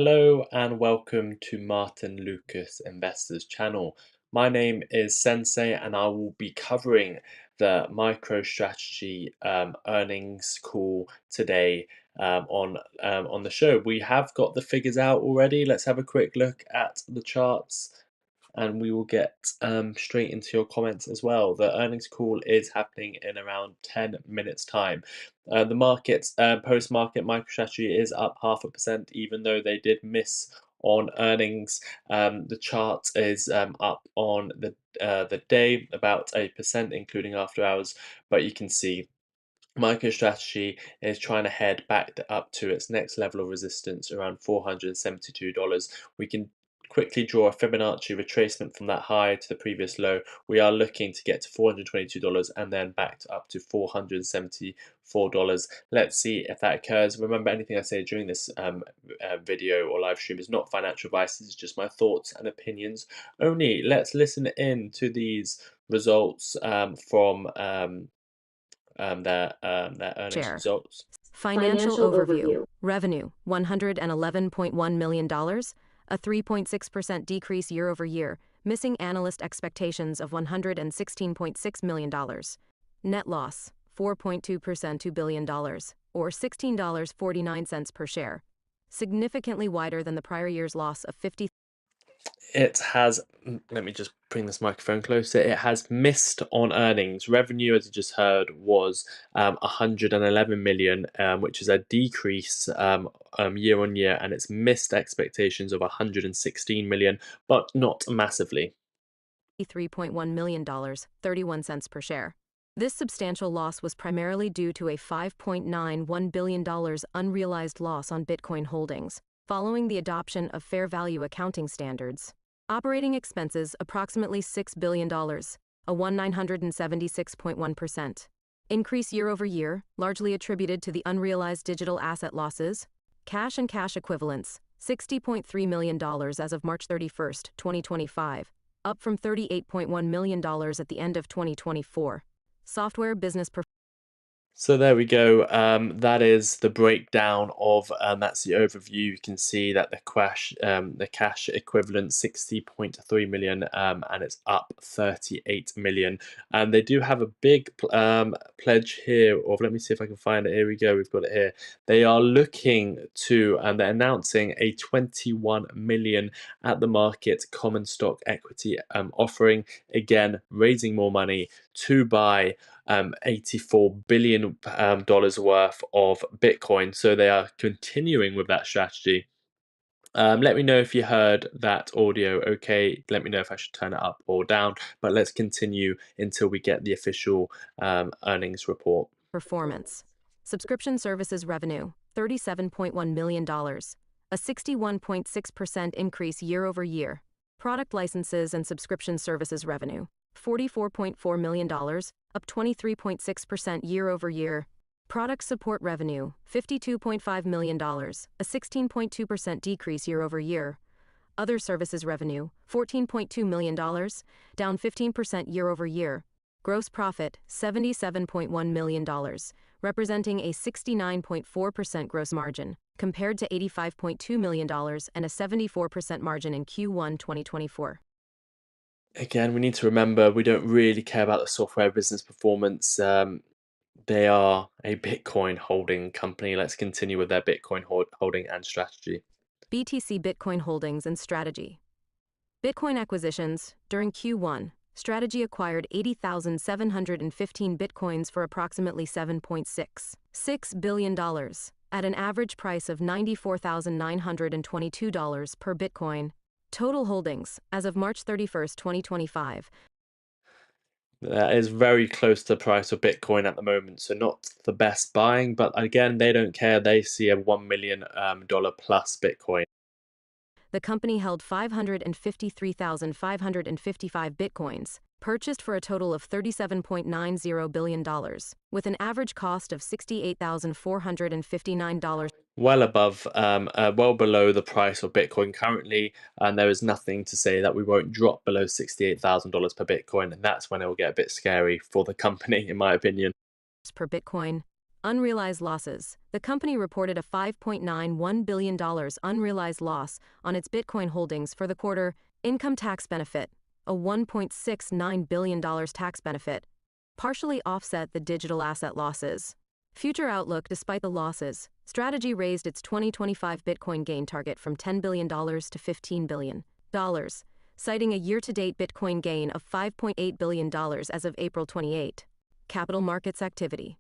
Hello and welcome to Martin Lucas Investors channel. My name is Sensei and I will be covering the MicroStrategy earnings call today on the show. We have got the figures out already. Let's have a quick look at the charts and we will get straight into your comments as well. The earnings call is happening in around 10 minutes time. The markets post-market MicroStrategy is up 0.5%, even though they did miss on earnings. The chart is up on the day about 8%, including after hours, but you can see MicroStrategy is trying to head back up to its next level of resistance around $472. We can quickly draw a Fibonacci retracement from that high to the previous low. We are looking to get to $422 and then back to up to $474. Let's see if that occurs. Remember, anything I say during this video or live stream is not financial advice. It's just my thoughts and opinions only. Let's listen in to these results from their earnings Share. results. Financial overview. Revenue, $111.1 million, a 3.6% decrease year over year, missing analyst expectations of $116.6 million. Net loss, 4.2% $2 billion, or $16.49 per share, significantly wider than the prior year's loss of $50. It has, let me just bring this microphone closer. It has missed on earnings. Revenue, as you just heard, was 111 million, which is a decrease year on year, and it's missed expectations of 116 million, but not massively. $3.1 million, 31 cents per share. This substantial loss was primarily due to a $5.91 billion unrealized loss on Bitcoin holdings, following the adoption of fair value accounting standards. Operating expenses approximately $6 billion, a 1,976.1% increase year over year, largely attributed to the unrealized digital asset losses. Cash and cash equivalents, $60.3 million as of March 31, 2025, up from $38.1 million at the end of 2024. Software business performance. So there we go. That is the breakdown of that's the overview. You can see that the cash equivalent 60.3 million, and it's up 38 million. And they do have a big pledge here. Or let me see if I can find it. Here we go. We've got it here. They are looking to, and they're announcing a 21 million at the market common stock equity offering. Again, raising more money to buy $84 billion worth of Bitcoin. So they are continuing with that strategy. Let me know if you heard that audio okay. Let me know if I should turn it up or down. But let's continue until we get the official earnings report. Performance. Subscription services revenue, $37.1 million, a 61.6% increase year over year. Product licenses and subscription services revenue, $44.4 million, up 23.6% year over year. Product support revenue, $52.5 million, a 16.2% decrease year over year. Other services revenue, $14.2 million, down 15% year over year. Gross profit, $77.1 million, representing a 69.4% gross margin, compared to $85.2 million and a 74% margin in Q1 2024. Again, we need to remember we don't really care about the software business performance. They are a Bitcoin holding company. Let's continue with their Bitcoin holding and strategy. BTC Bitcoin holdings and strategy. Bitcoin acquisitions. During Q1, Strategy acquired 80,715 Bitcoins for approximately $7.66 billion, at an average price of $94,922 per Bitcoin. Total holdings, as of March 31, 2025. That is very close to the price of Bitcoin at the moment, so not the best buying, but again, they don't care. They see a $1 million plus Bitcoin. The company held 553,555 Bitcoins, purchased for a total of $37.90 billion, with an average cost of $68,459. Well above, well below the price of Bitcoin currently, and there is nothing to say that we won't drop below $68,000 per Bitcoin, and that's when it will get a bit scary for the company, in my opinion. Per Bitcoin. Unrealized losses. The company reported a $5.91 billion unrealized loss on its Bitcoin holdings for the quarter. Income tax benefit. A $1.69 billion tax benefit partially offset the digital asset losses. Future outlook. Despite the losses, Strategy raised its 2025 Bitcoin gain target from $10 billion to $15 billion, citing a year-to-date Bitcoin gain of $5.8 billion as of April 28. Capital markets activity.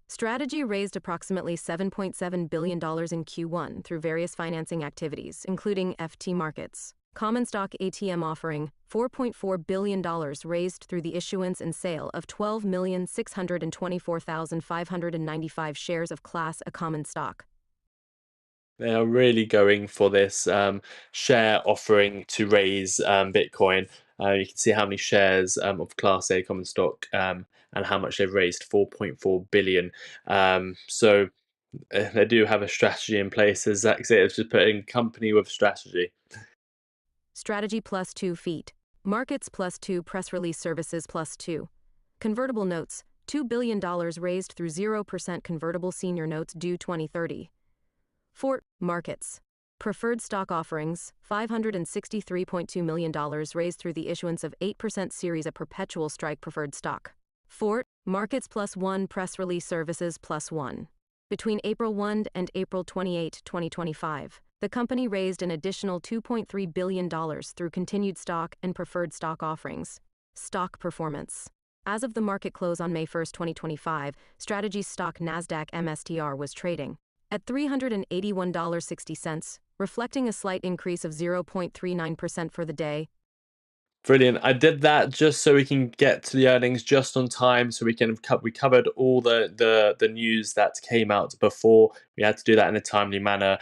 Strategy raised approximately $7.7 billion in Q1 through various financing activities, including FT markets, common stock ATM offering, $4.4 billion raised through the issuance and sale of 12,624,595 shares of Class A common stock. They are really going for this share offering to raise Bitcoin. You can see how many shares of Class A common stock and how much they've raised, 4.4 billion. So they do have a strategy in place, as Zach said. It's just putting company with strategy. Strategy plus 2 feet. Markets plus 2 press release services plus 2. Convertible notes, $2 billion raised through 0% convertible senior notes due 2030. Fort markets. Preferred stock offerings, $563.2 million raised through the issuance of 8% series of perpetual strike preferred stock. Fort markets plus 1 press release services plus 1. Between April 1 and April 28, 2025, the company raised an additional $2.3 billion through continued stock and preferred stock offerings. Stock performance. As of the market close on May 1, 2025, Strategy's stock NASDAQ MSTR was trading at $381.60, reflecting a slight increase of 0.39% for the day. Brilliant. I did that just so we can get to the earnings just on time, so we covered all the news that came out before. We had to do that in a timely manner.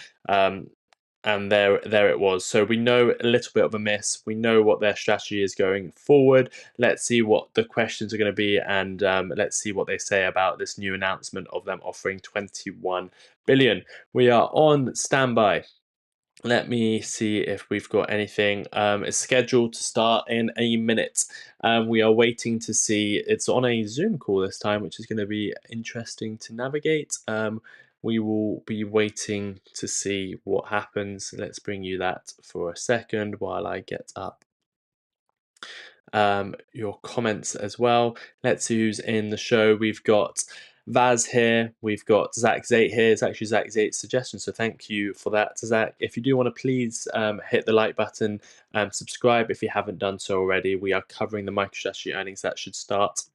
And there it was. So we know a little bit of a miss. We know what their strategy is going forward. Let's see what the questions are going to be, and let's see what they say about this new announcement of them offering 21 billion. We are on standby. Let me see if we've got anything. It's scheduled to start in a minute. We are waiting to see. It's on a Zoom call this time, which is going to be interesting to navigate. We will be waiting to see what happens. Let's bring you that for a second while I get up your comments as well. Let's see who's in the show. We've got Vaz here. We've got Zach Zate here. It's actually Zach Zate's suggestion, so thank you for that, Zach. If you do want to please hit the like button, subscribe if you haven't done so already. We are covering the MicroStrategy earnings that should start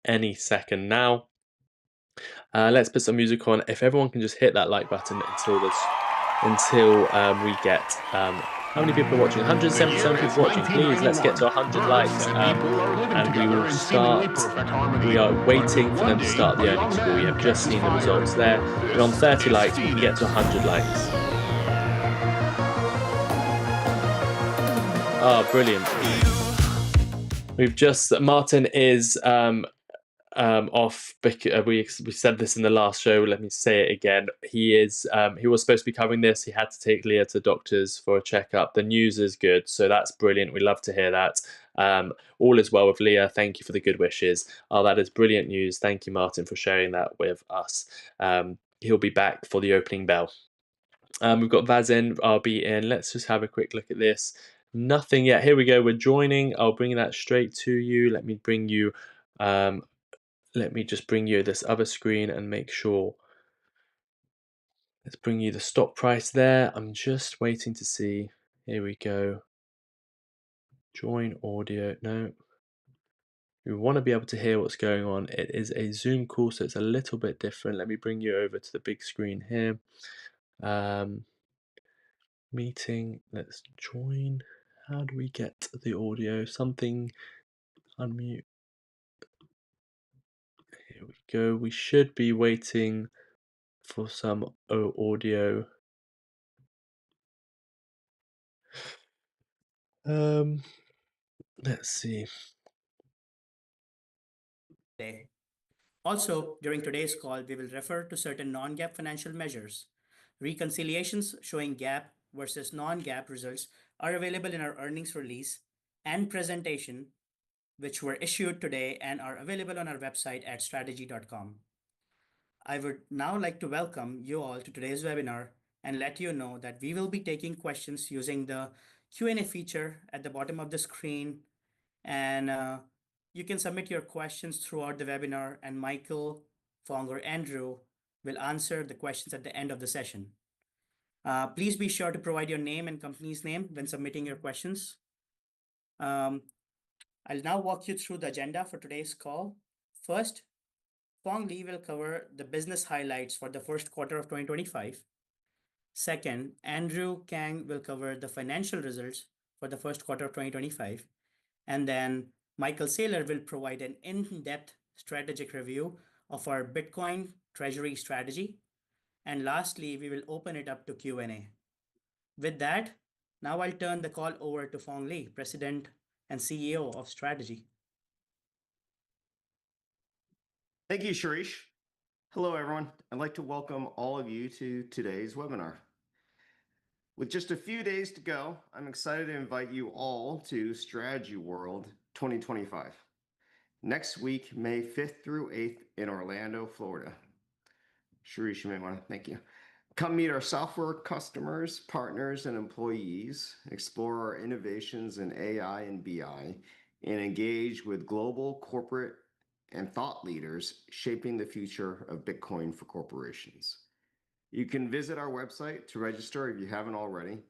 any second now. Let's put some music on. If everyone can just hit that like button until we get how many people are watching? 177 people watching. Please, let's get to 100 likes, and we will start. We are waiting for them to start the earnings call. You have just seen the results there. We're on 30 likes. We can get to 100 likes. Oh, brilliant. We've just Martyn is off. We said this in the last show. Let me say it again. He was supposed to be covering this. He had to take Leah to doctors for a checkup. The news is good, so that's brilliant. We love to hear that. All is well with Leah. Thank you for the good wishes. Oh, that is brilliant news. Thank you, Martyn, for sharing that with us. He'll be back for the opening bell. We've got Vaz in, RB in. Let's just have a quick look at this. Nothing yet. Here we go. We're joining. I'll bring that straight to you. Let me bring you. Let me just bring you this other screen and make sure. Let's bring you the stock price there. I'm just waiting to see. Here we go. Join audio. No. We want to be able to hear what's going on. It is a Zoom call, so it's a little bit different. Let me bring you over to the big screen here. Meeting. Let's join. How do we get the audio? Something. Unmute. Here we go. We should be waiting for some audio. Let's see. Also, during today's call, we will refer to certain non-GAAP financial measures. Reconciliations showing GAAP versus non-GAAP results are available in our earnings release and presentation, which were issued today and are available on our website at strategy.com. I would now like to welcome you all to today's webinar and let you know that we will be taking questions using the Q&A feature at the bottom of the screen. And you can submit your questions throughout the webinar, and Michael, Fong, or Andrew will answer the questions at the end of the session. Please be sure to provide your name and company's name when submitting your questions. I'll now walk you through the agenda for today's call. First, Fong Lee will cover the business highlights for the first quarter of 2025. Second, Andrew Kang will cover the financial results for the first quarter of 2025. And then Michael Saylor will provide an in-depth strategic review of our Bitcoin Treasury strategy. And lastly, we will open it up to Q&A. With that, now I'll turn the call over to Fong Lee, President and CEO of Strategy. Thank you, Shirish. Hello, everyone. I'd like to welcome all of you to today's webinar. With just a few days to go, I'm excited to invite you all to Strategy World 2025. Next week, May 5th through 8th in Orlando, Florida. Shirish, you may want to thank you. Come meet our software customers, partners, and employees, explore our innovations in AI and BI, and engage with global corporate and thought leaders shaping the future of Bitcoin for corporations. You can visit our website to register if you haven't already,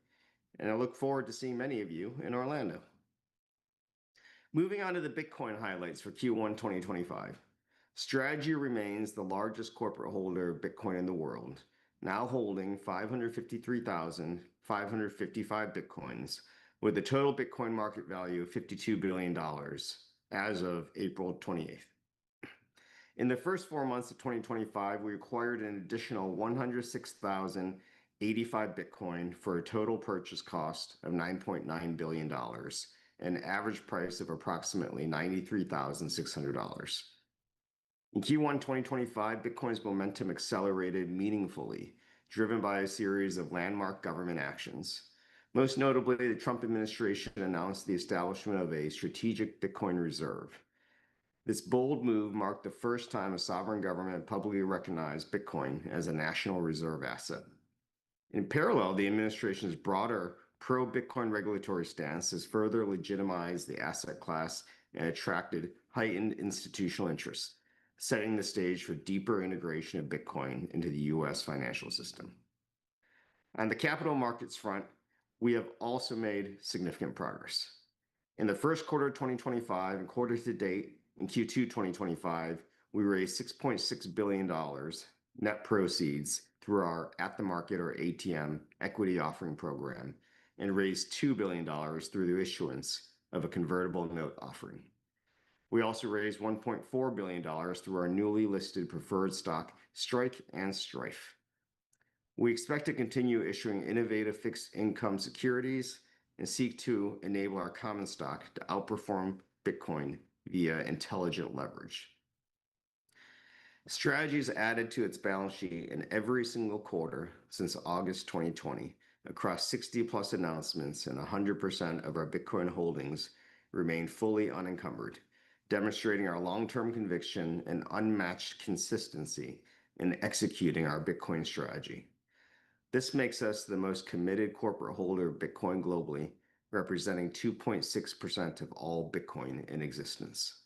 and I look forward to seeing many of you in Orlando. Moving on to the Bitcoin highlights for Q1 2025. Strategy remains the largest corporate holder of Bitcoin in the world, now holding 553,555 Bitcoins, with a total Bitcoin market value of $52 billion as of April 28th. In the first 4 months of 2025, we acquired an additional 106,085 Bitcoin for a total purchase cost of $9.9 billion, an average price of approximately $93,600. In Q1 2025, Bitcoin's momentum accelerated meaningfully, driven by a series of landmark government actions. Most notably, the Trump administration announced the establishment of a strategic Bitcoin reserve. This bold move marked the first time a sovereign government publicly recognized Bitcoin as a national reserve asset. In parallel, the administration's broader pro-Bitcoin regulatory stance has further legitimized the asset class and attracted heightened institutional interest, setting the stage for deeper integration of Bitcoin into the U.S. financial system. On the capital markets front, we have also made significant progress. In the first quarter of 2025 and quarter to date, in Q2 2025, we raised $6.6 billion net proceeds through our at-the-market or ATM equity offering program and raised $2 billion through the issuance of a convertible note offering. We also raised $1.4 billion through our newly listed preferred stock, Strike and Strife. We expect to continue issuing innovative fixed income securities and seek to enable our common stock to outperform Bitcoin via intelligent leverage. Strategy has added to its balance sheet in every single quarter since August 2020, across 60+ announcements, and 100% of our Bitcoin holdings remain fully unencumbered, demonstrating our long-term conviction and unmatched consistency in executing our Bitcoin strategy. This makes us the most committed corporate holder of Bitcoin globally, representing 2.6% of all Bitcoin in existence.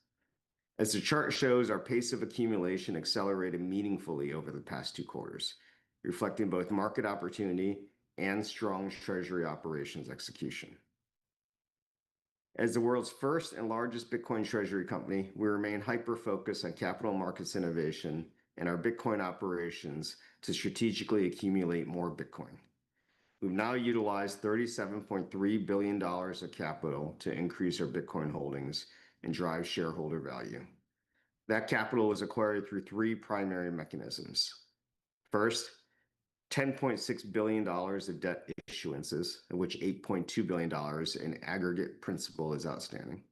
As the chart shows, our pace of accumulation accelerated meaningfully over the past 2 quarters, reflecting both market opportunity and strong Treasury operations execution. As the world's first and largest Bitcoin Treasury company, we remain hyper-focused on capital markets innovation and our Bitcoin operations to strategically accumulate more Bitcoin. We've now utilized $37.3 billion of capital to increase our Bitcoin holdings and drive shareholder value. That capital was acquired through 3 primary mechanisms. First, $10.6 billion of debt issuances, of which $8.2 billion in aggregate principal is outstanding.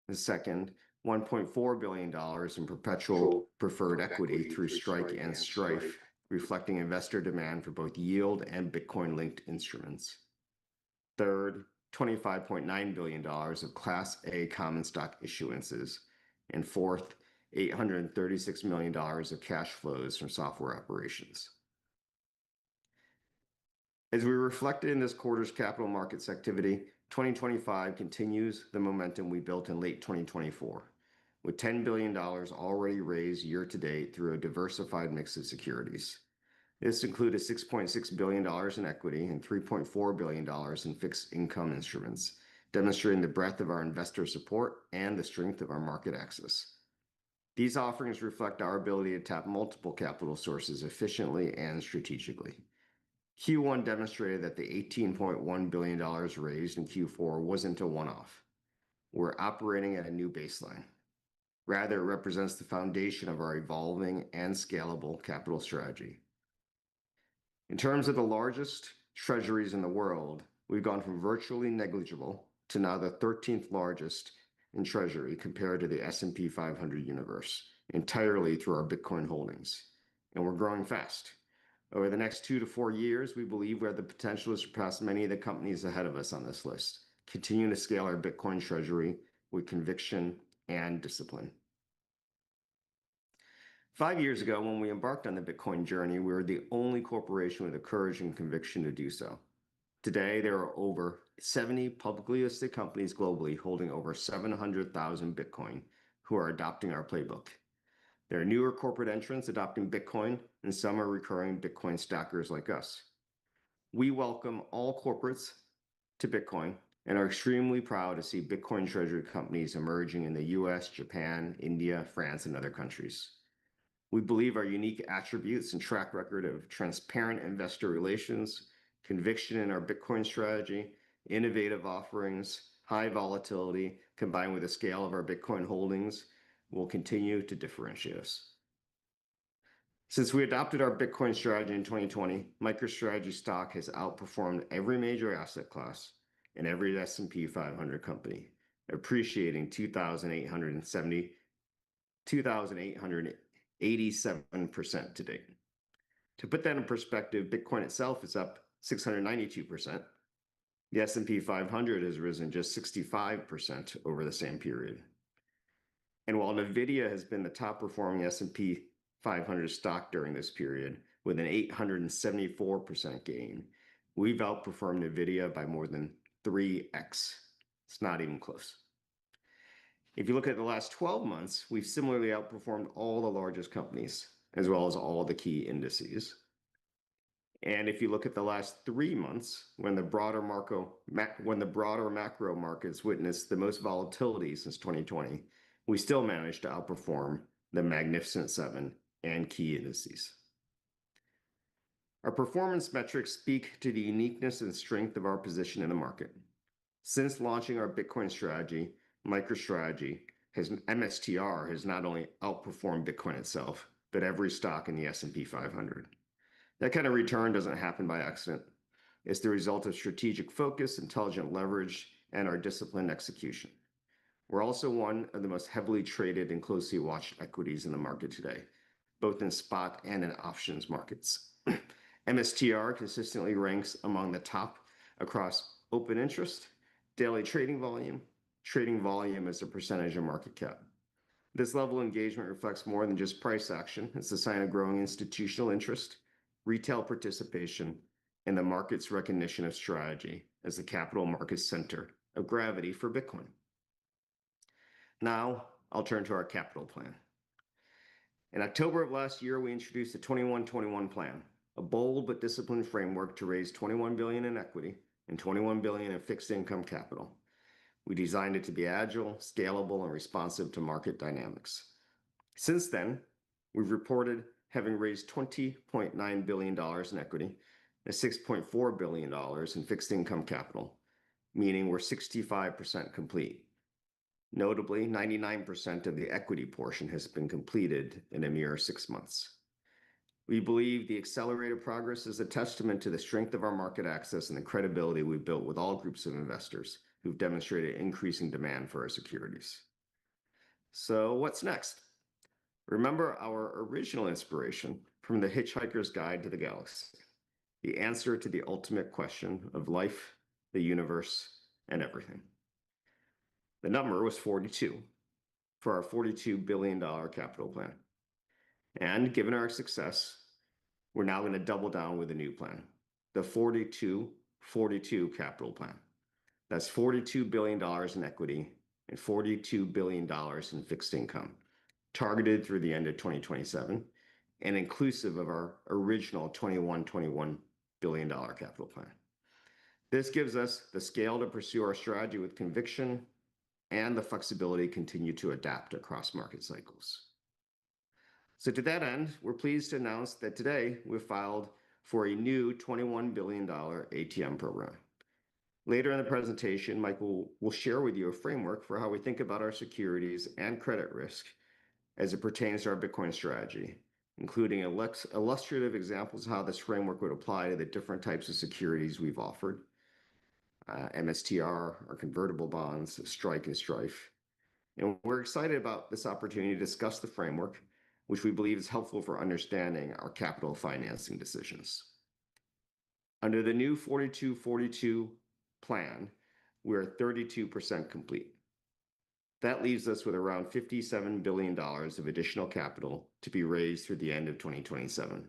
The second, $1.4 billion in perpetual preferred equity through Strike and Strife, reflecting investor demand for both yield and Bitcoin-linked instruments. Third, $25.9 billion of Class A common stock issuances. And fourth, $836 million of cash flows from software operations. As we reflected in this quarter's capital markets activity, 2025 continues the momentum we built in late 2024, with $10 billion already raised year to date through a diversified mix of securities. This included $6.6 billion in equity and $3.4 billion in fixed income instruments, demonstrating the breadth of our investor support and the strength of our market access. These offerings reflect our ability to tap multiple capital sources efficiently and strategically. Q1 demonstrated that the $18.1 billion raised in Q4 wasn't a one-off. We're operating at a new baseline. Rather, it represents the foundation of our evolving and scalable capital strategy. In terms of the largest treasuries in the world, we've gone from virtually negligible to now the 13th largest in treasury compared to the S&P 500 universe, entirely through our Bitcoin holdings. And we're growing fast. Over the next 2 to 4 years, we believe we have the potential to surpass many of the companies ahead of us on this list, continuing to scale our Bitcoin treasury with conviction and discipline. 5 years ago, when we embarked on the Bitcoin journey, we were the only corporation with the courage and conviction to do so. Today, there are over 70 publicly listed companies globally holding over 700,000 Bitcoin who are adopting our playbook. There are newer corporate entrants adopting Bitcoin, and some are recurring Bitcoin stackers like us. We welcome all corporates to Bitcoin and are extremely proud to see Bitcoin treasury companies emerging in the US, Japan, India, France, and other countries. We believe our unique attributes and track record of transparent investor relations, conviction in our Bitcoin strategy, innovative offerings, high volatility, combined with the scale of our Bitcoin holdings, will continue to differentiate us. Since we adopted our Bitcoin strategy in 2020, MicroStrategy stock has outperformed every major asset class and every S&P 500 company, appreciating 2,887% to date. To put that in perspective, Bitcoin itself is up 692%. The S&P 500 has risen just 65% over the same period. And while NVIDIA has been the top performing S&P 500 stock during this period with an 874% gain, we've outperformed NVIDIA by more than 3x. It's not even close. If you look at the last 12 months, we've similarly outperformed all the largest companies, as well as all the key indices. And if you look at the last 3 months, when the broader macro markets witnessed the most volatility since 2020, we still managed to outperform the Magnificent Seven and key indices. Our performance metrics speak to the uniqueness and strength of our position in the market. Since launching our Bitcoin strategy, MicroStrategy MSTR has not only outperformed Bitcoin itself, but every stock in the S&P 500. That kind of return doesn't happen by accident. It's the result of strategic focus, intelligent leverage, and our disciplined execution. We're also one of the most heavily traded and closely watched equities in the market today, both in spot and in options markets. MSTR consistently ranks among the top across open interest, daily trading volume as a percentage of market cap. This level of engagement reflects more than just price action. It's a sign of growing institutional interest, retail participation, and the market's recognition of strategy as the capital markets center of gravity for Bitcoin. Now, I'll turn to our capital plan. In October of last year, we introduced the 21-21 plan, a bold but disciplined framework to raise $21 billion in equity and $21 billion in fixed income capital. We designed it to be agile, scalable, and responsive to market dynamics. Since then, we've reported having raised $20.9 billion in equity and $6.4 billion in fixed income capital, meaning we're 65% complete. Notably, 99% of the equity portion has been completed in a mere 6 months. We believe the accelerated progress is a testament to the strength of our market access and the credibility we've built with all groups of investors who've demonstrated increasing demand for our securities. So what's next? Remember our original inspiration from The Hitchhiker's Guide to the Galaxy, the answer to the ultimate question of life, the universe, and everything. The number was 42. for our $42 billion capital plan. And given our success, we're now going to double down with a new plan, the 42-42 capital plan. That's $42 billion in equity and $42 billion in fixed income, targeted through the end of 2027 and inclusive of our original $21 billion capital plan. This gives us the scale to pursue our strategy with conviction and the flexibility to continue to adapt across market cycles. So to that end, we're pleased to announce that today we've filed for a new $21 billion ATM program. Later in the presentation, Michael will share with you a framework for how we think about our securities and credit risk as it pertains to our Bitcoin strategy, including illustrative examples of how this framework would apply to the different types of securities we've offered, MSTR, our convertible bonds, Strike and Strife. And we're excited about this opportunity to discuss the framework, which we believe is helpful for understanding our capital financing decisions. Under the new 42-42 plan, we're 32% complete. That leaves us with around $57 billion of additional capital to be raised through the end of 2027.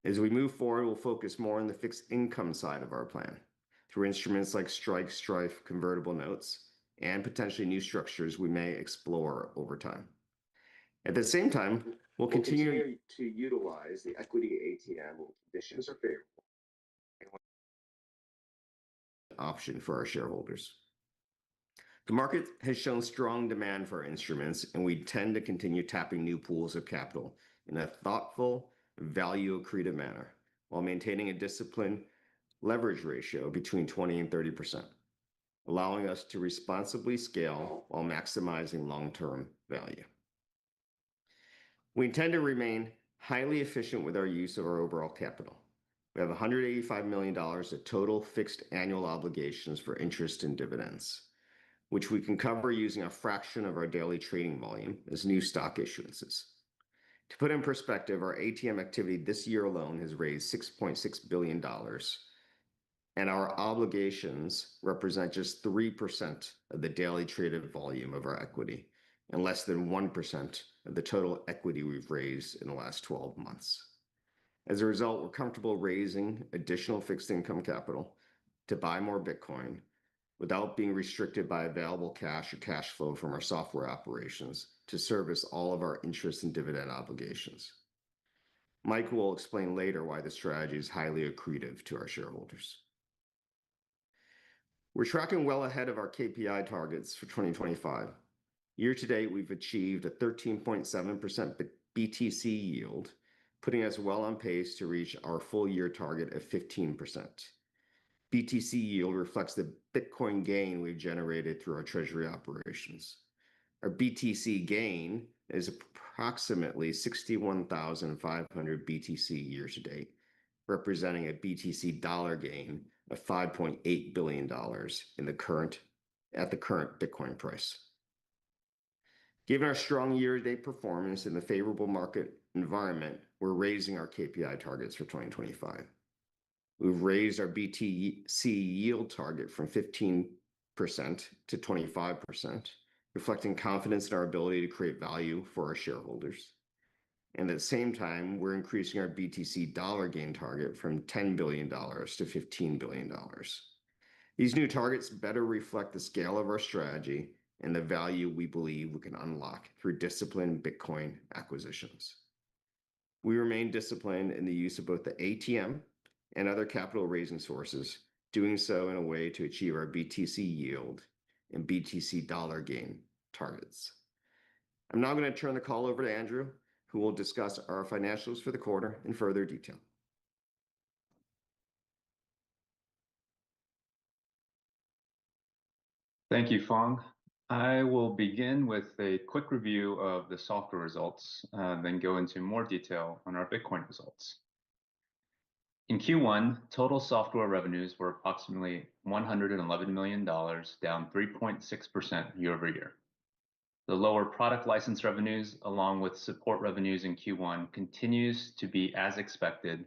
As we move forward, we'll focus more on the fixed income side of our plan through instruments like Strike, Strife, convertible notes, and potentially new structures we may explore over time. At the same time, we'll continue to utilize the equity ATM when conditions are favorable and option for our shareholders. The market has shown strong demand for our instruments, and we tend to continue tapping new pools of capital in a thoughtful, value-accretive manner while maintaining a disciplined leverage ratio between 20 and 30%, allowing us to responsibly scale while maximizing long-term value. We intend to remain highly efficient with our use of our overall capital. We have $185 million of total fixed annual obligations for interest and dividends, which we can cover using a fraction of our daily trading volume as new stock issuances. To put in perspective, our ATM activity this year alone has raised $6.6 billion, and our obligations represent just 3% of the daily traded volume of our equity and less than 1% of the total equity we've raised in the last 12 months. As a result, we're comfortable raising additional fixed income capital to buy more Bitcoin without being restricted by available cash or cash flow from our software operations to service all of our interest and dividend obligations. Mike will explain later why the strategy is highly accretive to our shareholders. We're tracking well ahead of our KPI targets for 2025. Year to date, we've achieved a 13.7% BTC yield, putting us well on pace to reach our full year target of 15%. BTC yield reflects the Bitcoin gain we've generated through our Treasury operations. Our BTC gain is approximately 61,500 BTC year to date, representing a BTC dollar gain of $5.8 billion at the current Bitcoin price. Given our strong year-to-date performance in the favorable market environment, we're raising our KPI targets for 2025. We've raised our BTC yield target from 15% to 25%, reflecting confidence in our ability to create value for our shareholders. And at the same time, we're increasing our BTC dollar gain target from $10 billion to $15 billion. These new targets better reflect the scale of our strategy and the value we believe we can unlock through disciplined Bitcoin acquisitions. We remain disciplined in the use of both the ATM and other capital raising sources, doing so in a way to achieve our BTC yield and BTC dollar gain targets. I'm now going to turn the call over to Andrew, who will discuss our financials for the quarter in further detail. Thank you, Phong. I will begin with a quick review of the software results, then go into more detail on our Bitcoin results. In Q1, total software revenues were approximately $111 million, down 3.6% year over year. The lower product license revenues, along with support revenues in Q1, continues to be as expected,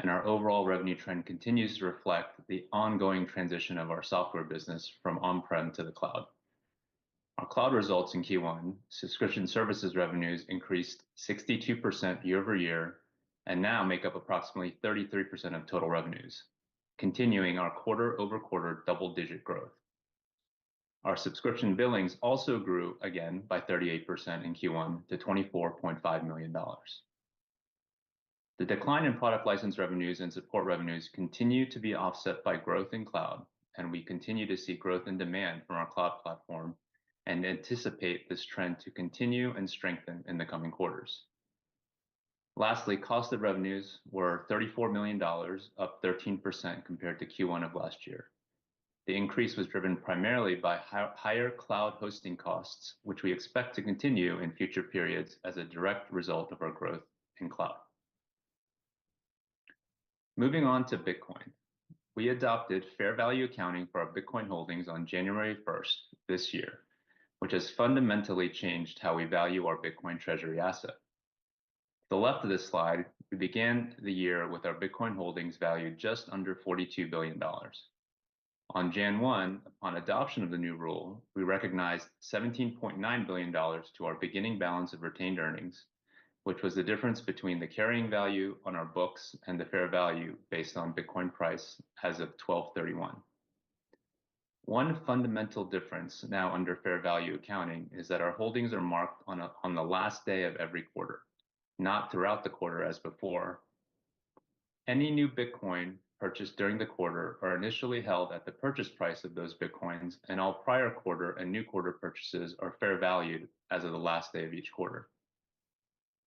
and our overall revenue trend continues to reflect the ongoing transition of our software business from on-prem to the cloud. Our cloud results in Q1, subscription services revenues increased 62% year over year and now make up approximately 33% of total revenues, continuing our quarter-over-quarter double-digit growth. Our subscription billings also grew again by 38% in Q1 to $24.5 million. The decline in product license revenues and support revenues continue to be offset by growth in cloud, and we continue to see growth in demand from our cloud platform and anticipate this trend to continue and strengthen in the coming quarters. Lastly, cost of revenues were $34 million, up 13% compared to Q1 of last year. The increase was driven primarily by higher cloud hosting costs, which we expect to continue in future periods as a direct result of our growth in cloud. Moving on to Bitcoin. We adopted fair value accounting for our Bitcoin holdings on January 1st this year, which has fundamentally changed how we value our Bitcoin treasury asset. To the left of this slide, we began the year with our Bitcoin holdings valued just under $42 billion. On Jan 1, upon adoption of the new rule, we recognized $17.9 billion to our beginning balance of retained earnings, which was the difference between the carrying value on our books and the fair value based on Bitcoin price as of 12/31. One fundamental difference now under fair value accounting is that our holdings are marked on the last day of every quarter, not throughout the quarter as before. Any new Bitcoin purchased during the quarter are initially held at the purchase price of those Bitcoins, and all prior quarter and new quarter purchases are fair valued as of the last day of each quarter.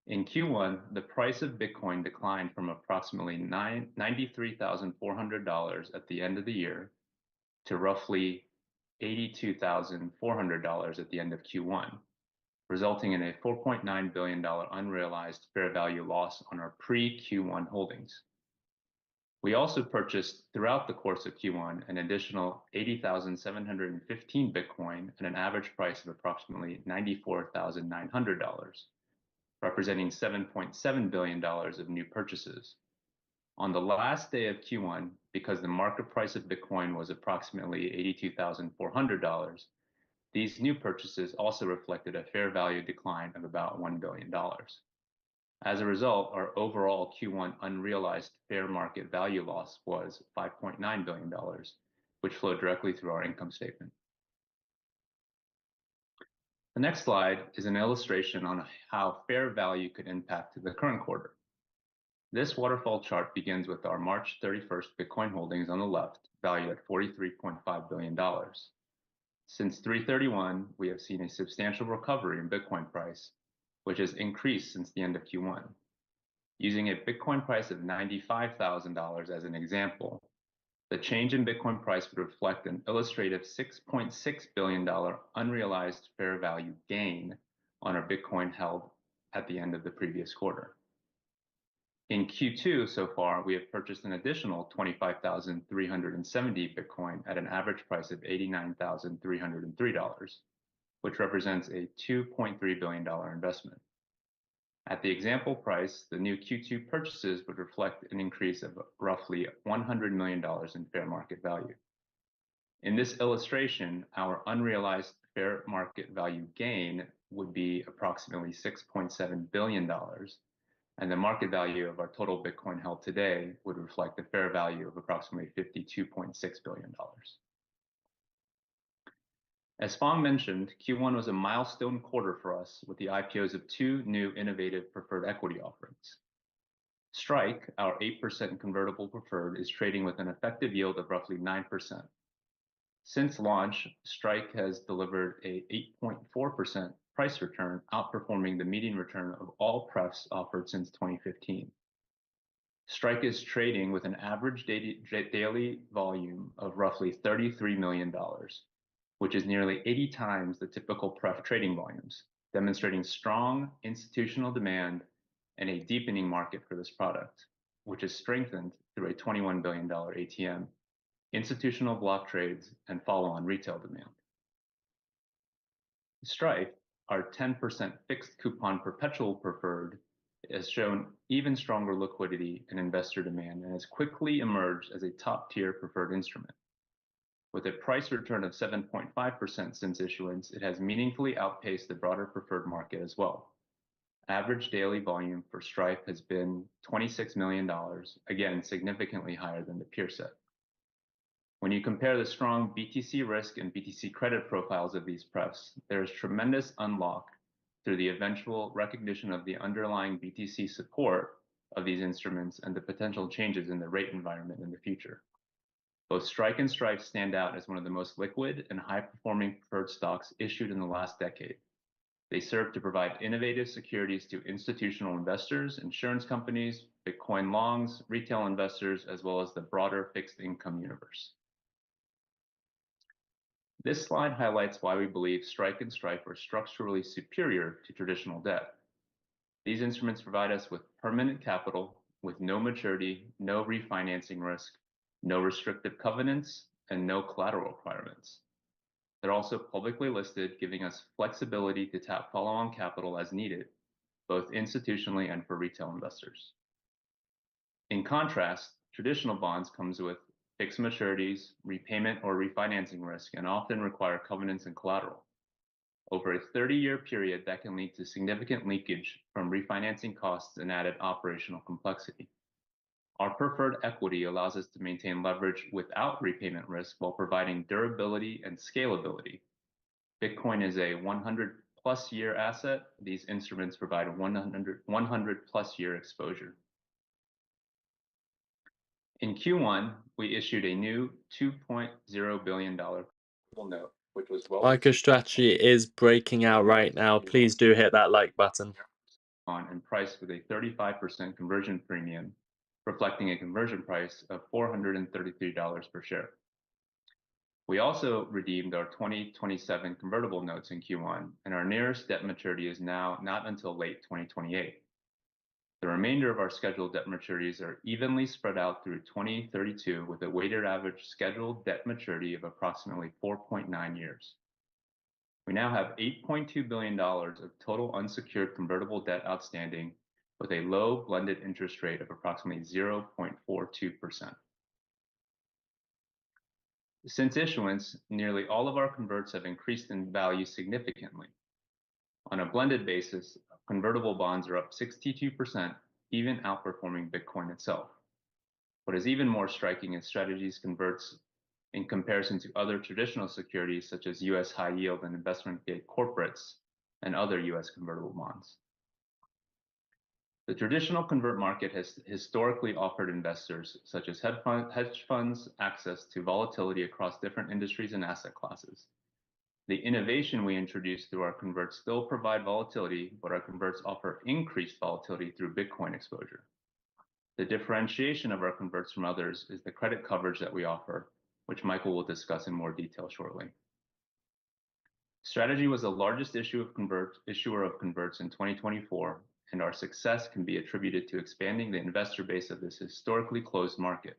In Q1, the price of Bitcoin declined from approximately $93,400 at the end of the year to roughly $82,400 at the end of Q1, resulting in a $4.9 billion unrealized fair value loss on our pre-Q1 holdings. We also purchased throughout the course of Q1 an additional 80,715 Bitcoin at an average price of approximately $94,900, representing $7.7 billion of new purchases. On the last day of Q1, because the market price of Bitcoin was approximately $82,400, these new purchases also reflected a fair value decline of about $1 billion. As a result, our overall Q1 unrealized fair market value loss was $5.9 billion, which flowed directly through our income statement. The next slide is an illustration on how fair value could impact the current quarter. This waterfall chart begins with our March 31st Bitcoin holdings on the left, valued at $43.5 billion. Since 3/31, we have seen a substantial recovery in Bitcoin price, which has increased since the end of Q1. Using a Bitcoin price of $95,000 as an example, the change in Bitcoin price would reflect an illustrative $6.6 billion unrealized fair value gain on our Bitcoin held at the end of the previous quarter. In Q2 so far, we have purchased an additional 25,370 Bitcoin at an average price of $89,303, which represents a $2.3 billion investment. At the example price, the new Q2 purchases would reflect an increase of roughly $100 million in fair market value. In this illustration, our unrealized fair market value gain would be approximately $6.7 billion, and the market value of our total Bitcoin held today would reflect a fair value of approximately $52.6 billion. As Phong mentioned, Q1 was a milestone quarter for us with the IPOs of two new innovative preferred equity offerings. Strike, our 8% convertible preferred, is trading with an effective yield of roughly 9%. Since launch, Strike has delivered a 8.4% price return, outperforming the median return of all prefs offered since 2015. Strike is trading with an average daily volume of roughly $33 million, which is nearly 80 times the typical pref trading volumes, demonstrating strong institutional demand and a deepening market for this product, which is strengthened through a $21 billion ATM, institutional block trades, and follow-on retail demand. Strike, our 10% fixed coupon perpetual preferred, has shown even stronger liquidity and investor demand and has quickly emerged as a top-tier preferred instrument. With a price return of 7.5% since issuance, it has meaningfully outpaced the broader preferred market as well. Average daily volume for Stripe has been $26 million, again, significantly higher than the peer set. When you compare the strong BTC risk and BTC credit profiles of these prefs, there is tremendous unlock through the eventual recognition of the underlying BTC support of these instruments and the potential changes in the rate environment in the future. Both Strike and Stripe stand out as one of the most liquid and high-performing preferred stocks issued in the last decade. They serve to provide innovative securities to institutional investors, insurance companies, Bitcoin longs, retail investors, as well as the broader fixed income universe. This slide highlights why we believe Strike and Stripe are structurally superior to traditional debt. These instruments provide us with permanent capital with no maturity, no refinancing risk, no restrictive covenants, and no collateral requirements. They're also publicly listed, giving us flexibility to tap follow-on capital as needed, both institutionally and for retail investors. In contrast, traditional bonds comes with fixed maturities, repayment or refinancing risk, and often require covenants and collateral. Over a 30-year period, that can lead to significant leakage from refinancing costs and added operational complexity. Our preferred equity allows us to maintain leverage without repayment risk while providing durability and scalability. Bitcoin is a 100-plus year asset. These instruments provide 100-plus year exposure. In Q1, we issued a new $2.0 billion note, which was well MicroStrategy is breaking out right now. Please do hit that like button. And priced with a 35% conversion premium, reflecting a conversion price of $433 per share. We also redeemed our 2027 convertible notes in Q1, and our nearest debt maturity is now not until late 2028. The remainder of our scheduled debt maturities are evenly spread out through 2032 with a weighted average scheduled debt maturity of approximately 4.9 years. We now have $8.2 billion of total unsecured convertible debt outstanding with a low blended interest rate of approximately 0.42%. Since issuance, nearly all of our converts have increased in value significantly. On a blended basis, convertible bonds are up 62%, even outperforming Bitcoin itself. What is even more striking is Strategy's converts in comparison to other traditional securities such as US high yield and investment-grade corporates and other US convertible bonds. The traditional convert market has historically offered investors such as hedge funds access to volatility across different industries and asset classes. The innovation we introduced through our converts still provide volatility, but our converts offer increased volatility through Bitcoin exposure. The differentiation of our converts from others is the credit coverage that we offer, which Michael will discuss in more detail shortly. Strategy was the largest issuer of converts in 2024, and our success can be attributed to expanding the investor base of this historically closed market.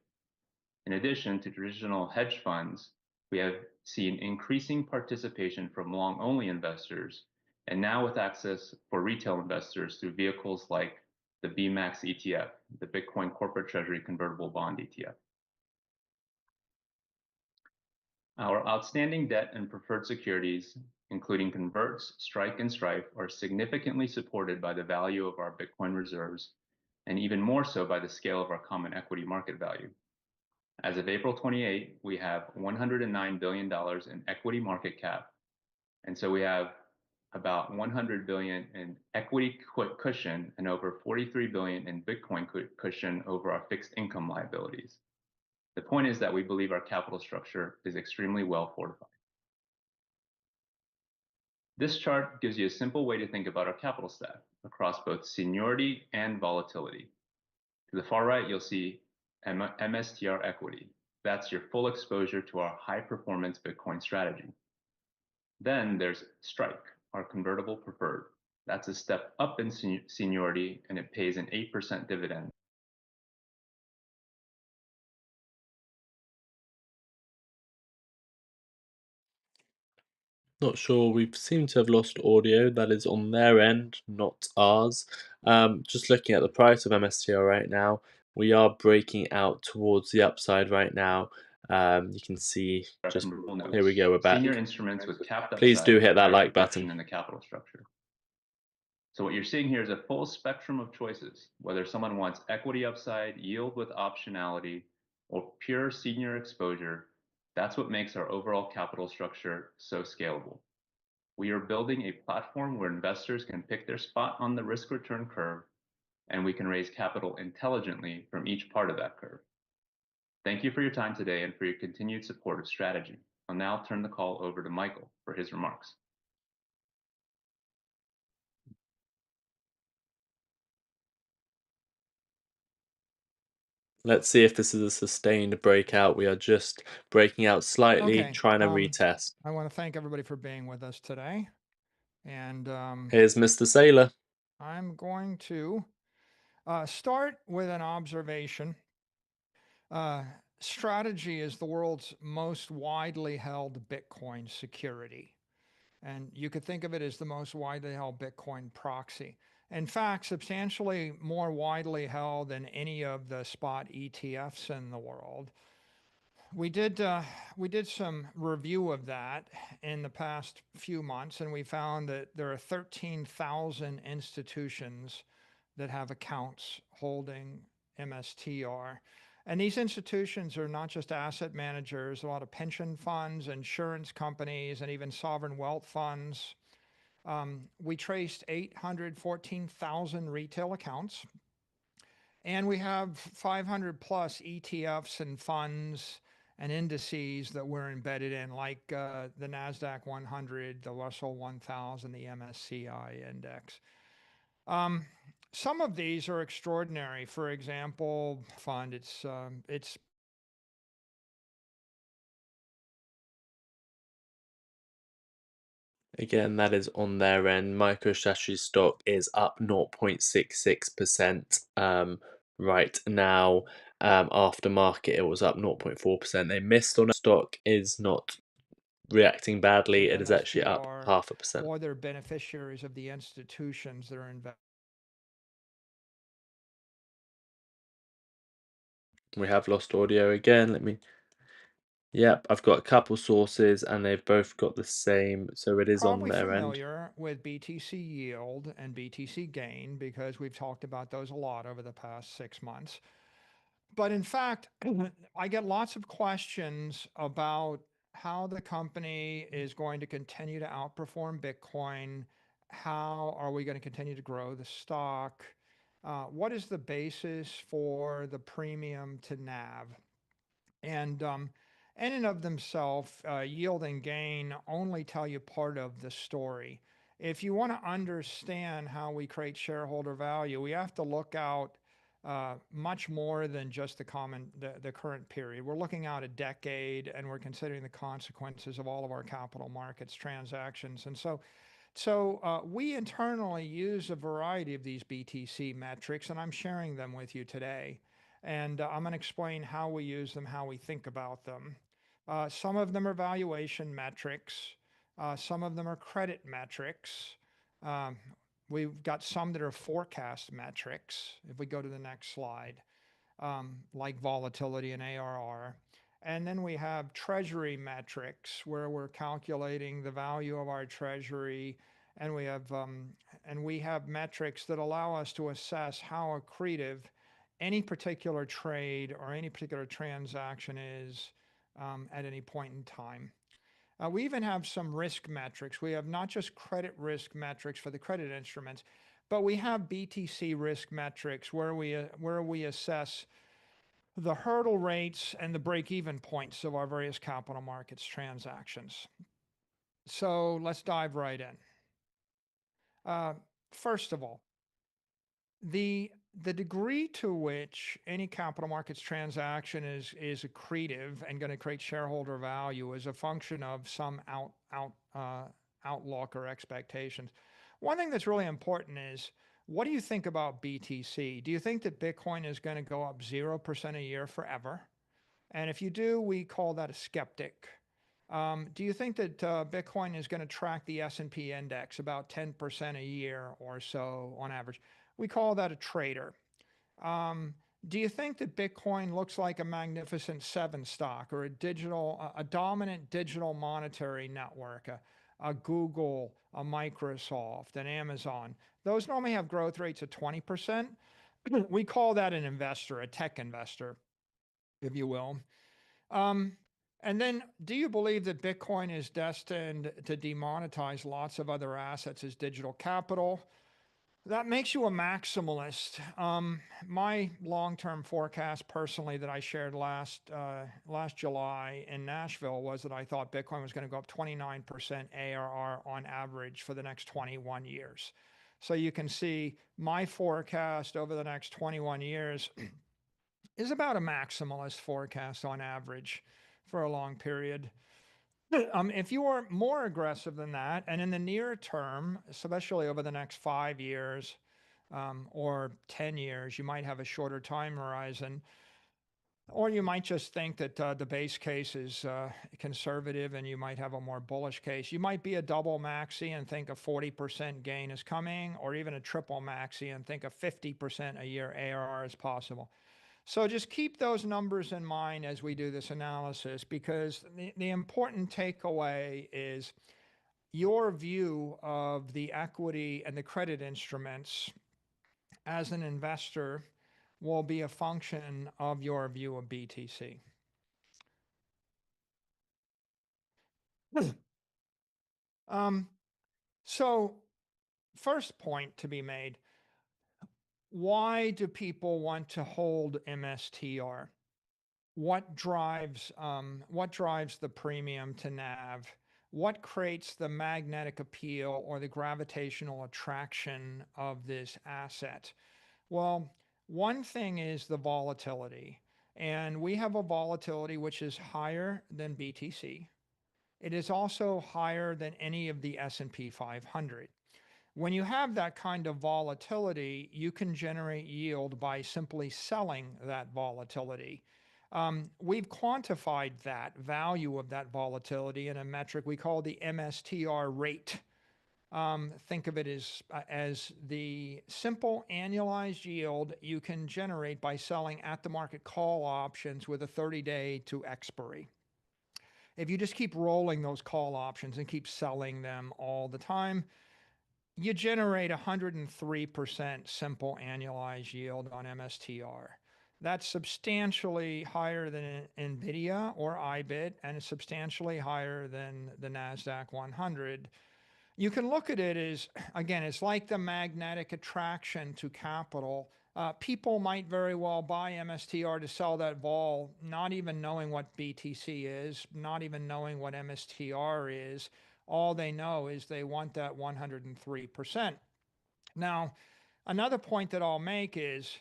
In addition to traditional hedge funds, we have seen increasing participation from long-only investors, and now with access for retail investors through vehicles like the BMAX ETF, the Bitcoin Corporate Treasury Convertible Bond ETF. Our outstanding debt and preferred securities, including converts, Strike, and Stripe, are significantly supported by the value of our Bitcoin reserves, and even more so by the scale of our common equity market value. As of April 28, we have $109 billion in equity market cap, and so we have about $100 billion in equity cushion and over $43 billion in Bitcoin cushion over our fixed income liabilities. The point is that we believe our capital structure is extremely well fortified. This chart gives you a simple way to think about our capital stack across both seniority and volatility. To the far right, you'll see MSTR equity. That's your full exposure to our high-performance Bitcoin strategy. Then there's Strike, our convertible preferred. That's a step up in seniority, and it pays an 8% dividend. Not sure, we seem to have lost audio. That is on their end, not ours. Just looking at the price of MSTR right now, we are breaking out towards the upside right now. You can see just convertible notes, here we go. We're back. senior instruments with capped Please do upside hit that are like exception button. in the capital structure. So what you're seeing here is a full spectrum of choices, whether someone wants equity upside, yield with optionality, or pure senior exposure. That's what makes our overall capital structure so scalable. We are building a platform where investors can pick their spot on the risk return curve, and we can raise capital intelligently from each part of that curve. Thank you for your time today and for your continued support of Strategy. I'll now turn the call over to Michael for his remarks. Let's see if this is a sustained breakout. We are just breaking out slightly, Okay, trying to retest. I want to thank everybody for being with us today. And Here's Mr. Saylor. I'm going to start with an observation. Strategy is the world's most widely held Bitcoin security. And you could think of it as the most widely held Bitcoin proxy. In fact, substantially more widely held than any of the spot ETFs in the world. We did some review of that in the past few months, and we found that there are 13,000 institutions that have accounts holding MSTR. And these institutions are not just asset managers, a lot of pension funds, insurance companies, and even sovereign wealth funds. We traced 814,000 retail accounts, and we have 500 plus ETFs and funds and indices that we're embedded in, like the NASDAQ 100, the Russell 1000, the MSCI index. Some of these are extraordinary. For example, fund, it's Again, that is on their end. MicroStrategy stock is up 0.66% right now. After market, it was up 0.4%. They missed on stock is not reacting badly. It is actually up MSTR, 0.5%. or they're beneficiaries of the institutions that are invested. We have lost audio again. Let me. Yep, I've got a couple sources and they've both got the same, so it is on Probably their end. familiar with BTC yield and BTC gain because we've talked about those a lot over the past 6 months. But in fact, I get lots of questions about how the company is going to continue to outperform Bitcoin. How are we going to continue to grow the stock? What is the basis for the premium to NAV? And in and of themselves, yield and gain only tell you part of the story. If you want to understand how we create shareholder value, we have to look out much more than just the current period. We're looking out a decade, and we're considering the consequences of all of our capital markets transactions. And so we internally use a variety of these BTC metrics, and I'm sharing them with you today. And I'm going to explain how we use them, how we think about them. Some of them are valuation metrics. Some of them are credit metrics. We've got some that are forecast metrics. If we go to the next slide, like volatility and ARR. And then we have treasury metrics where we're calculating the value of our treasury. And we have metrics that allow us to assess how accretive any particular trade or any particular transaction is at any point in time. We even have some risk metrics. We have not just credit risk metrics for the credit instruments, but we have BTC risk metrics where we assess the hurdle rates and the break-even points of our various capital markets transactions. So let's dive right in. First of all, the degree to which any capital markets transaction is accretive and going to create shareholder value is a function of some outlook or expectations. One thing that's really important is, what do you think about BTC? Do you think that Bitcoin is going to go up 0% a year forever? And if you do, we call that a skeptic. Do you think that Bitcoin is going to track the S&P index about 10% a year or so on average? We call that a trader. do you think that Bitcoin looks like a Magnificent Seven stock or a dominant digital monetary network, a Google, a Microsoft, an Amazon? Those normally have growth rates of 20%. We call that an investor, a tech investor, if you will. And then, do you believe that Bitcoin is destined to demonetize lots of other assets as digital capital? That makes you a maximalist. My long-term forecast, personally, that I shared last July in Nashville was that I thought Bitcoin was going to go up 29% ARR on average for the next 21 years. So you can see my forecast over the next 21 years is about a maximalist forecast on average for a long period. If you are more aggressive than that, and in the near term, especially over the next 5 years or 10 years, you might have a shorter time horizon. Or you might just think that the base case is conservative and you might have a more bullish case. You might be a double maxi and think a 40% gain is coming, or even a triple maxi and think a 50% a year ARR is possible. So just keep those numbers in mind as we do this analysis, because the important takeaway is your view of the equity and the credit instruments as an investor will be a function of your view of BTC. So first point to be made, why do people want to hold MSTR? What drives the premium to NAV? What creates the magnetic appeal or the gravitational attraction of this asset? Well, one thing is the volatility, and we have a volatility which is higher than BTC. It is also higher than any of the S&P 500. When you have that kind of volatility, you can generate yield by simply selling that volatility. We've quantified that value of that volatility in a metric we call the MSTR rate. Think of it as the simple annualized yield you can generate by selling at the market call options with a 30-day to expiry. If you just keep rolling those call options and keep selling them all the time, you generate 103% simple annualized yield on MSTR. That's substantially higher than NVIDIA or IBIT, and it's substantially higher than the NASDAQ 100. You can look at it as, again, it's like the magnetic attraction to capital. People might very well buy MSTR to sell that vol, not even knowing what BTC is, not even knowing what MSTR is. All they know is they want that 103%. Now, another point that I'll make is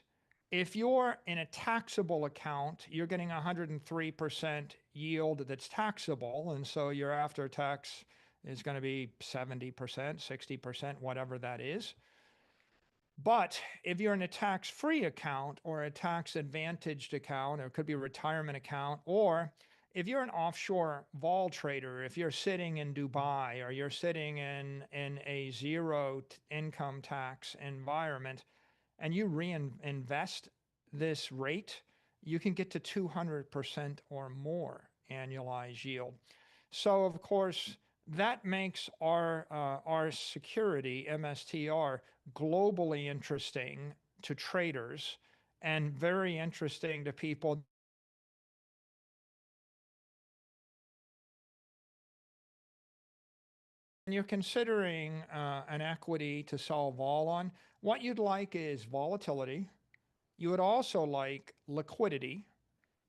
if you're in a taxable account, you're getting 103% yield that's taxable. And so your after tax is going to be 70%, 60%, whatever that is. But if you're in a tax-free account or a tax-advantaged account, or it could be a retirement account, or if you're an offshore vol trader, if you're sitting in Dubai or you're sitting in a zero income tax environment and you reinvest this rate, you can get to 200% or more annualized yield. So of course, that makes our security, MSTR, globally interesting to traders and very interesting to people. When you're considering an equity to sell vol on, what you'd like is volatility. You would also like liquidity.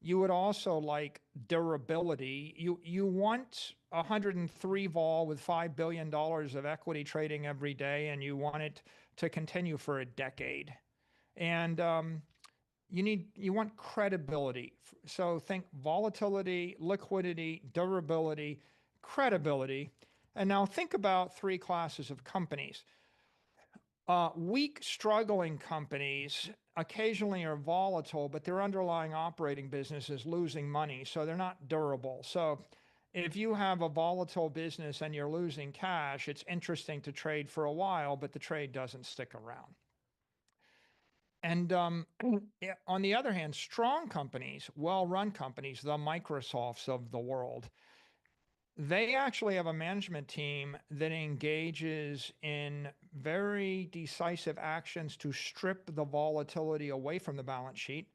You would also like durability. You want 103 vol with $5 billion of equity trading every day, and you want it to continue for a decade. And you want credibility. So think volatility, liquidity, durability, credibility. And now think about three classes of companies. Weak, struggling companies occasionally are volatile, but their underlying operating business is losing money, so they're not durable. So if you have a volatile business and you're losing cash, it's interesting to trade for a while, but the trade doesn't stick around. And on the other hand, strong companies, well-run companies, the Microsofts of the world, they actually have a management team that engages in very decisive actions to strip the volatility away from the balance sheet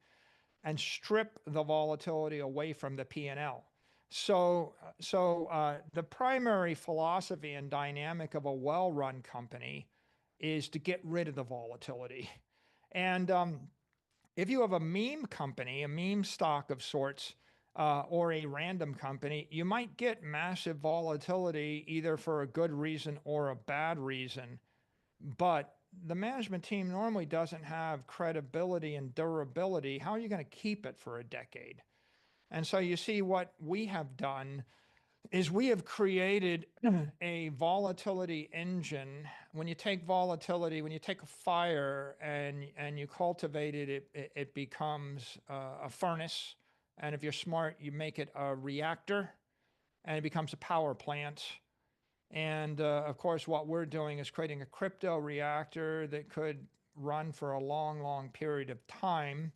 and strip the volatility away from the P&L. So the primary philosophy and dynamic of a well-run company is to get rid of the volatility. And if you have a meme company, a meme stock of sorts, or a random company, you might get massive volatility either for a good reason or a bad reason. But the management team normally doesn't have credibility and durability. How are you going to keep it for a decade? And so you see what we have done is we have created a volatility engine. When you take volatility, when you take a fire and you cultivate it, it becomes a furnace. And if you're smart, you make it a reactor and it becomes a power plant. And of course, what we're doing is creating a crypto reactor that could run for a long, long period of time.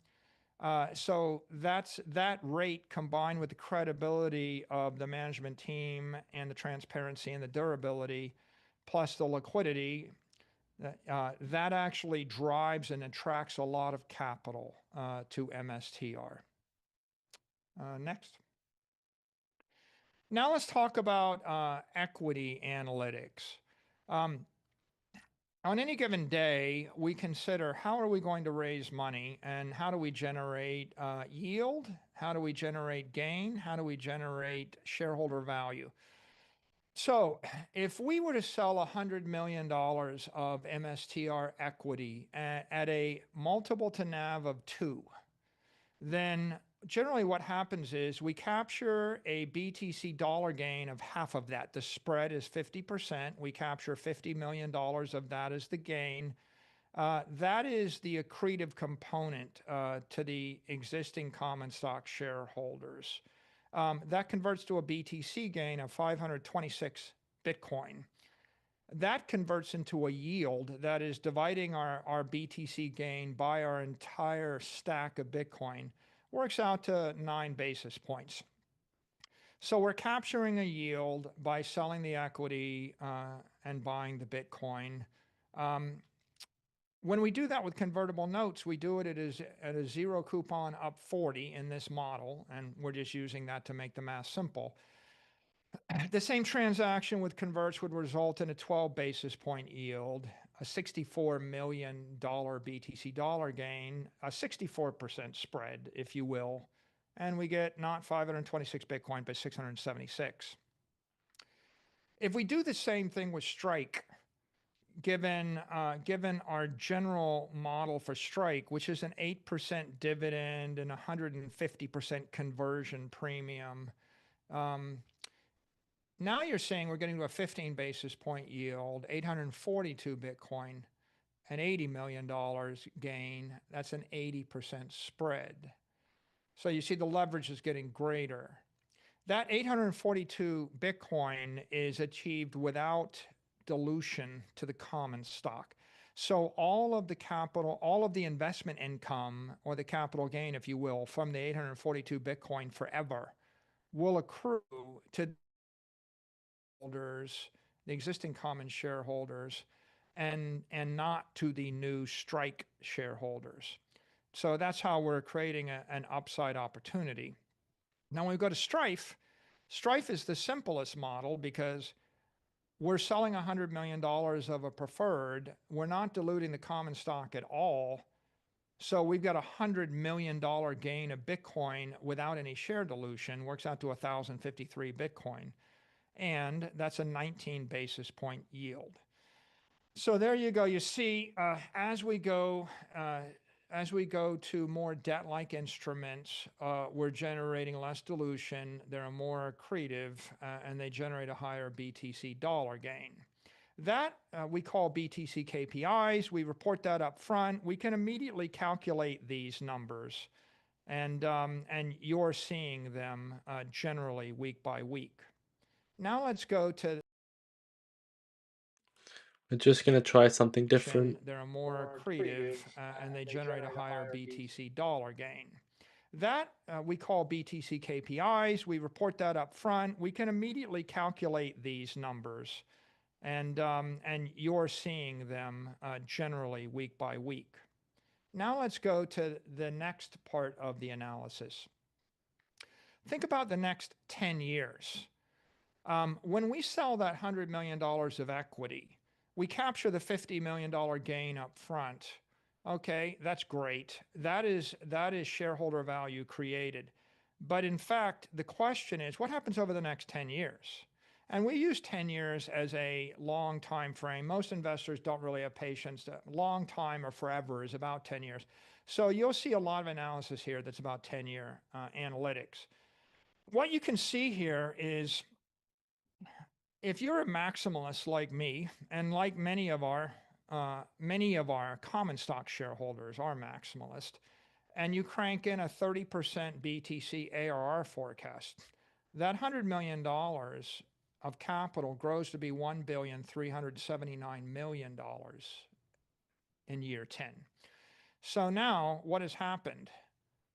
So that rate combined with the credibility of the management team and the transparency and the durability, plus the liquidity, that actually drives and attracts a lot of capital to MSTR. Next. Now let's talk about equity analytics. On any given day, we consider how are we going to raise money and how do we generate yield? How do we generate gain? How do we generate shareholder value? So if we were to sell $100 million of MSTR equity at a multiple to NAV of 2, then generally what happens is we capture a BTC dollar gain of half of that. The spread is 50%. We capture $50 million of that as the gain. That is the accretive component to the existing common stock shareholders. That converts to a BTC gain of 526 Bitcoin. That converts into a yield that is dividing our BTC gain by our entire stack of Bitcoin. Works out to 9 basis points. So we're capturing a yield by selling the equity and buying the Bitcoin. When we do that with convertible notes, we do it at a 0 coupon up 40 in this model, and we're just using that to make the math simple. The same transaction with converts would result in a 12 basis point yield, a $64 million BTC dollar gain, a 64% spread, if you will, and we get not 526 Bitcoin, but 676. If we do the same thing with Strike, given our general model for Strike, which is an 8% dividend and 150% conversion premium, now you're saying we're getting to a 15 basis point yield, 842 Bitcoin, an $80 million gain. That's an 80% spread. So you see the leverage is getting greater. That 842 Bitcoin is achieved without dilution to the common stock. So all of the capital, all of the investment income or the capital gain, if you will, from the 842 Bitcoin forever will accrue to holders, the existing common shareholders, and not to the new Strike shareholders. So that's how we're creating an upside opportunity. Now, when we go to Strife, Strife is the simplest model because we're selling $100 million of a preferred. We're not diluting the common stock at all. So we've got a $100 million gain of Bitcoin without any share dilution, works out to 1,053 Bitcoin. And that's a 19 basis point yield. So there you go. You see, as we go to more debt-like instruments, we're generating less dilution. They're more accretive, and they generate a higher BTC dollar gain. That we call BTC KPIs. We report that up front. We can immediately calculate these numbers, and you're seeing them generally week by week. Now let's go to. We're just going to try something different. They're more accretive, and they generate a higher BTC dollar gain. That we call BTC KPIs. We report that up front. We can immediately calculate these numbers, and you're seeing them generally week by week. Now let's go to the next part of the analysis. Think about the next 10 years. When we sell that $100 million of equity, we capture the $50 million gain up front. Okay, that's great. That is shareholder value created. But in fact, the question is, what happens over the next 10 years? And we use 10 years as a long time frame. Most investors don't really have patience. Long time or forever is about 10 years. So you'll see a lot of analysis here that's about 10-year analytics. What you can see here is, if you're a maximalist like me, and like many of our common stock shareholders are maximalist, and you crank in a 30% BTC ARR forecast, that $100 million of capital grows to be $1,379,000,000 in year 10. So now what has happened?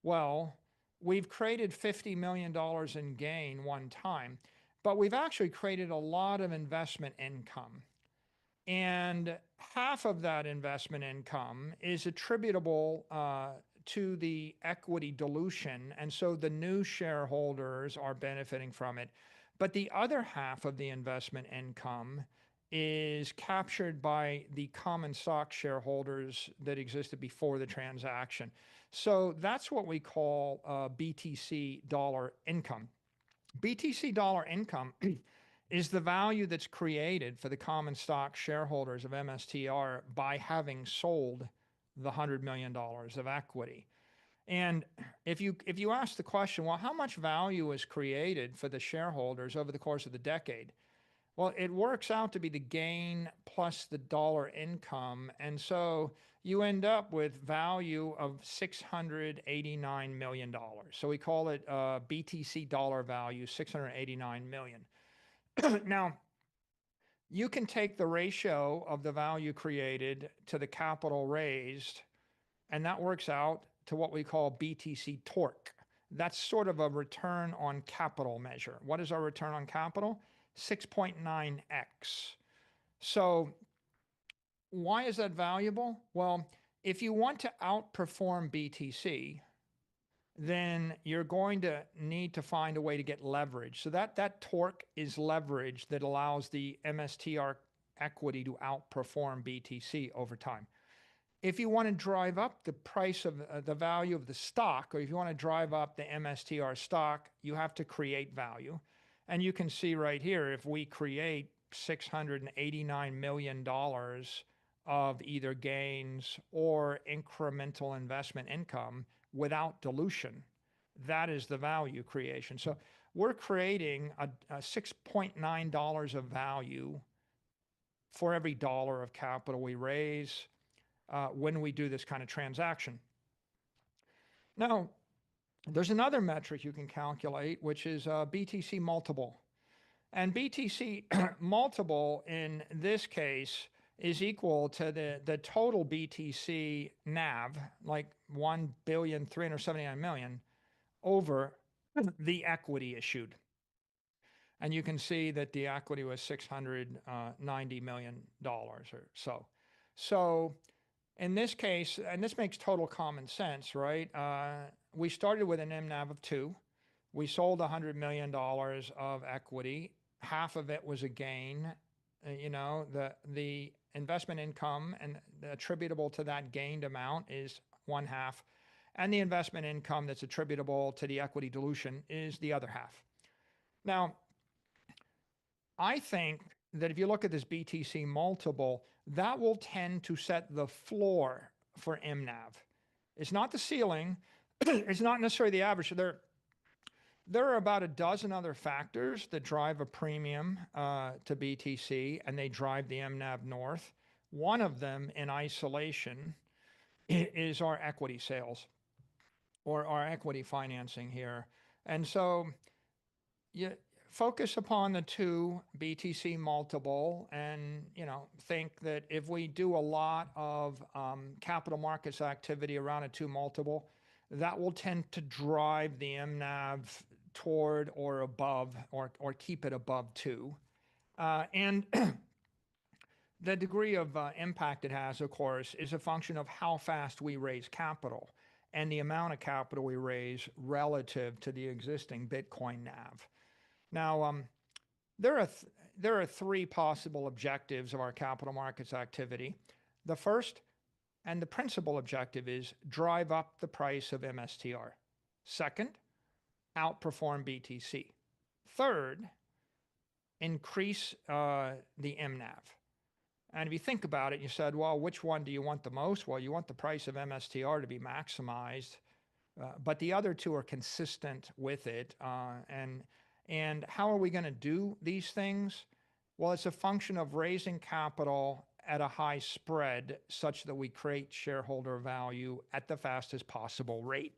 Well, we've created $50 million in gain one time, but we've actually created a lot of investment income. And half of that investment income is attributable to the equity dilution. And so the new shareholders are benefiting from it. But the other half of the investment income is captured by the common stock shareholders that existed before the transaction. So that's what we call BTC dollar income. BTC dollar income is the value that's created for the common stock shareholders of MSTR by having sold the $100 million of equity. And if you ask the question, well, how much value is created for the shareholders over the course of the decade? Well, it works out to be the gain plus the dollar income. And so you end up with value of $689 million. So we call it BTC dollar value, $689 million. Now, you can take the ratio of the value created to the capital raised, and that works out to what we call BTC torque. That's sort of a return on capital measure. What is our return on capital? 6.9x. So why is that valuable? Well, if you want to outperform BTC, then you're going to need to find a way to get leverage. So that torque is leverage that allows the MSTR equity to outperform BTC over time. If you want to drive up the price of the value of the stock, or if you want to drive up the MSTR stock, you have to create value. And you can see right here, if we create $689 million of either gains or incremental investment income without dilution, that is the value creation. So we're creating a $6.9 of value for every dollar of capital we raise when we do this kind of transaction. Now, there's another metric you can calculate, which is BTC multiple. And BTC multiple in this case is equal to the total BTC NAV, like 1,379,000,000, over the equity issued. And you can see that the equity was $690 million or so. So in this case, and this makes total common sense, right? We started with an MNAV of 2. We sold $100 million of equity. Half of it was a gain. The investment income and attributable to that gained amount is one half. And the investment income that's attributable to the equity dilution is the other half. Now, I think that if you look at this BTC multiple, that will tend to set the floor for MNAV. It's not the ceiling. It's not necessarily the average. There are about a dozen other factors that drive a premium to BTC, and they drive the MNAV north. One of them in isolation is our equity sales or our equity financing here. And so focus upon the 2 BTC multiple and, think that if we do a lot of capital markets activity around a 2 multiple, that will tend to drive the MNAV toward or above or keep it above 2. And the degree of impact it has, of course, is a function of how fast we raise capital and the amount of capital we raise relative to the existing Bitcoin NAV. Now, there are 3 possible objectives of our capital markets activity. The first and the principal objective is drive up the price of MSTR. Second, outperform BTC. Third, increase the MNAV. And if you think about it, you said, well, which one do you want the most? Well, you want the price of MSTR to be maximized, but the other 2 are consistent with it. And how are we going to do these things? Well, it's a function of raising capital at a high spread such that we create shareholder value at the fastest possible rate.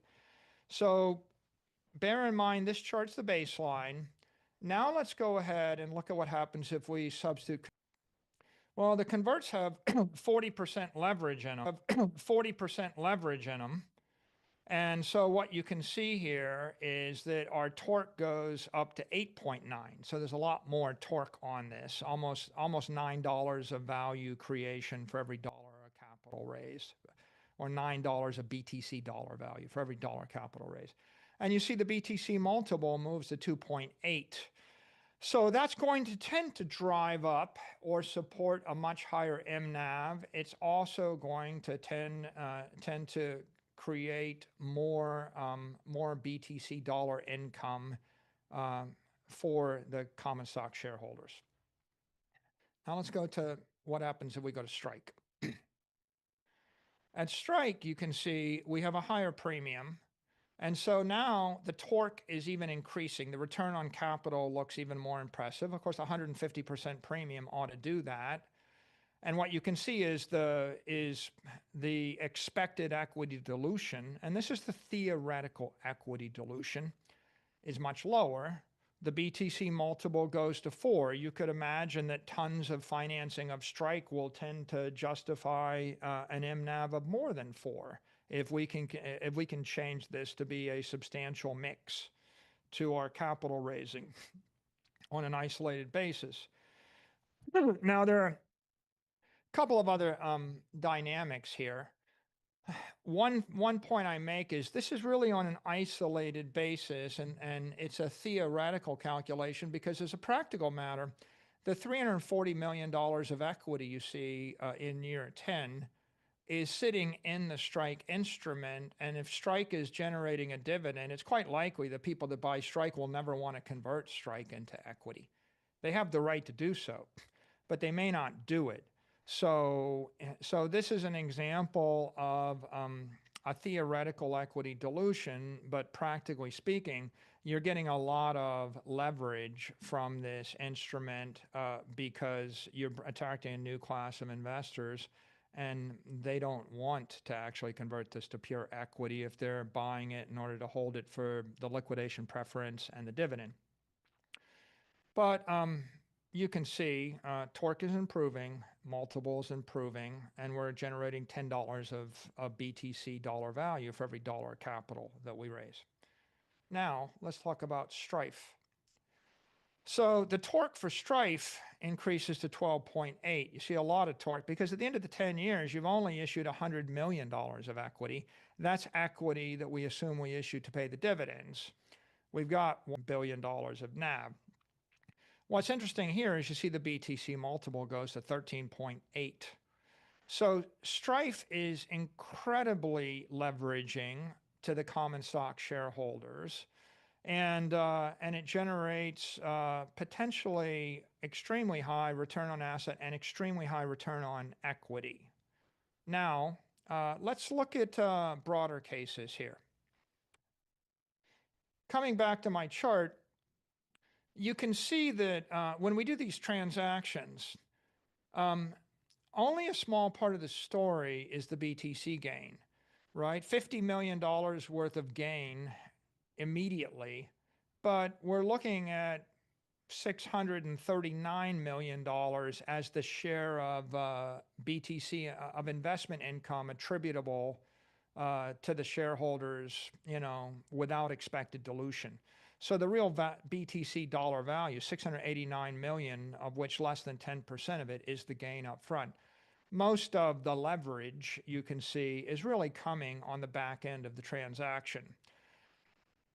So bear in mind, this chart's the baseline. Now let's go ahead and look at what happens if we substitute. Well, the converts have 40% leverage in them. 40% leverage in them. And so what you can see here is that our torque goes up to 8.9. So there's a lot more torque on this, almost $9 of value creation for every dollar of capital raised, or $9 of BTC dollar value for every dollar capital raised. And you see the BTC multiple moves to 2.8. So that's going to tend to drive up or support a much higher MNAV. It's also going to tend to create more BTC dollar income for the common stock shareholders. Now let's go to what happens if we go to strike. At strike, you can see we have a higher premium. And so now the torque is even increasing. The return on capital looks even more impressive. Of course, 150% premium ought to do that. And what you can see is the expected equity dilution, and this is the theoretical equity dilution, is much lower. The BTC multiple goes to 4. You could imagine that tons of financing of strike will tend to justify an MNAV of more than 4 if we can change this to be a substantial mix to our capital raising on an isolated basis. Now there are a couple of other dynamics here. One point I make is this is really on an isolated basis, and it's a theoretical calculation because as a practical matter, the $340 million of equity you see in year 10 is sitting in the strike instrument, and if strike is generating a dividend, it's quite likely that people that buy strike will never want to convert strike into equity. They have the right to do so, but they may not do it. So this is an example of a theoretical equity dilution, but practically speaking, you're getting a lot of leverage from this instrument because you're attracting a new class of investors, and they don't want to actually convert this to pure equity if they're buying it in order to hold it for the liquidation preference and the dividend. But you can see torque is improving, multiples improving, and we're generating $10 of BTC dollar value for every dollar of capital that we raise. Now, let's talk about Strife. So the torque for Strife increases to 12.8. You see a lot of torque because at the end of the 10 years, you've only issued $100 million of equity. That's equity that we assume we issued to pay the dividends. We've got $1 billion of NAV. What's interesting here is you see the BTC multiple goes to 13.8. So Strife is incredibly leveraging to the common stock shareholders, and it generates potentially extremely high return on asset and extremely high return on equity. Now, let's look at broader cases here. Coming back to my chart, you can see that when we do these transactions, only a small part of the story is the BTC gain, right? $50 million worth of gain immediately, but we're looking at $639 million as the share of BTC of investment income attributable to the shareholders, without expected dilution. So the real BTC dollar value, 689 million, of which less than 10% of it is the gain up front. Most of the leverage you can see is really coming on the back end of the transaction.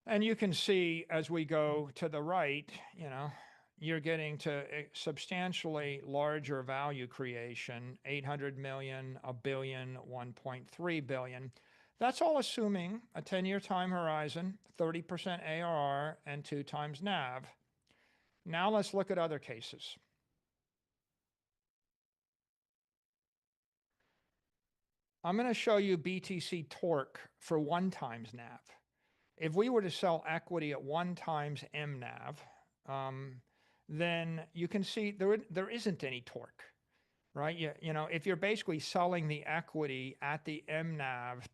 And you can see as we go to the right, you're getting to a substantially larger value creation, 800 million, a billion, 1.3 billion. That's all assuming a 10-year time horizon, 30% ARR, and 2 times NAV. Now let's look at other cases. I'm going to show you BTC torque for 1 times NAV. If we were to sell equity at 1 times MNAV, then you can see there isn't any torque, right? If you're basically selling the equity at the MNAV,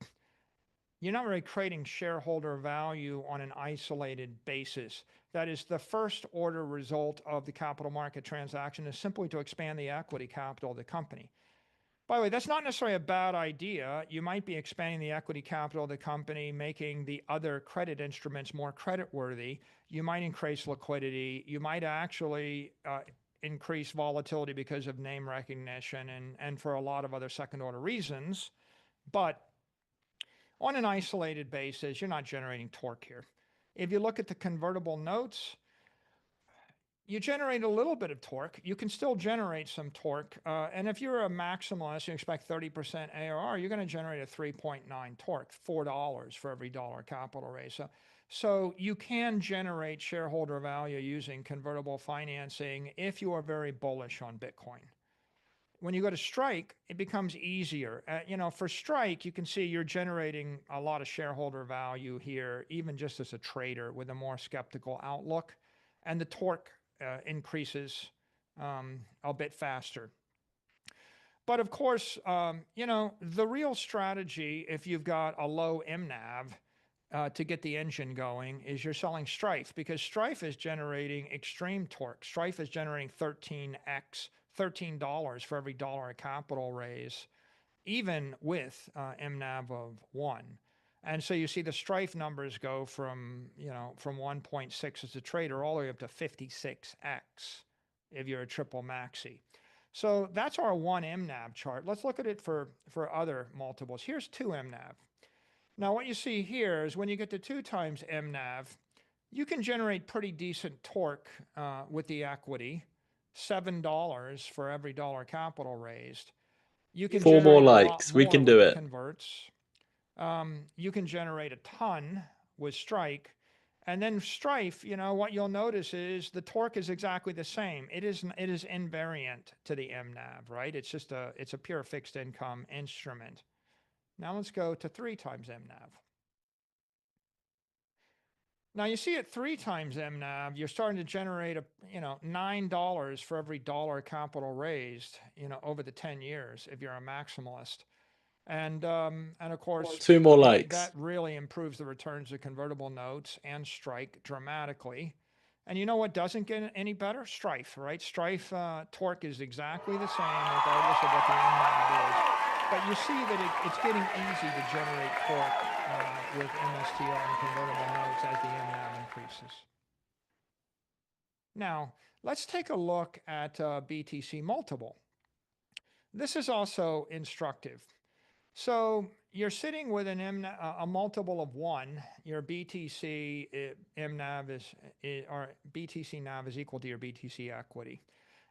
you're not really creating shareholder value on an isolated basis. That is, the first order result of the capital market transaction is simply to expand the equity capital of the company. By the way, that's not necessarily a bad idea. You might be expanding the equity capital of the company, making the other credit instruments more creditworthy. You might increase liquidity. You might actually increase volatility because of name recognition and for a lot of other second order reasons. But on an isolated basis, you're not generating torque here. If you look at the convertible notes, you generate a little bit of torque. You can still generate some torque. And if you're a maximalist, you expect 30% ARR, you're going to generate a 3.9 torque, $4 for every dollar capital raise. So you can generate shareholder value using convertible financing if you are very bullish on Bitcoin. When you go to Strike, it becomes easier. For Strike, you can see you're generating a lot of shareholder value here, even just as a trader with a more skeptical outlook. And the torque increases a bit faster. But of course, the real strategy, if you've got a low MNAV to get the engine going, is you're selling Strife, because Strife is generating extreme torque. Strife is generating $13 for every dollar of capital raise, even with MNAV of 1. And so you see the Strife numbers go from 1.6 as a trader all the way up to 56x if you're a triple maxi. So that's our 1 MNAV chart. Let's look at it for other multiples. Here's 2 MNAV. Now what you see here is when you get to 2 times MNAV, you can generate pretty decent torque with the equity, $7 for every dollar capital raised. You can 4 more generate a lot likes. We more can with do the it. converts. You can generate a ton with Strike. And then Strife, what you'll notice is the torque is exactly the same. It is invariant to the MNAV, right? It's just it's a pure fixed income instrument. Now let's go to 3 times MNAV. Now you see at 3 times MNAV, you're starting to generate $9 for every dollar capital raised, over the 10 years if you're a maximalist. And of course, 2 more likes. that really improves the returns of convertible notes and Strike dramatically. And you know what doesn't get any better? Strife, right? Strife torque is exactly the same regardless of what the MNAV is. But you see that it's getting easy to generate torque with MSTR and convertible notes as the MNAV increases. Now, let's take a look at BTC multiple. This is also instructive. So you're sitting with a multiple of 1. Your BTC MNAV or BTC NAV is equal to your BTC equity.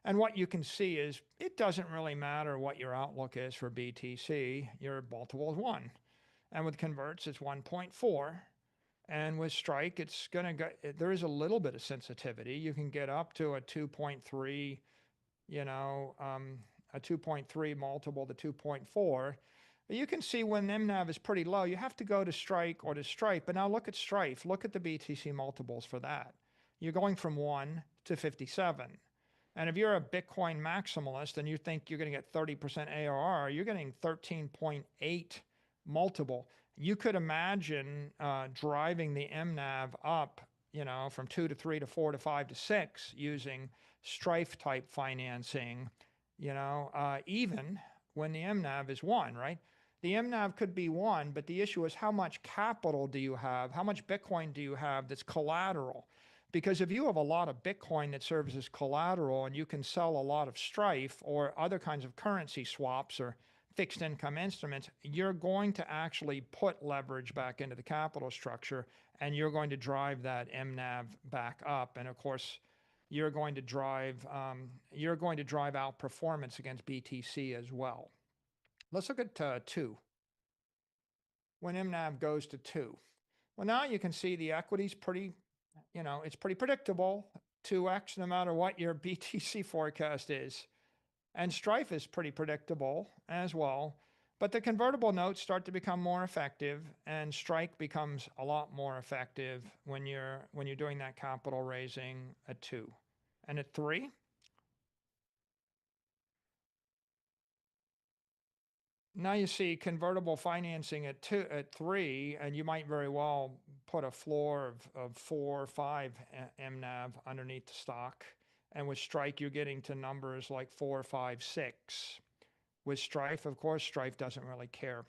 And what you can see is it doesn't really matter what your outlook is for BTC. Your multiple is 1. And with converts, it's 1.4. And with Strike, it's going to go, there is a little bit of sensitivity. You can get up to a 2.3, a 2.3 multiple to 2.4. But you can see when MNAV is pretty low, you have to go to Strike or to Stripe. But now look at Strife. Look at the BTC multiples for that. You're going from 1 to 57. And if you're a Bitcoin maximalist and you think you're going to get 30% ARR, you're getting 13.8 multiple. You could imagine driving the MNAV up from 2 to 3 to 4 to 5 to 6 using Strife type financing, even when the MNAV is 1, right? The MNAV could be 1, but the issue is how much capital do you have? How much Bitcoin do you have that's collateral? Because if you have a lot of Bitcoin that serves as collateral and you can sell a lot of Strife or other kinds of currency swaps or fixed income instruments, you're going to actually put leverage back into the capital structure and you're going to drive that MNAV back up. And of course, you're going to drive out performance against BTC as well. Let's look at 2. When MNAV goes to 2. Well, now you can see the equity's pretty, it's pretty predictable. 2x no matter what your BTC forecast is. And Strife is pretty predictable as well. But the convertible notes start to become more effective, and Strike becomes a lot more effective when you're doing that capital raising at 2. And at 3, now you see convertible financing at 3, and you might very well put a floor of 4 or 5 MNAV underneath the stock. And with Strike, you're getting to numbers like 4, 5, 6. With Strife, of course, Strife doesn't really care.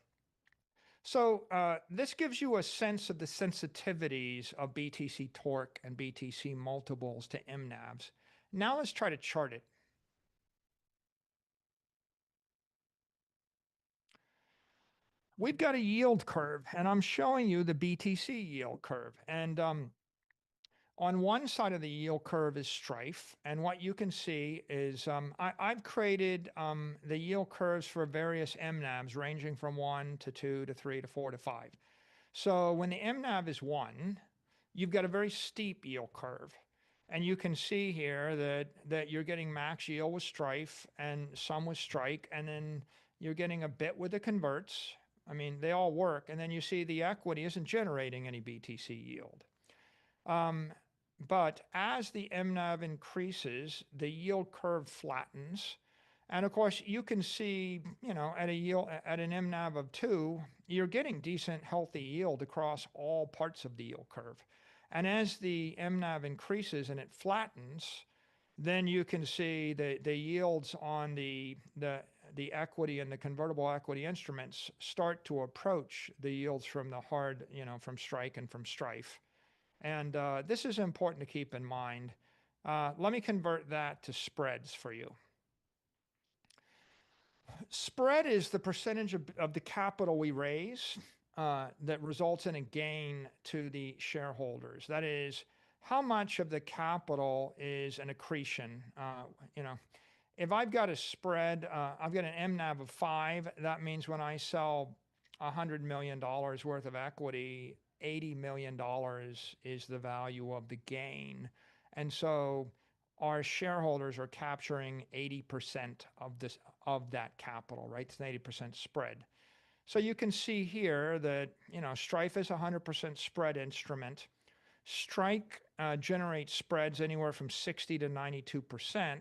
So this gives you a sense of the sensitivities of BTC torque and BTC multiples to MNAVs. Now let's try to chart it. We've got a yield curve, and I'm showing you the BTC yield curve. And on one side of the yield curve is Strife, and what you can see is I've created the yield curves for various MNAVs ranging from 1 to 2 to 3 to 4 to 5. So when the MNAV is 1, you've got a very steep yield curve. And you can see here that you're getting max yield with Strife and some with Strike, and then you're getting a bit with the converts. I mean, they all work. And then you see the equity isn't generating any BTC yield. But as the MNAV increases, the yield curve flattens. And of course, you can see, at an MNAV of 2, you're getting decent, healthy yield across all parts of the yield curve. And as the MNAV increases and it flattens, then you can see the yields on the equity and the convertible equity instruments start to approach the yields from the hard, from Strike and from Strife. And this is important to keep in mind. Let me convert that to spreads for you. Spread is the percentage of the capital we raise that results in a gain to the shareholders. That is, how much of the capital is an accretion. If I've got a spread, I've got an MNAV of 5, that means when I sell $100 million worth of equity, $80 million is the value of the gain. And so our shareholders are capturing 80% of that capital, right? It's an 80% spread. So you can see here that, Strife is a 100% spread instrument. Strike generates spreads anywhere from 60 to 92%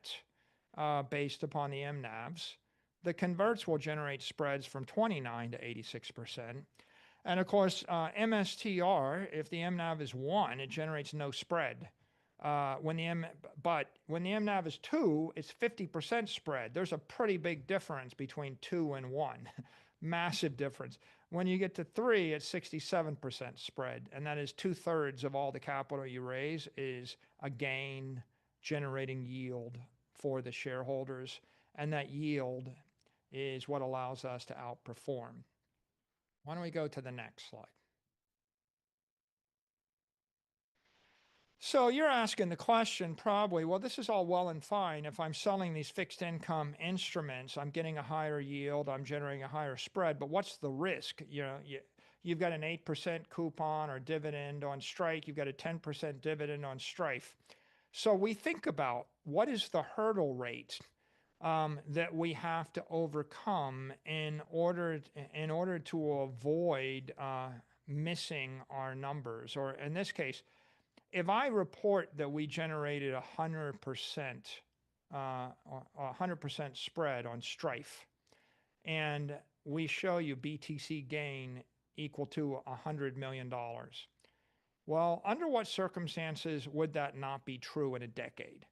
based upon the MNAVs. The converts will generate spreads from 29 to 86%. And of course, MSTR, if the MNAV is 1, it generates no spread. When the MNAV is 2, it's 50% spread. There's a pretty big difference between 2 and 1. Massive difference. When you get to 3, it's 67% spread. And that is 2/3 of all the capital you raise is a gain generating yield for the shareholders. And that yield is what allows us to outperform. Why don't we go to the next slide? So you're asking the question probably, well, this is all well and fine. If I'm selling these fixed income instruments, I'm getting a higher yield, I'm generating a higher spread, but what's the risk? You've got an 8% coupon or dividend on Strike, you've got a 10% dividend on Strife. So we think about what is the hurdle rate that we have to overcome in order to avoid missing our numbers. Or in this case, if I report that we generated 100% spread on Strife, and we show you BTC gain equal to $100 million, Well, under what circumstances would that not be true in a decade?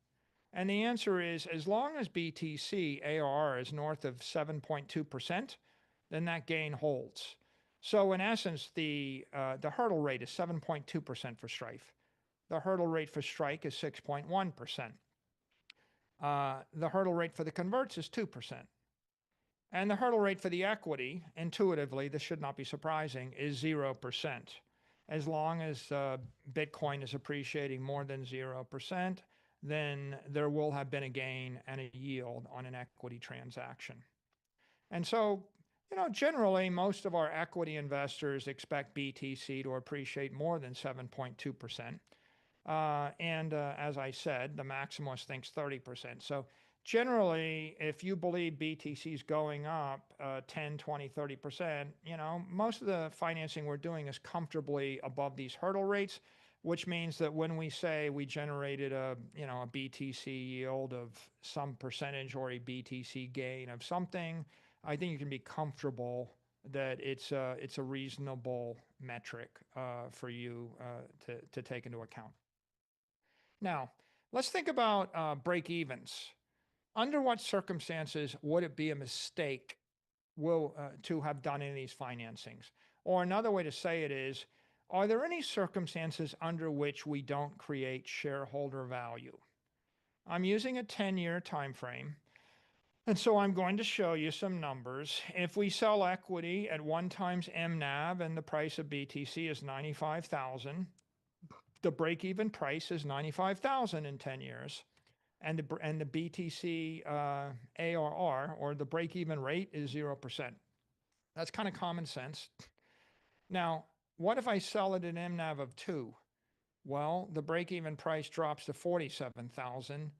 And the answer is as long as BTC ARR is north of 7.2%, then that gain holds. So in essence, the hurdle rate is 7.2% for Strife. The hurdle rate for Strike is 6.1%. The hurdle rate for the converts is 2%. And the hurdle rate for the equity, intuitively, this should not be surprising, is 0%. As long as Bitcoin is appreciating more than 0%, then there will have been a gain and a yield on an equity transaction. And so, generally, most of our equity investors expect BTC to appreciate more than 7.2%. As I said, the maximalist thinks 30%. So generally, if you believe BTC is going up 10, 20, 30%, most of the financing we're doing is comfortably above these hurdle rates, which means that when we say we generated a BTC yield of some percentage or a BTC gain of something, I think you can be comfortable that it's a reasonable metric for you to take into account. Now, let's think about break evens. Under what circumstances would it be a mistake to have done any of these financings? Or another way to say it is, are there any circumstances under which we don't create shareholder value? I'm using a 10-year time frame. And so I'm going to show you some numbers. If we sell equity at 1 times MNAV and the price of BTC is 95,000, the break-even price is 95,000 in 10 years. And the BTC ARR, or the break-even rate, is 0%. That's kind of common sense. Now, what if I sell it at MNAV of 2? Well, the break-even price drops to 47,000.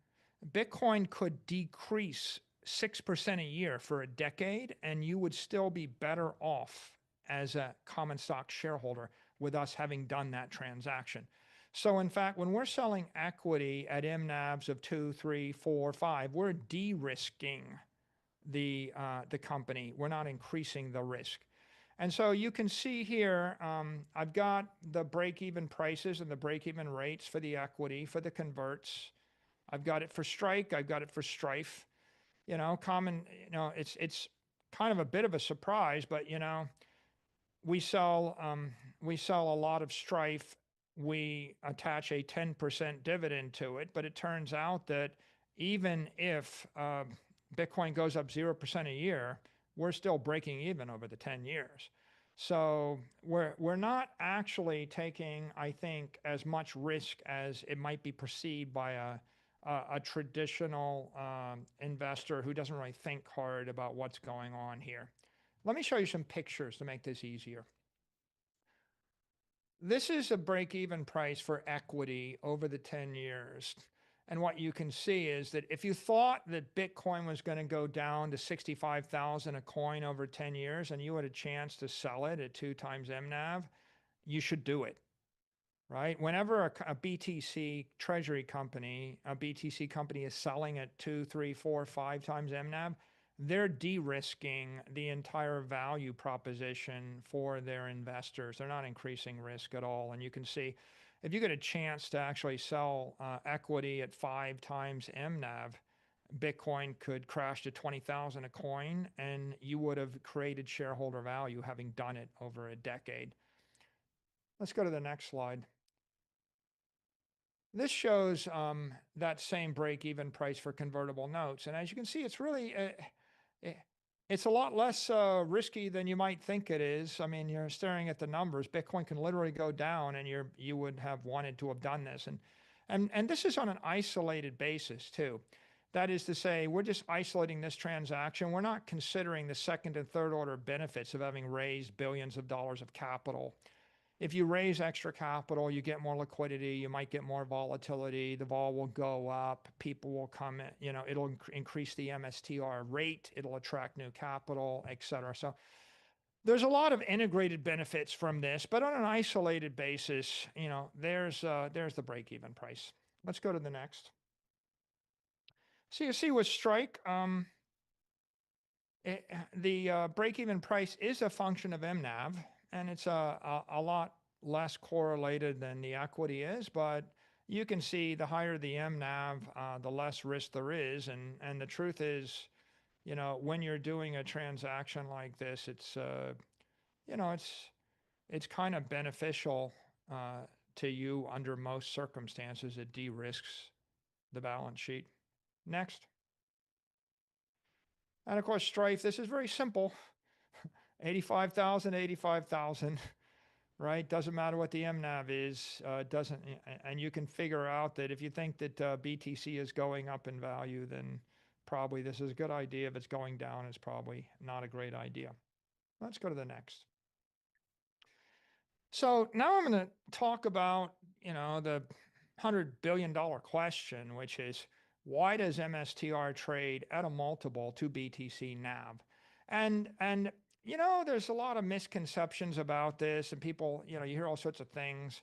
Bitcoin could decrease 6% a year for a decade, and you would still be better off as a common stock shareholder with us having done that transaction. So in fact, when we're selling equity at MNAVs of 2, 3, 4, 5, we're de-risking the company. We're not increasing the risk. And so you can see here, I've got the break-even prices and the break-even rates for the equity, for the converts. I've got it for Strike. I've got it for Strife. It's kind of a bit of a surprise, but we sell a lot of Strife. We attach a 10% dividend to it, but it turns out that even if Bitcoin goes up 0% a year, we're still breaking even over the 10 years. So we're not actually taking, I think, as much risk as it might be perceived by a traditional investor who doesn't really think hard about what's going on here. Let me show you some pictures to make this easier. This is a break-even price for equity over the 10 years. And what you can see is that if you thought that Bitcoin was going to go down to 65,000 a coin over 10 years and you had a chance to sell it at 2 times MNAV, you should do it, right? Whenever a BTC Treasury company, a BTC company is selling at 2, 3, 4, 5 times MNAV, they're de-risking the entire value proposition for their investors. They're not increasing risk at all. And you can see, if you get a chance to actually sell equity at 5 times MNAV, Bitcoin could crash to 20,000 a coin, and you would have created shareholder value having done it over a decade. Let's go to the next slide. This shows that same break-even price for convertible notes. And as you can see, it's really... it's a lot less risky than you might think it is. I mean, you're staring at the numbers. Bitcoin can literally go down, and you would have wanted to have done this. And this is on an isolated basis too. That is to say, we're just isolating this transaction. We're not considering the second and third order benefits of having raised billions of dollars of capital. If you raise extra capital, you get more liquidity, you might get more volatility, the vol will go up, people will come in, it'll increase the MSTR rate, it'll attract new capital, etc. So there's a lot of integrated benefits from this, but on an isolated basis, there's the break-even price. Let's go to the next. So you see with Strike, the break-even price is a function of MNAV, and it's a lot less correlated than the equity is, but you can see the higher the MNAV, the less risk there is. And the truth is, when you're doing a transaction like this, it's, it's kind of beneficial to you under most circumstances. It de-risks the balance sheet. Next. And of course, Strife, this is very simple. 85,000, 85,000, right? Doesn't matter what the MNAV is, doesn't, and you can figure out that if you think that BTC is going up in value, then probably this is a good idea. If it's going down, it's probably not a great idea. Let's go to the next. So now I'm going to talk about, the $100 billion question, which is, why does MSTR trade at a multiple to BTC NAV? And there's a lot of misconceptions about this, and people, you hear all sorts of things.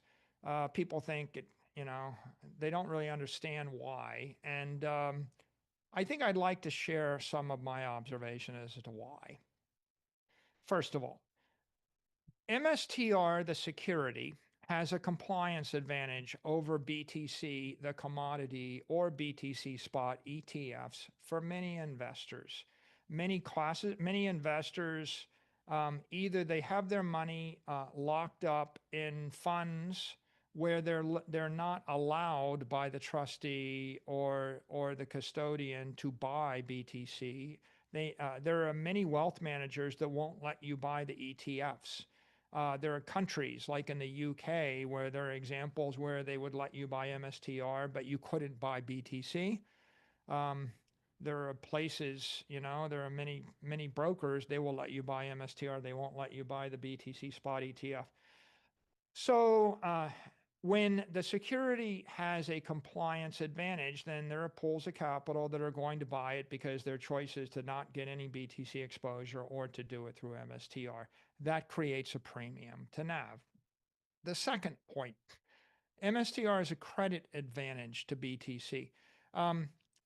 People think it, they don't really understand why. And I think I'd like to share some of my observation as to why. First of all, MSTR, the security, has a compliance advantage over BTC, the commodity, or BTC spot ETFs for many investors. Many investors, either they have their money locked up in funds where they're not allowed by the trustee or the custodian to buy BTC. There are many wealth managers that won't let you buy the ETFs. There are countries like in the UK where there are examples where they would let you buy MSTR, but you couldn't buy BTC. There are places, there are many brokers, they will let you buy MSTR. They won't let you buy the BTC spot ETF. So when the security has a compliance advantage, then there are pools of capital that are going to buy it because their choice is to not get any BTC exposure or to do it through MSTR. That creates a premium to NAV. The second point, MSTR is a credit advantage to BTC.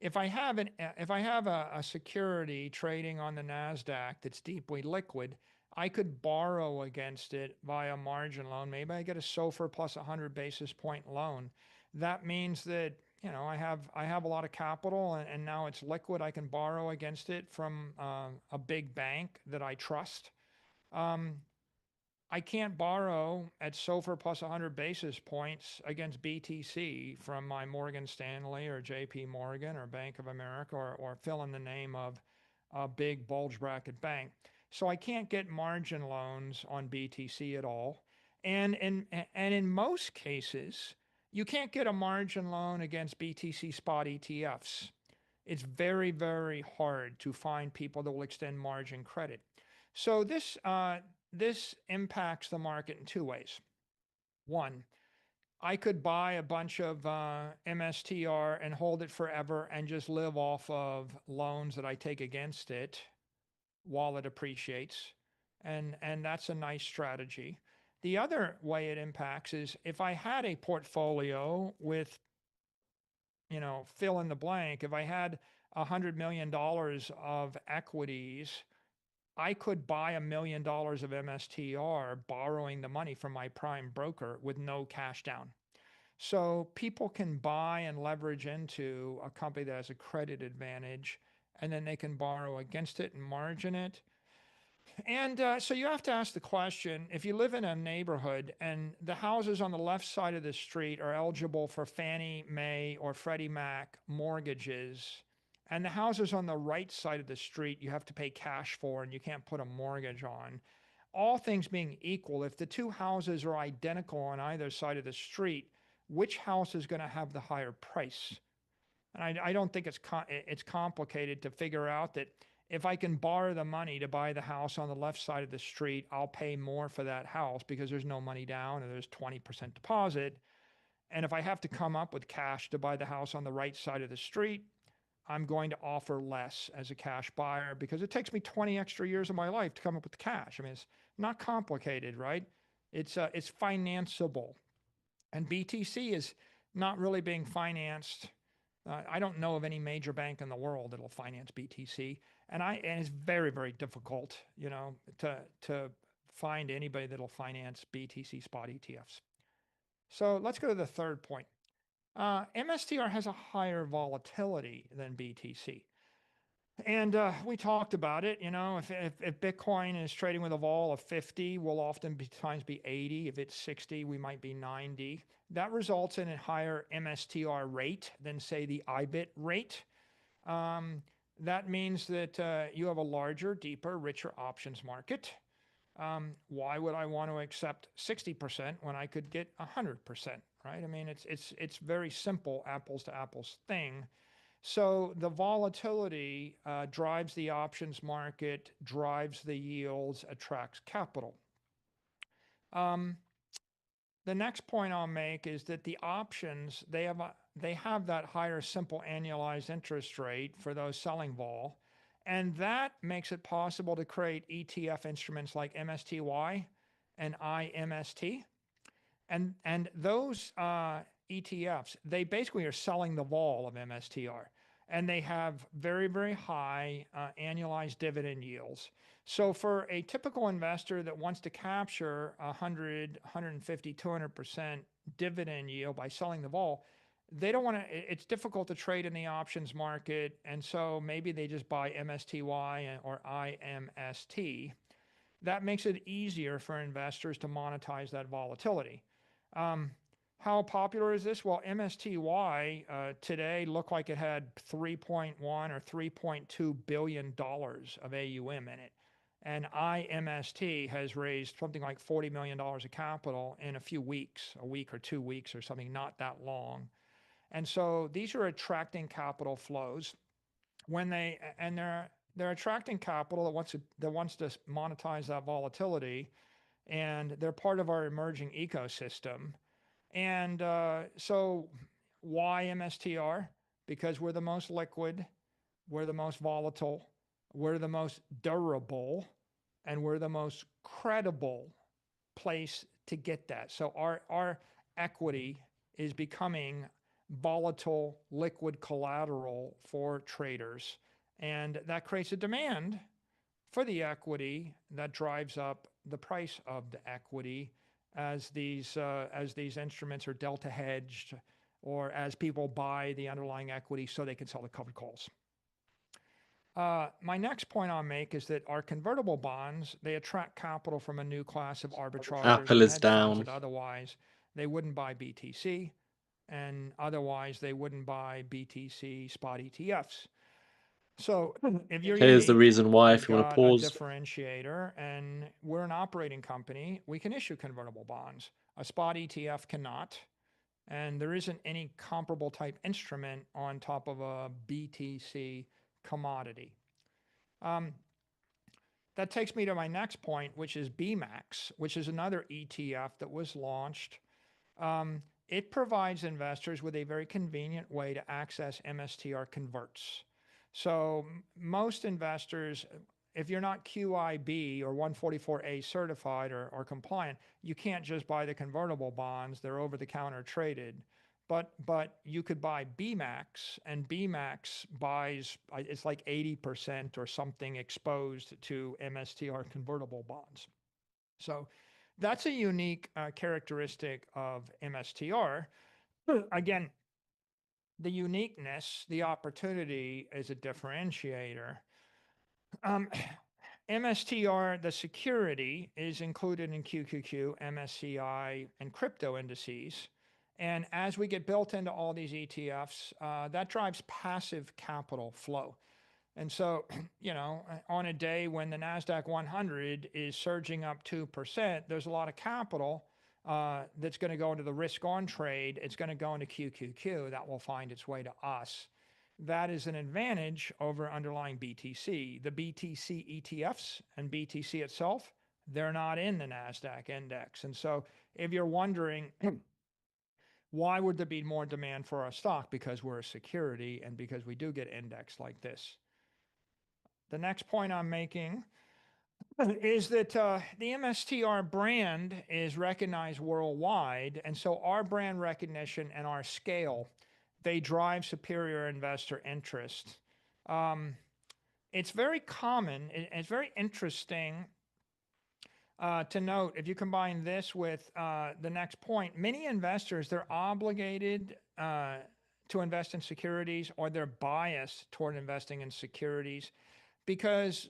If I have a security trading on the NASDAQ that's deeply liquid, I could borrow against it via margin loan. Maybe I get a SOFR plus 100 basis point loan. That means that I have a lot of capital and now it's liquid. I can borrow against it from a big bank that I trust. I can't borrow at SOFR plus 100 basis points against BTC from my Morgan Stanley or JP Morgan or Bank of America or fill in the name of a big bulge bracket bank. So I can't get margin loans on BTC at all. And in most cases, you can't get a margin loan against BTC spot ETFs. It's very, very hard to find people that will extend margin credit. So this impacts the market in two ways. One, I could buy a bunch of MSTR and hold it forever and just live off of loans that I take against it while it appreciates. And that's a nice strategy. The other way it impacts is if I had a portfolio with, fill in the blank, if I had $100 million of equities, I could buy $1 million of MSTR borrowing the money from my prime broker with no cash down. So people can buy and leverage into a company that has a credit advantage, and then they can borrow against it and margin it. And so you have to ask the question, if you live in a neighborhood and the houses on the left side of the street are eligible for Fannie Mae or Freddie Mac mortgages, and the houses on the right side of the street you have to pay cash for and you can't put a mortgage on, all things being equal, if the two houses are identical on either side of the street, which house is going to have the higher price? And I don't think it's complicated to figure out that if I can borrow the money to buy the house on the left side of the street, I'll pay more for that house because there's no money down and there's 20% deposit. And if I have to come up with cash to buy the house on the right side of the street, I'm going to offer less as a cash buyer because it takes me 20 extra years of my life to come up with the cash. I mean, it's not complicated, right? It's financeable. And BTC is not really being financed. I don't know of any major bank in the world that'll finance BTC, and it's very, very difficult, to find anybody that'll finance BTC spot ETFs. So let's go to the third point. MSTR has a higher volatility than BTC. And we talked about it. If Bitcoin is trading with a vol of 50, we'll oftentimes be 80. If it's 60, we might be 90. That results in a higher MSTR rate than, say, the IBIT rate. That means that you have a larger, deeper, richer options market. Why would I want to accept 60% when I could get 100%, right? I mean, it's very simple apples to apples thing. So the volatility drives the options market, drives the yields, attracts capital. The next point I'll make is that the options, they have that higher simple annualized interest rate for those selling vol. And that makes it possible to create ETF instruments like MSTY and IMST. And those ETFs, they basically are selling the vol of MSTR. And they have very, very high annualized dividend yields. So for a typical investor that wants to capture 100, 150, 200% dividend yield by selling the vol, they don't want to, it's difficult to trade in the options market. And so maybe they just buy MSTY or IMST. That makes it easier for investors to monetize that volatility. How popular is this? Well, MSTY today looked like it had 3.1 or $3.2 billion of AUM in it. And IMST has raised something like $40 million of capital in a few weeks, a week or 2 weeks or something, not that long. And so these are attracting capital flows when they're attracting capital that wants to monetize that volatility, and they're part of our emerging ecosystem. And so why MSTR? Because we're the most liquid, we're the most volatile, we're the most durable, and we're the most credible place to get that. So our equity is becoming volatile liquid collateral for traders. And that creates a demand for the equity that drives up the price of the equity as these instruments are delta hedged, or as people buy the underlying equity so they can sell the covered calls. My next point I'll make is that our convertible bonds, they attract capital from a new class of arbitrageurs Apple and is hedge funds down. that otherwise they wouldn't buy BTC, and otherwise they wouldn't buy BTC spot ETFs. So if you're Here's the unique, reason why, you've if you want to got a pause. differentiator, and we're an operating company, we can issue convertible bonds. A spot ETF cannot, and there isn't any comparable type instrument on top of a BTC commodity. That takes me to my next point, which is BMAX, which is another ETF that was launched. It provides investors with a very convenient way to access MSTR converts. So most investors, if you're not QIB or 144A certified or compliant, you can't just buy the convertible bonds. They're over-the-counter traded. But you could buy BMAX, and BMAX buys, it's like 80% or something exposed to MSTR convertible bonds. So that's a unique characteristic of MSTR. Again, the uniqueness, the opportunity is a differentiator. MSTR, the security, is included in QQQ, MSCI, and crypto indices. And as we get built into all these ETFs, that drives passive capital flow. And so, on a day when the NASDAQ 100 is surging up 2%, there's a lot of capital that's going to go into the risk on trade. It's going to go into QQQ. That will find its way to us. That is an advantage over underlying BTC. The BTC ETFs and BTC itself, they're not in the NASDAQ index. And so if you're wondering, why would there be more demand for our stock? Because we're a security and because we do get indexed like this. The next point I'm making is that the MSTR brand is recognized worldwide. And so our brand recognition and our scale, they drive superior investor interest. It's very common. It's very interesting. to note, if you combine this with the next point, many investors, they're obligated to invest in securities, or they're biased toward investing in securities because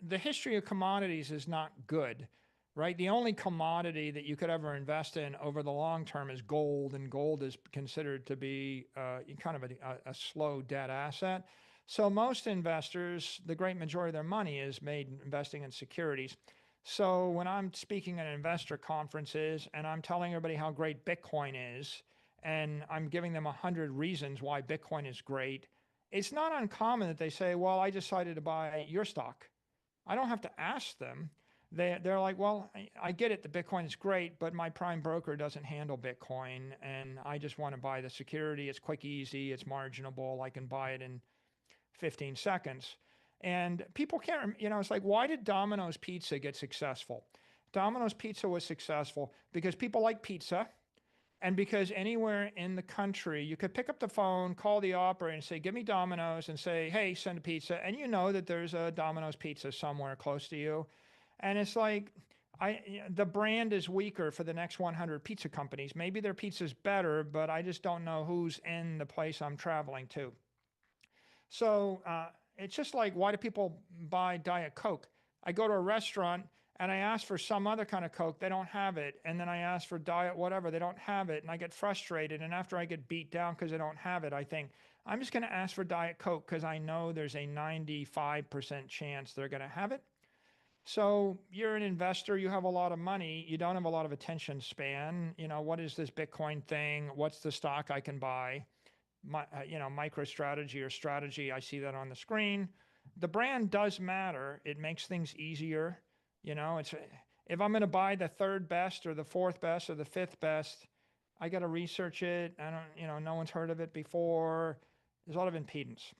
the history of commodities is not good, right? The only commodity that you could ever invest in over the long term is gold, and gold is considered to be kind of a slow dead asset. So most investors, the great majority of their money is made investing in securities. So when I'm speaking at investor conferences and I'm telling everybody how great Bitcoin is, and I'm giving them 100 reasons why Bitcoin is great, it's not uncommon that they say, well, I decided to buy your stock. I don't have to ask them. They're like, well, I get it, the Bitcoin is great, but my prime broker doesn't handle Bitcoin, and I just want to buy the security. It's quick, easy, it's marginable. I can buy it in 15 seconds. And people can't, it's like, why did Domino's Pizza get successful? Domino's Pizza was successful because people like pizza, and because anywhere in the country, you could pick up the phone, call the operator and say, give me Domino's, and say, hey, send a pizza. And you know that there's a Domino's Pizza somewhere close to you. And it's like, the brand is weaker for the next 100 pizza companies. Maybe their pizza's better, but I just don't know who's in the place I'm traveling to. So it's just like, why do people buy Diet Coke? I go to a restaurant and I ask for some other kind of Coke, they don't have it. And then I ask for Diet whatever, they don't have it. And I get frustrated. And after I get beat down because they don't have it, I think, I'm just going to ask for Diet Coke because I know there's a 95% chance they're going to have it. So you're an investor, you have a lot of money, you don't have a lot of attention span. What is this Bitcoin thing? What's the stock I can buy? MicroStrategy or strategy, I see that on the screen. The brand does matter. It makes things easier. It's, if I'm going to buy the third best or the fourth best or the fifth best, I got to research it. I don't, no one's heard of it before. There's a lot of impedance.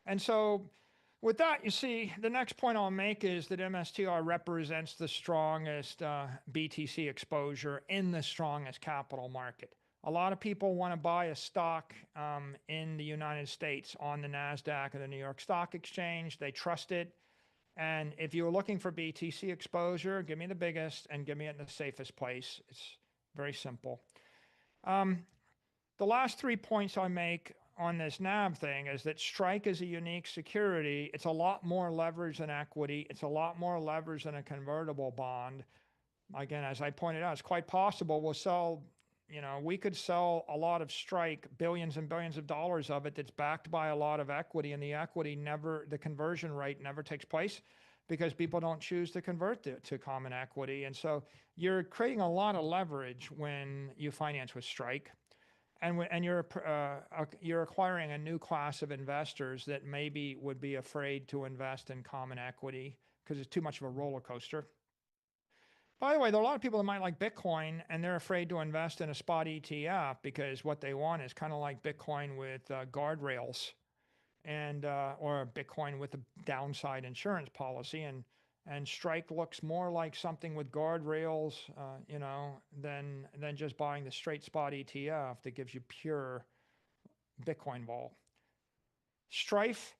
And so with that, you see, the next point I'll make is that MSTR represents the strongest BTC exposure in the strongest capital market. A lot of people want to buy a stock in the United States on the NASDAQ or the New York Stock Exchange. They trust it. And if you're looking for BTC exposure, give me the biggest and give me it in the safest place. It's very simple. The last 3 points I make on this NAV thing is that Strike is a unique security. It's a lot more leverage than equity. It's a lot more leverage than a convertible bond. Again, as I pointed out, it's quite possible we'll sell, we could sell a lot of Strike, billions and billions of dollars of it that's backed by a lot of equity, and the conversion rate never takes place because people don't choose to convert to common equity. And so you're creating a lot of leverage when you finance with Strike. And you're acquiring a new class of investors that maybe would be afraid to invest in common equity because it's too much of a roller coaster. By the way, there are a lot of people that might like Bitcoin and they're afraid to invest in a spot ETF because what they want is kind of like Bitcoin with guardrails, and or Bitcoin with a downside insurance policy. And Strike looks more like something with guardrails, than just buying the straight spot ETF that gives you pure Bitcoin vol. Strife,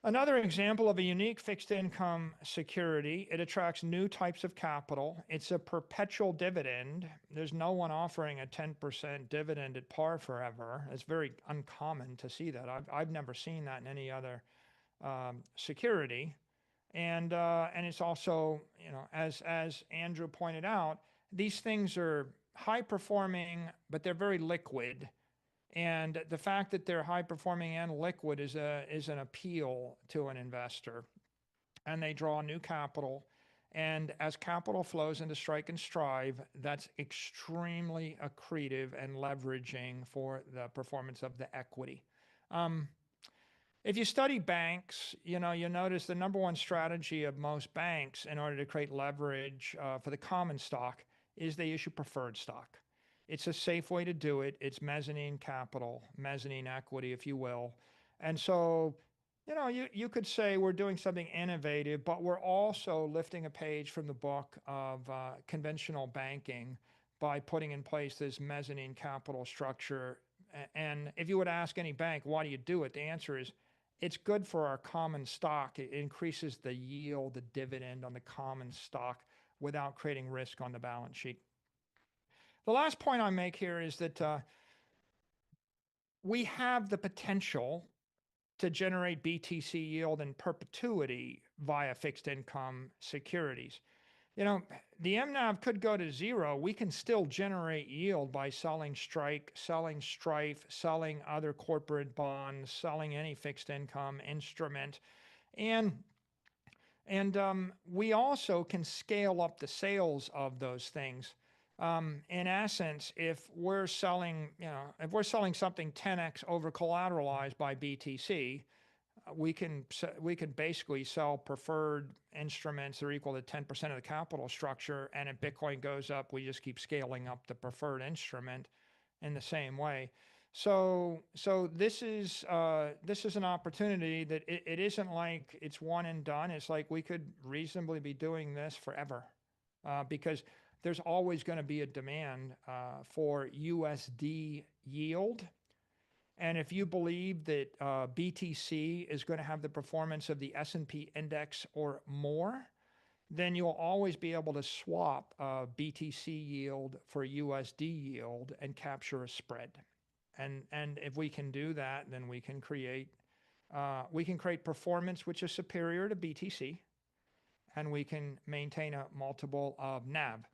another example of a unique fixed income security. It attracts new types of capital. It's a perpetual dividend. There's no one offering a 10% dividend at par forever. It's very uncommon to see that. I've never seen that in any other security. And it's also, as Andrew pointed out, these things are high performing, but they're very liquid. And the fact that they're high performing and liquid is an appeal to an investor. And they draw new capital. And as capital flows into Strike and Strive, that's extremely accretive and leveraging for the performance of the equity. If you study banks, you notice the number one strategy of most banks in order to create leverage for the common stock is they issue preferred stock. It's a safe way to do it. It's mezzanine capital, mezzanine equity, if you will. And so, you could say we're doing something innovative, but we're also lifting a page from the book of conventional banking by putting in place this mezzanine capital structure. And if you would ask any bank, why do you do it? The answer is, it's good for our common stock. It increases the yield, the dividend on the common stock without creating risk on the balance sheet. The last point I make here is that we have the potential to generate BTC yield in perpetuity via fixed income securities. You know, the MNAV could go to zero. We can still generate yield by selling Strike, selling Strife, selling other corporate bonds, selling any fixed income instrument. And we also can scale up the sales of those things. In essence, if we're selling, if we're selling something 10x over collateralized by BTC, we can basically sell preferred instruments that are equal to 10% of the capital structure, and if Bitcoin goes up, we just keep scaling up the preferred instrument in the same way. So this is an opportunity that it isn't like it's one and done. It's like we could reasonably be doing this forever, because there's always going to be a demand for USD yield. And if you believe that BTC is going to have the performance of the S&P index or more, then you'll always be able to swap BTC yield for USD yield and capture a spread. And if we can do that, then we can create performance which is superior to BTC, and we can maintain a multiple of NAV.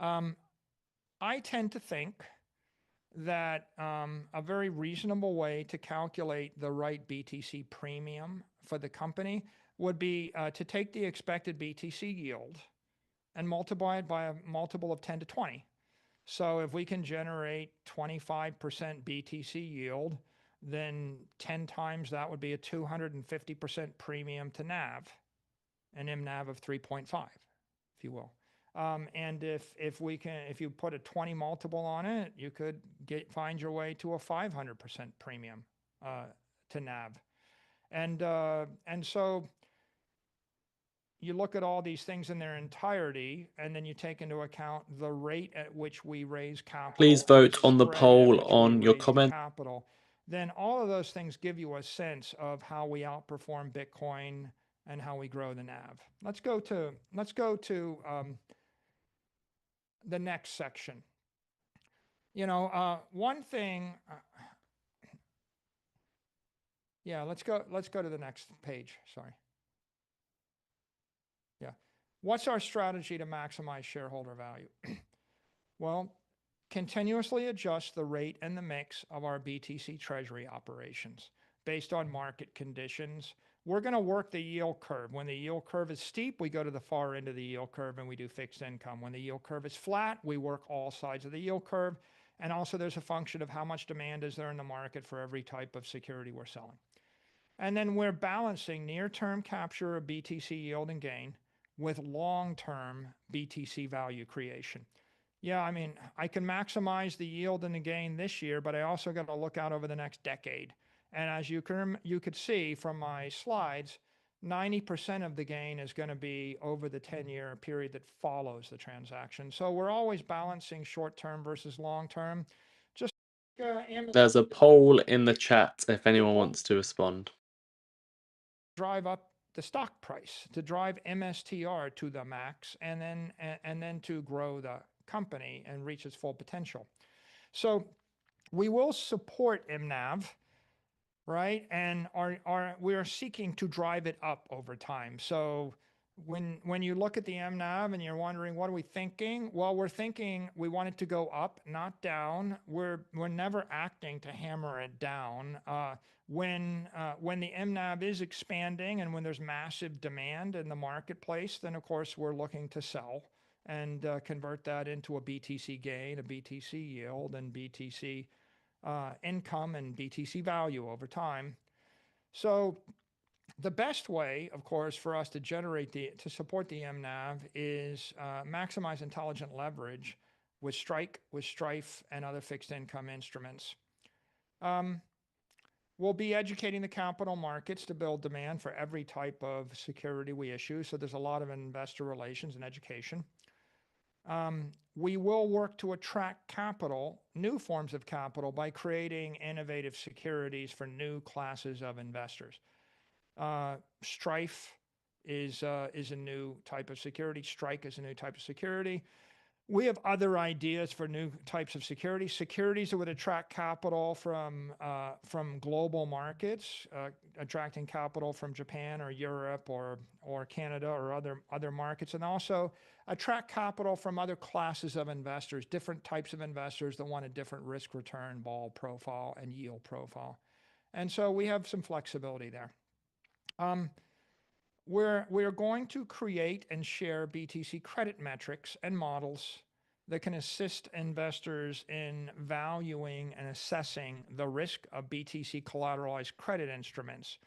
I tend to think that a very reasonable way to calculate the right BTC premium for the company would be to take the expected BTC yield and multiply it by a multiple of 10 to 20. So if we can generate 25% BTC yield, then 10 times that would be a 250% premium to NAV, an MNAV of 3.5, if you will. And if you put a 20 multiple on it, you could find your way to a 500% premium to NAV. And so you look at all these things in their entirety, and then you take into account the rate at which we raise capital. Please vote on the poll on your comment. Capital, then all of those things give you a sense of how we outperform Bitcoin and how we grow the NAV. Let's go to the next section. One thing. Let's go to the next page. Sorry. Yeah. What's our strategy to maximize shareholder value? Well, continuously adjust the rate and the mix of our BTC Treasury operations based on market conditions. We're going to work the yield curve. When the yield curve is steep, we go to the far end of the yield curve and we do fixed income. When the yield curve is flat, we work all sides of the yield curve. And also there's a function of how much demand is there in the market for every type of security we're selling. And then we're balancing near-term capture of BTC yield and gain with long-term BTC value creation. Yeah, I mean, I can maximize the yield and the gain this year, but I also got to look out over the next decade. And as you could see from my slides, 90% of the gain is going to be over the 10-year period that follows the transaction. So we're always balancing short-term versus long-term. Just there's a poll in the chat if anyone wants to respond. Drive up the stock price, to drive MSTR to the max, and then to grow the company and reach its full potential. So we will support MNAV, right? And we are seeking to drive it up over time. So when you look at the MNAV and you're wondering, what are we thinking? Well, we're thinking we want it to go up, not down. We're never acting to hammer it down. When the MNAV is expanding and when there's massive demand in the marketplace, then of course we're looking to sell and convert that into a BTC gain, a BTC yield, and BTC income and BTC value over time. So the best way, of course, for us to support the MNAV is maximize intelligent leverage with Strike, with Strife, and other fixed income instruments. We'll be educating the capital markets to build demand for every type of security we issue. So there's a lot of investor relations and education. We will work to attract capital, new forms of capital, by creating innovative securities for new classes of investors. Strife is a new type of security. Strike is a new type of security. We have other ideas for new types of securities. Securities that would attract capital from global markets, attracting capital from Japan or Europe or Canada or other markets, and also attract capital from other classes of investors, different types of investors that want a different risk return vol profile and yield profile. And so we have some flexibility there. We're going to create and share BTC credit metrics and models that can assist investors in valuing and assessing the risk of BTC collateralized credit instruments.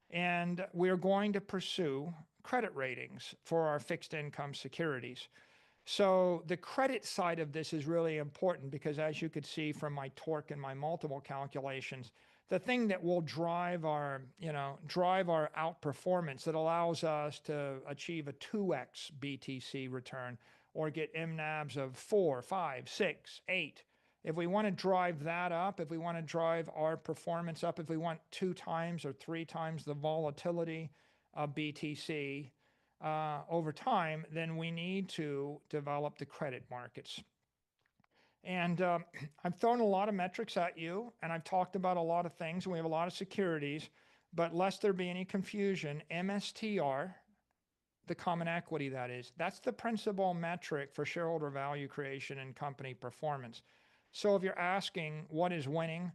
And we're going to pursue credit ratings for our fixed income securities. So the credit side of this is really important because, as you could see from my torque and my multiple calculations, the thing that will drive our outperformance, that allows us to achieve a 2x BTC return or get MNAVs of 4, 5, 6, 8. If we want to drive that up, if we want to drive our performance up, if we want 2 times or 3 times the volatility of BTC over time, then we need to develop the credit markets. And I've thrown a lot of metrics at you, and I've talked about a lot of things, and we have a lot of securities, but lest there be any confusion, MSTR, the common equity that is, that's the principal metric for shareholder value creation and company performance. So if you're asking what is winning,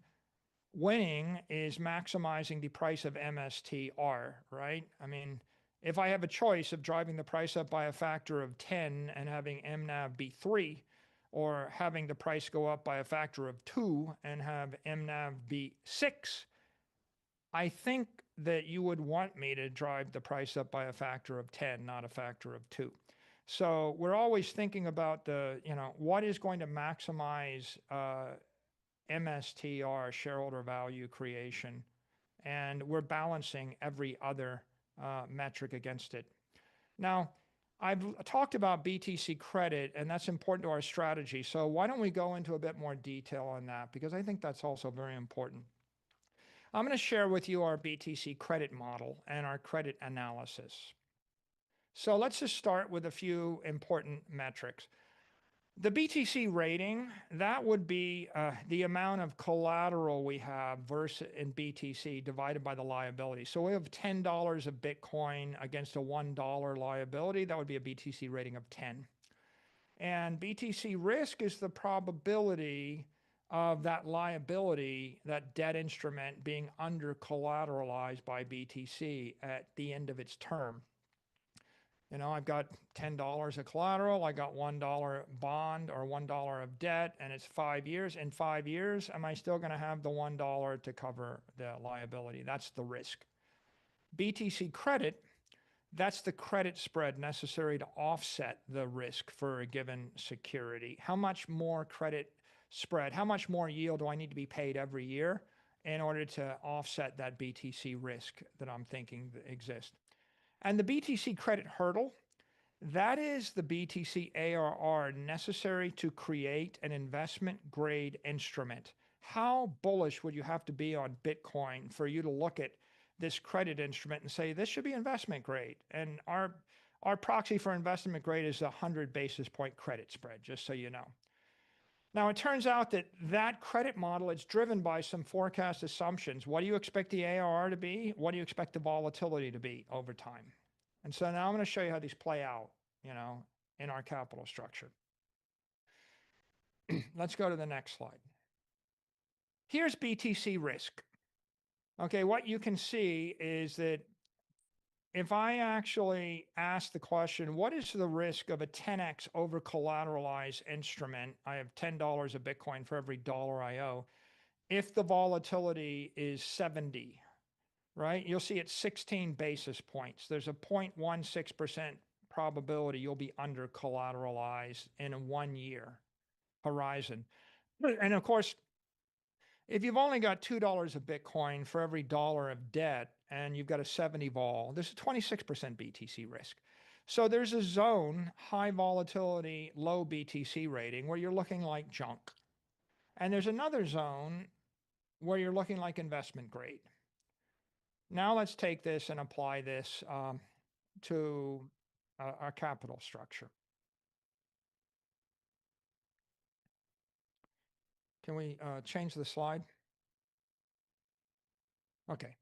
winning is maximizing the price of MSTR, right? I mean, if I have a choice of driving the price up by a factor of 10 and having MNAV be 3, or having the price go up by a factor of 2 and have MNAV be 6, I think that you would want me to drive the price up by a factor of 10, not a factor of 2. So we're always thinking about what is going to maximize MSTR, shareholder value creation, and we're balancing every other metric against it. Now, I've talked about BTC credit, and that's important to our strategy. So why don't we go into a bit more detail on that? Because I think that's also very important. I'm going to share with you our BTC credit model and our credit analysis. So let's just start with a few important metrics. The BTC rating, that would be the amount of collateral we have versus in BTC divided by the liability. So we have $10 of Bitcoin against a $1 liability. That would be a BTC rating of 10. And BTC risk is the probability of that liability, that debt instrument, being under collateralized by BTC at the end of its term. I've got $10 of collateral, I got $1 bond or $1 of debt, and it's 5 years. In 5 years, am I still going to have the $1 to cover the liability? That's the risk. BTC credit, that's the credit spread necessary to offset the risk for a given security. How much more credit spread, how much more yield do I need to be paid every year in order to offset that BTC risk that I'm thinking exists? And the BTC credit hurdle, that is the BTC ARR necessary to create an investment grade instrument. How bullish would you have to be on Bitcoin for you to look at this credit instrument and say, this should be investment grade? And our proxy for investment grade is a 100 basis point credit spread, just so you know. Now, it turns out that that credit model is driven by some forecast assumptions. What do you expect the ARR to be? What do you expect the volatility to be over time? And so now I'm going to show you how these play out, in our capital structure. Let's go to the next slide. Here's BTC risk. Okay, what you can see is that if I actually ask the question, what is the risk of a 10x over collateralized instrument? I have $10 of Bitcoin for every dollar I owe. If the volatility is 70, right? You'll see it's 16 basis points. There's a 0.16% probability you'll be under collateralized in a 1 year horizon. And of course, if you've only got $2 of Bitcoin for every dollar of debt and you've got a 70 vol, there's a 26% BTC risk. So there's a zone, high volatility, low BTC rating, where you're looking like junk. And there's another zone where you're looking like investment grade. Now let's take this and apply this to our capital structure. Can we change the slide? Okay.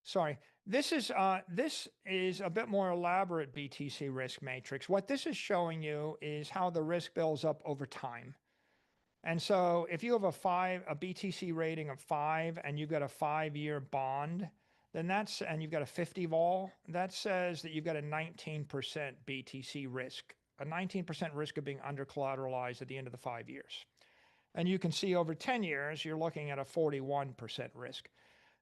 Sorry. This is a bit more elaborate BTC risk matrix. What this is showing you is how the risk builds up over time. And so if you have a BTC rating of 5 and you've got a 5-year bond, then and you've got a 50 vol, that says that you've got a 19% BTC risk, a 19% risk of being under collateralized at the end of the 5 years. And you can see over 10 years, you're looking at a 41% risk.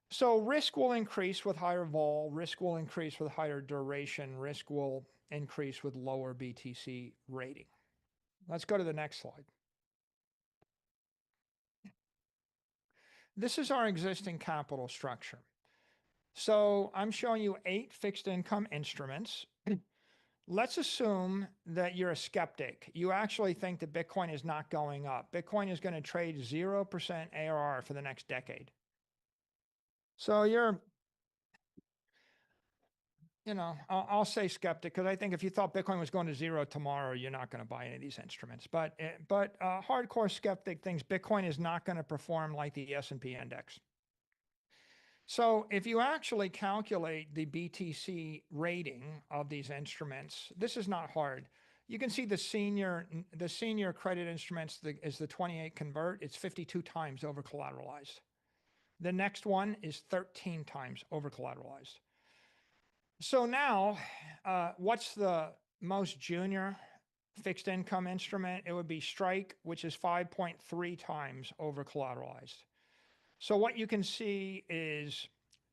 So risk will increase with higher vol, risk will increase with higher duration, risk will increase with lower BTC rating. Let's go to the next slide. This is our existing capital structure. So I'm showing you 8 fixed income instruments. Let's assume that you're a skeptic. You actually think that Bitcoin is not going up. Bitcoin is going to trade 0% ARR for the next decade. So I'll say skeptic because I think if you thought Bitcoin was going to 0 tomorrow, you're not going to buy any of these instruments. But hardcore skeptic thinks Bitcoin is not going to perform like the S&P index. So if you actually calculate the BTC rating of these instruments, this is not hard. You can see the senior credit instruments is the 28 convert. It's 52 times over collateralized. The next one is 13 times over collateralized. So now, what's the most junior fixed income instrument? It would be Strike, which is 5.3 times over collateralized. So what you can see is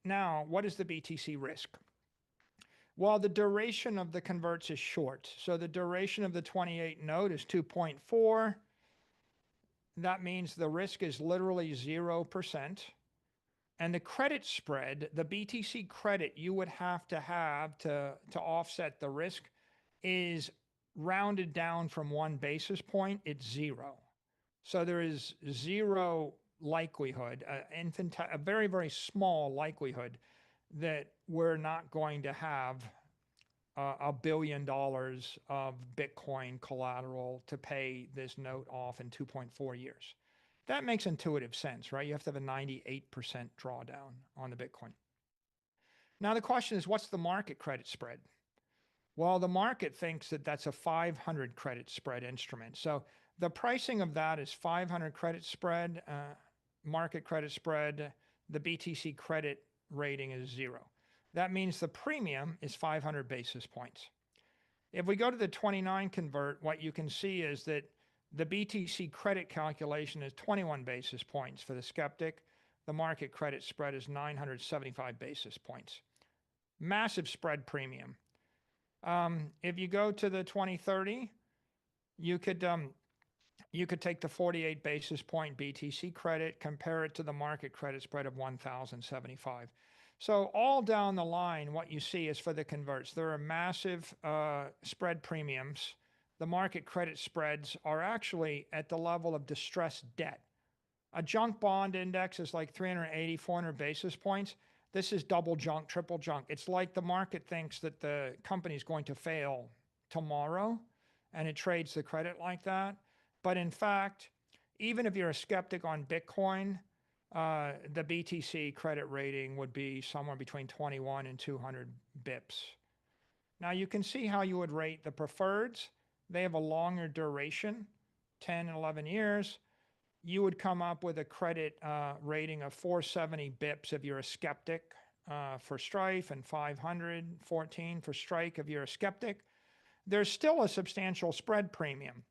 now, what is the BTC risk? Well, the duration of the converts is short. So the duration of the 28 note is 2.4. That means the risk is literally 0%. And the credit spread, the BTC credit you would have to offset the risk is rounded down from 1 basis point, it's 0. So there is 0 likelihood, a very, very small likelihood that we're not going to have $1 billion of Bitcoin collateral to pay this note off in 2.4 years. That makes intuitive sense, right? You have to have a 98% drawdown on the Bitcoin. Now the question is, what's the market credit spread? Well, the market thinks that that's a 500 credit spread instrument. So the pricing of that is 500 credit spread, market credit spread. The BTC credit rating is 0. That means the premium is 500 basis points. If we go to the 29 convert, what you can see is that the BTC credit calculation is 21 basis points for the skeptic. The market credit spread is 975 basis points. Massive spread premium. If you go to the 2030, you could take the 48 basis point BTC credit, compare it to the market credit spread of 1,075. So all down the line, what you see is for the converts, there are massive spread premiums. The market credit spreads are actually at the level of distressed debt. A junk bond index is like 380, 400 basis points. This is double junk, triple junk. It's like the market thinks that the company is going to fail tomorrow, and it trades the credit like that. But in fact, even if you're a skeptic on Bitcoin, the BTC credit rating would be somewhere between 21 and 200 bips. Now you can see how you would rate the preferreds. They have a longer duration, 10 and 11 years. You would come up with a credit rating of 470 bips if you're a skeptic for Strife, and 514 for Strike if you're a skeptic. There's still a substantial spread premium.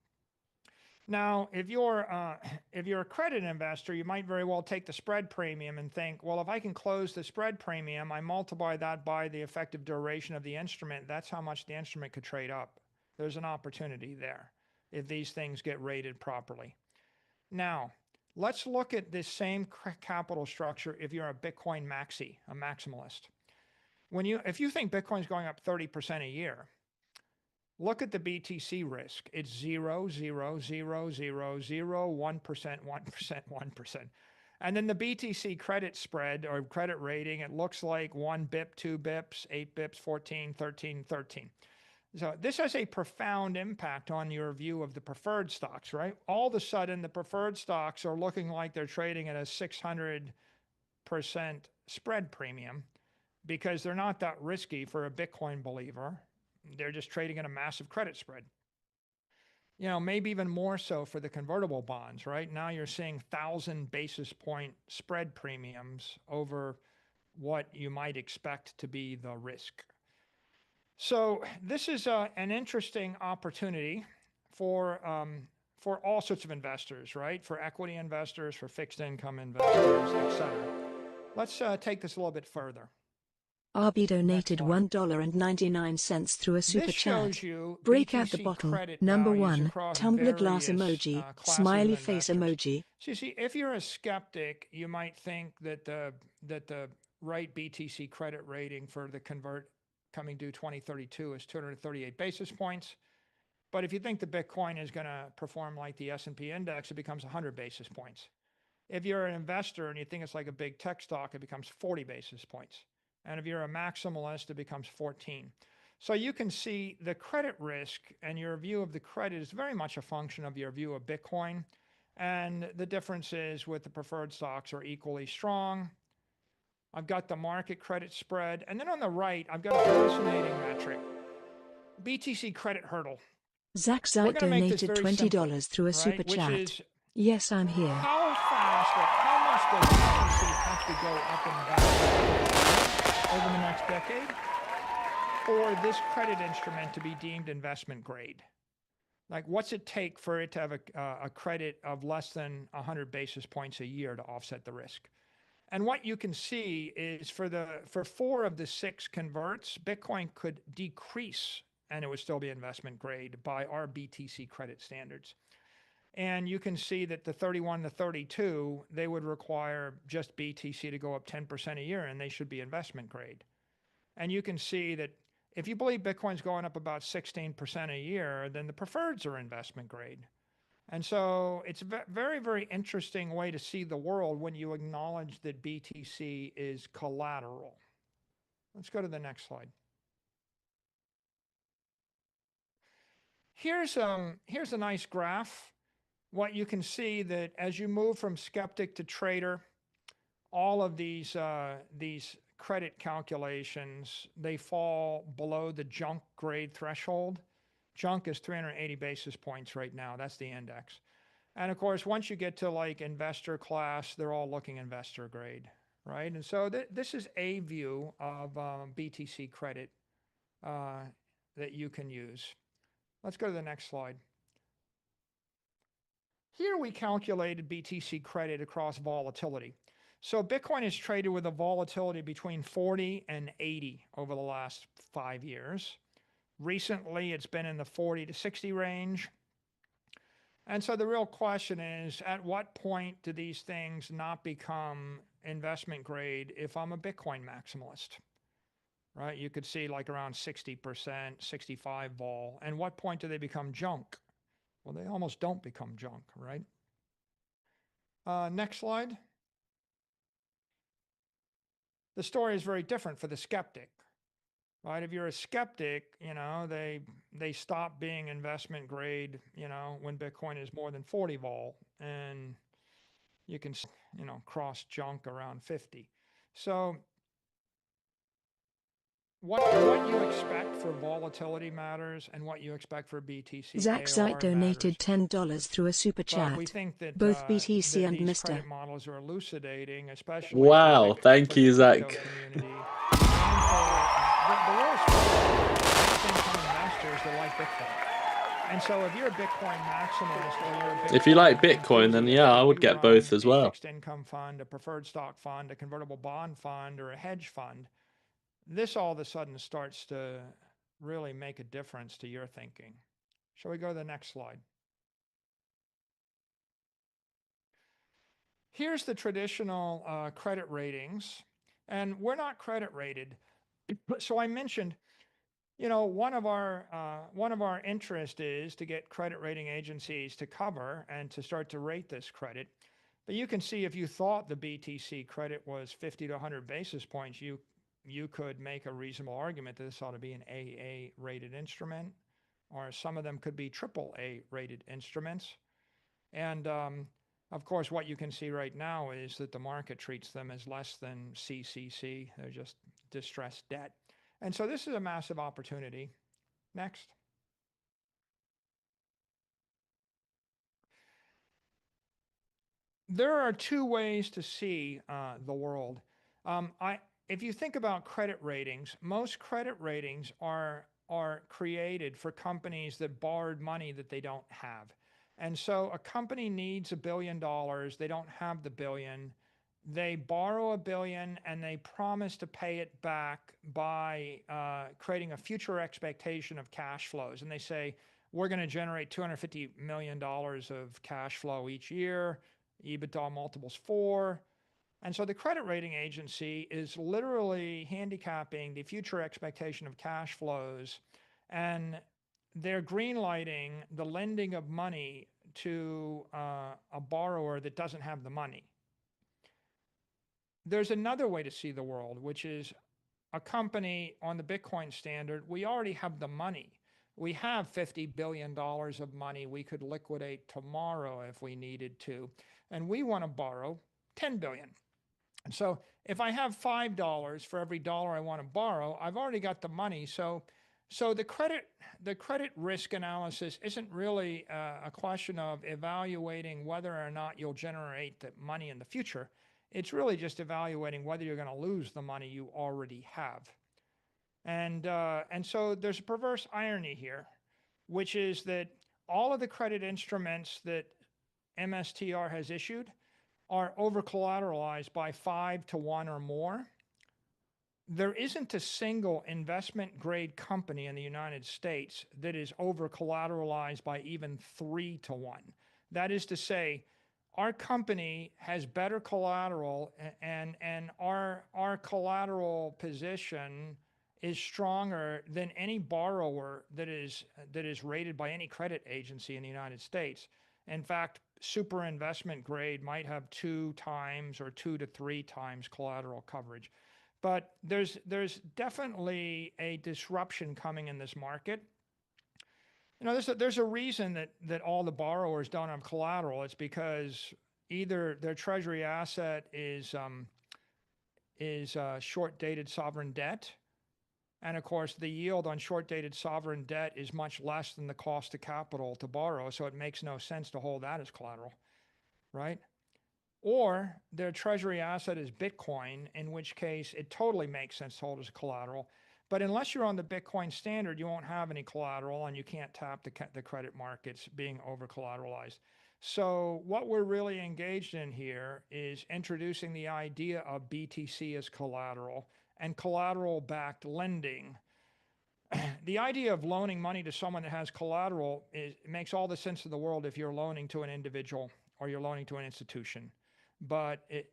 Now, if you're a credit investor, you might very well take the spread premium and think, well, if I can close the spread premium, I multiply that by the effective duration of the instrument. That's how much the instrument could trade up. There's an opportunity there if these things get rated properly. Now, let's look at this same capital structure if you're a Bitcoin maxi, a maximalist. If you think Bitcoin's going up 30% a year, look at the BTC risk. It's 0, 0, 0, 0, 0, 1%, 1%, 1%. And then the BTC credit spread or credit rating, it looks like 1 bip, 2 bips, 8 bips, 14, 13, 13. So this has a profound impact on your view of the preferred stocks, right? All of a sudden, the preferred stocks are looking like they're trading at a 600% spread premium because they're not that risky for a Bitcoin believer. They're just trading at a massive credit spread. Maybe even more so for the convertible bonds, right? Now you're seeing 1,000 basis point spread premiums over what you might expect to be the risk. So this is an interesting opportunity for all sorts of investors, right? For equity investors, for fixed income investors, etc. Let's take this a little bit further. RB donated $1.99 through a super chat. Break out the bottle. Number 1, tumbler glass emoji, smiley face emoji. So you see, if you're a skeptic, you might think that the right BTC credit rating for the convert coming due 2032 is 238 basis points. But if you think the Bitcoin is going to perform like the S&P index, it becomes 100 basis points. If you're an investor and you think it's like a big tech stock, it becomes 40 basis points. And if you're a maximalist, it becomes 14. So you can see the credit risk and your view of the credit is very much a function of your view of Bitcoin. And the differences with the preferred stocks are equally strong. I've got the market credit spread. And then on the right, I've got a fascinating metric. BTC credit hurdle. Zach donated $20 through a super chat. Yes, I'm here. How fast or how much does BTC have to go up and down over the next decade for this credit instrument to be deemed investment grade? Like, what's it take for it to have a credit of less than 100 basis points a year to offset the risk? And what you can see is for 4 of the 6 converts, Bitcoin could decrease and it would still be investment grade by our BTC credit standards. And you can see that the 31 to 32, they would require just BTC to go up 10% a year and they should be investment grade. And you can see that if you believe Bitcoin's going up about 16% a year, then the preferreds are investment grade. And so it's a very, very interesting way to see the world when you acknowledge that BTC is collateral. Let's go to the next slide. Here's a nice graph. What you can see that as you move from skeptic to trader, all of these credit calculations, they fall below the junk grade threshold. Junk is 380 basis points right now. That's the index. And of course, once you get to like investor class, they're all looking investor grade, right? And so this is a view of BTC credit that you can use. Let's go to the next slide. Here we calculated BTC credit across volatility. So Bitcoin is traded with a volatility between 40 and 80 over the last 5 years. Recently, it's been in the 40 to 60 range. And so the real question is, at what point do these things not become investment grade if I'm a Bitcoin maximalist? Right? You could see like around 60%, 65 vol. And what point do they become junk? Well, they almost don't become junk, right? Next slide. The story is very different for the skeptic, right? If you're a skeptic, they stop being investment grade, when Bitcoin is more than 40 vol, and you can, cross junk around 50. So what you expect for volatility matters, and what you expect for BTC Zach ARR donated matters. $10 through a super chat. We think that both BTC and these Mr. credit models are elucidating, especially Wow, for thank you, the crypto Zach. community, and for the world's fixed income investors that like Bitcoin. And so if you're a Bitcoin maximalist or you're a Bitcoin If you like Bitcoin, then yeah, I would get both as well. A fixed income fund, a preferred stock fund, a convertible bond fund, or a hedge fund, this all of a sudden starts to really make a difference to your thinking. Shall we go to the next slide? Here's the traditional credit ratings, and we're not credit rated. So I mentioned, one of our interests is to get credit rating agencies to cover and to start to rate this credit. But you can see if you thought the BTC credit was 50 to 100 basis points, you could make a reasonable argument that this ought to be an AA rated instrument, or some of them could be AAA rated instruments. And of course, what you can see right now is that the market treats them as less than CCC. They're just distressed debt. And so this is a massive opportunity. Next. There are two ways to see the world. If you think about credit ratings, most credit ratings are created for companies that borrowed money that they don't have. And so a company needs $1 billion. They don't have the billion. They borrow $1 billion and they promise to pay it back by creating a future expectation of cash flows. And they say, we're going to generate $250 million of cash flow each year. EBITDA multiples 4. And so the credit rating agency is literally handicapping the future expectation of cash flows, and they're greenlighting the lending of money to a borrower that doesn't have the money. There's another way to see the world, which is a company on the Bitcoin standard. We already have the money. We have $50 billion of money we could liquidate tomorrow if we needed to. And we want to borrow $10 billion. And so if I have $5 for every dollar I want to borrow, I've already got the money. So the credit risk analysis isn't really a question of evaluating whether or not you'll generate the money in the future. It's really just evaluating whether you're going to lose the money you already have. And so there's a perverse irony here, which is that all of the credit instruments that MSTR has issued are over-collateralized by 5 to 1 or more. There isn't a single investment grade company in the United States that is over-collateralized by even 3 to 1. That is to say, our company has better collateral, and our collateral position is stronger than any borrower that is rated by any credit agency in the United States. In fact, super investment grade might have 2 times or 2 to 3 times collateral coverage. But there's definitely a disruption coming in this market. You know, there's a reason that all the borrowers don't have collateral. It's because either their treasury asset is short-dated sovereign debt, and of course the yield on short-dated sovereign debt is much less than the cost of capital to borrow, so it makes no sense to hold that as collateral, right? Or their treasury asset is Bitcoin, in which case it totally makes sense to hold as collateral. But unless you're on the Bitcoin standard, you won't have any collateral, and you can't tap the credit markets being over-collateralized. So what we're really engaged in here is introducing the idea of BTC as collateral and collateral-backed lending. The idea of loaning money to someone that has collateral makes all the sense in the world if you're loaning to an individual or you're loaning to an institution. But it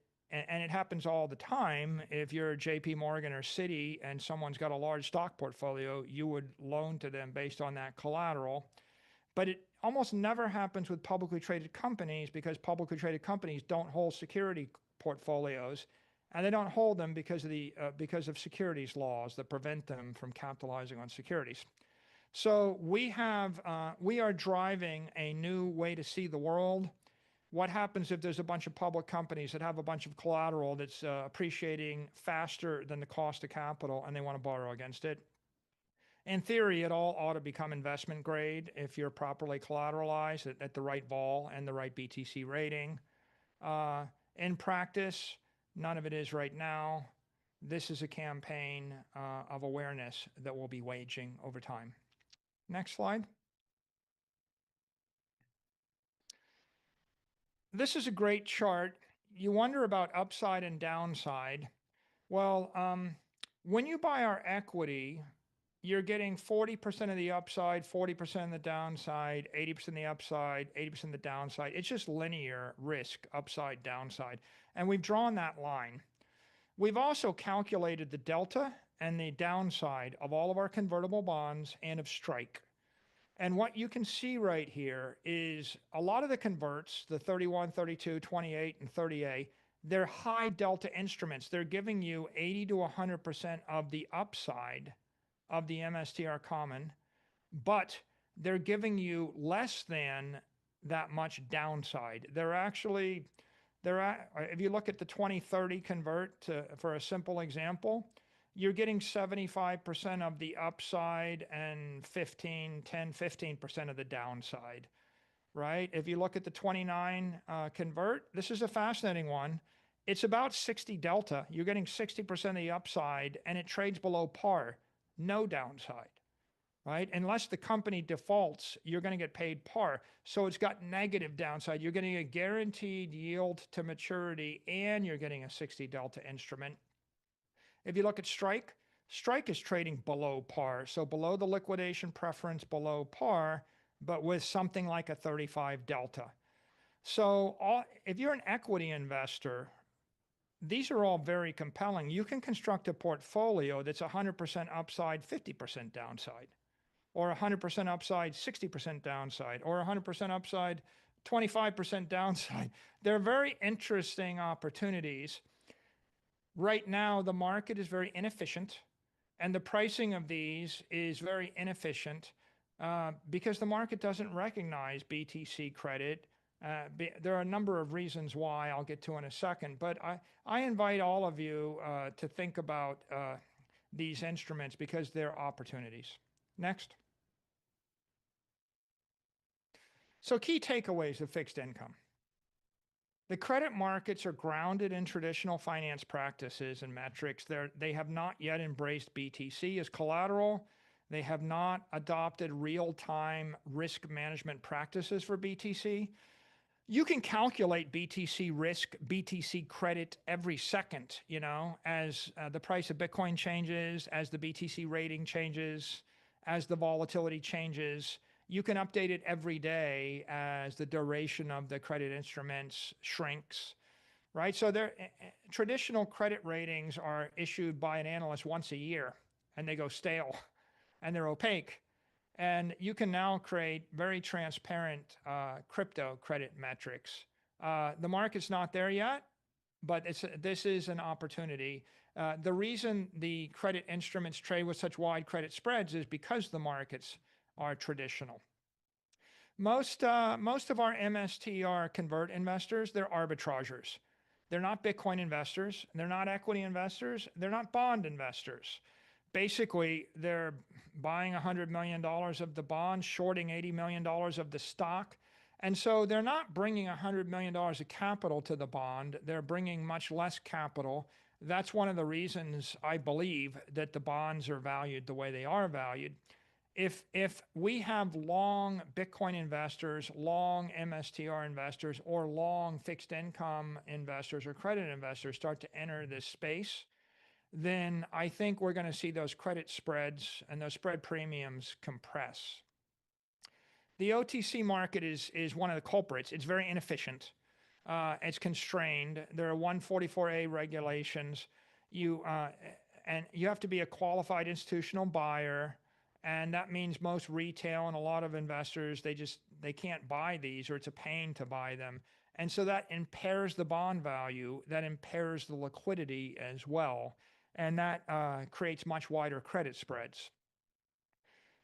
happens all the time. If you're JP Morgan or Citi and someone's got a large stock portfolio, you would loan to them based on that collateral. But it almost never happens with publicly traded companies, because publicly traded companies don't hold security portfolios, and they don't hold them because of securities laws that prevent them from capitalizing on securities. So we are driving a new way to see the world. What happens if there's a bunch of public companies that have a bunch of collateral that's appreciating faster than the cost of capital, and they want to borrow against it? In theory, it all ought to become investment grade if you're properly collateralized at the right vol and the right BTC rating. In practice, none of it is right now. This is a campaign of awareness that we'll be waging over time. Next slide. This is a great chart. You wonder about upside and downside. Well, when you buy our equity, you're getting 40% of the upside, 40% of the downside, 80% of the upside, 80% of the downside. It's just linear risk, upside, downside. And we've drawn that line. We've also calculated the delta and the downside of all of our convertible bonds and of Strike. And what you can see right here is a lot of the converts, the 31, 32, 28, and 30A, they're high delta instruments. They're giving you 80 to 100% of the upside of the MSTR common, but they're giving you less than that much downside. If you look at the 2030 convert for a simple example, you're getting 75% of the upside and 15% of the downside, right? If you look at the 29 convert, this is a fascinating one. It's about 60 delta. You're getting 60% of the upside and it trades below par, no downside, right? Unless the company defaults, you're going to get paid par. So it's got negative downside. You're getting a guaranteed yield to maturity and you're getting a 60 delta instrument. If you look at Strike, Strike is trading below par. So below the liquidation preference, below par, but with something like a 35 delta. So if you're an equity investor, these are all very compelling. You can construct a portfolio that's 100% upside, 50% downside, or 100% upside, 60% downside, or 100% upside, 25% downside. They're very interesting opportunities. Right now, the market is very inefficient, and the pricing of these is very inefficient because the market doesn't recognize BTC credit. There are a number of reasons why I'll get to in a second, but I invite all of you to think about these instruments because they're opportunities. Next. So key takeaways of fixed income. The credit markets are grounded in traditional finance practices and metrics. They have not yet embraced BTC as collateral. They have not adopted real-time risk management practices for BTC. You can calculate BTC risk, BTC credit every second, as the price of Bitcoin changes, as the BTC rating changes, as the volatility changes. You can update it every day as the duration of the credit instruments shrinks, right? So traditional credit ratings are issued by an analyst once a year, and they go stale, and they're opaque. And you can now create very transparent crypto credit metrics. The market's not there yet, but this is an opportunity. The reason the credit instruments trade with such wide credit spreads is because the markets are traditional. Most of our MSTR convert investors, they're arbitrageurs. They're not Bitcoin investors. They're not equity investors. They're not bond investors. Basically, they're buying $100 million of the bond, shorting $80 million of the stock. And so they're not bringing $100 million of capital to the bond. They're bringing much less capital. That's one of the reasons I believe that the bonds are valued the way they are valued. If we have long Bitcoin investors, long MSTR investors, or long fixed income investors or credit investors start to enter this space, then I think we're going to see those credit spreads and those spread premiums compress. The OTC market is one of the culprits. It's very inefficient. It's constrained. There are 144A regulations. And you have to be a qualified institutional buyer. And that means most retail and a lot of investors, they can't buy these, or it's a pain to buy them. And so that impairs the bond value, that impairs the liquidity as well. And that creates much wider credit spreads.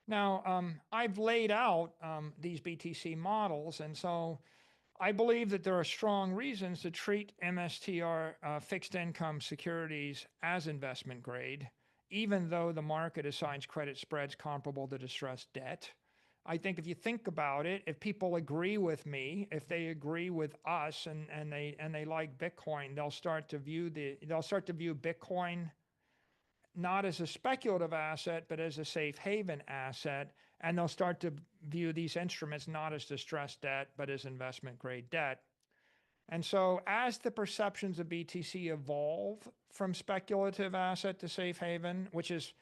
Now, I've laid out these BTC models, and so I believe that there are strong reasons to treat MSTR fixed income securities as investment grade, even though the market assigns credit spreads comparable to distressed debt. I think if you think about it, if people agree with me, if they agree with us and they like Bitcoin, they'll start to view Bitcoin not as a speculative asset, but as a safe haven asset. And they'll start to view these instruments not as distressed debt, but as investment grade debt. And so as the perceptions of BTC evolve from speculative asset to safe haven, which is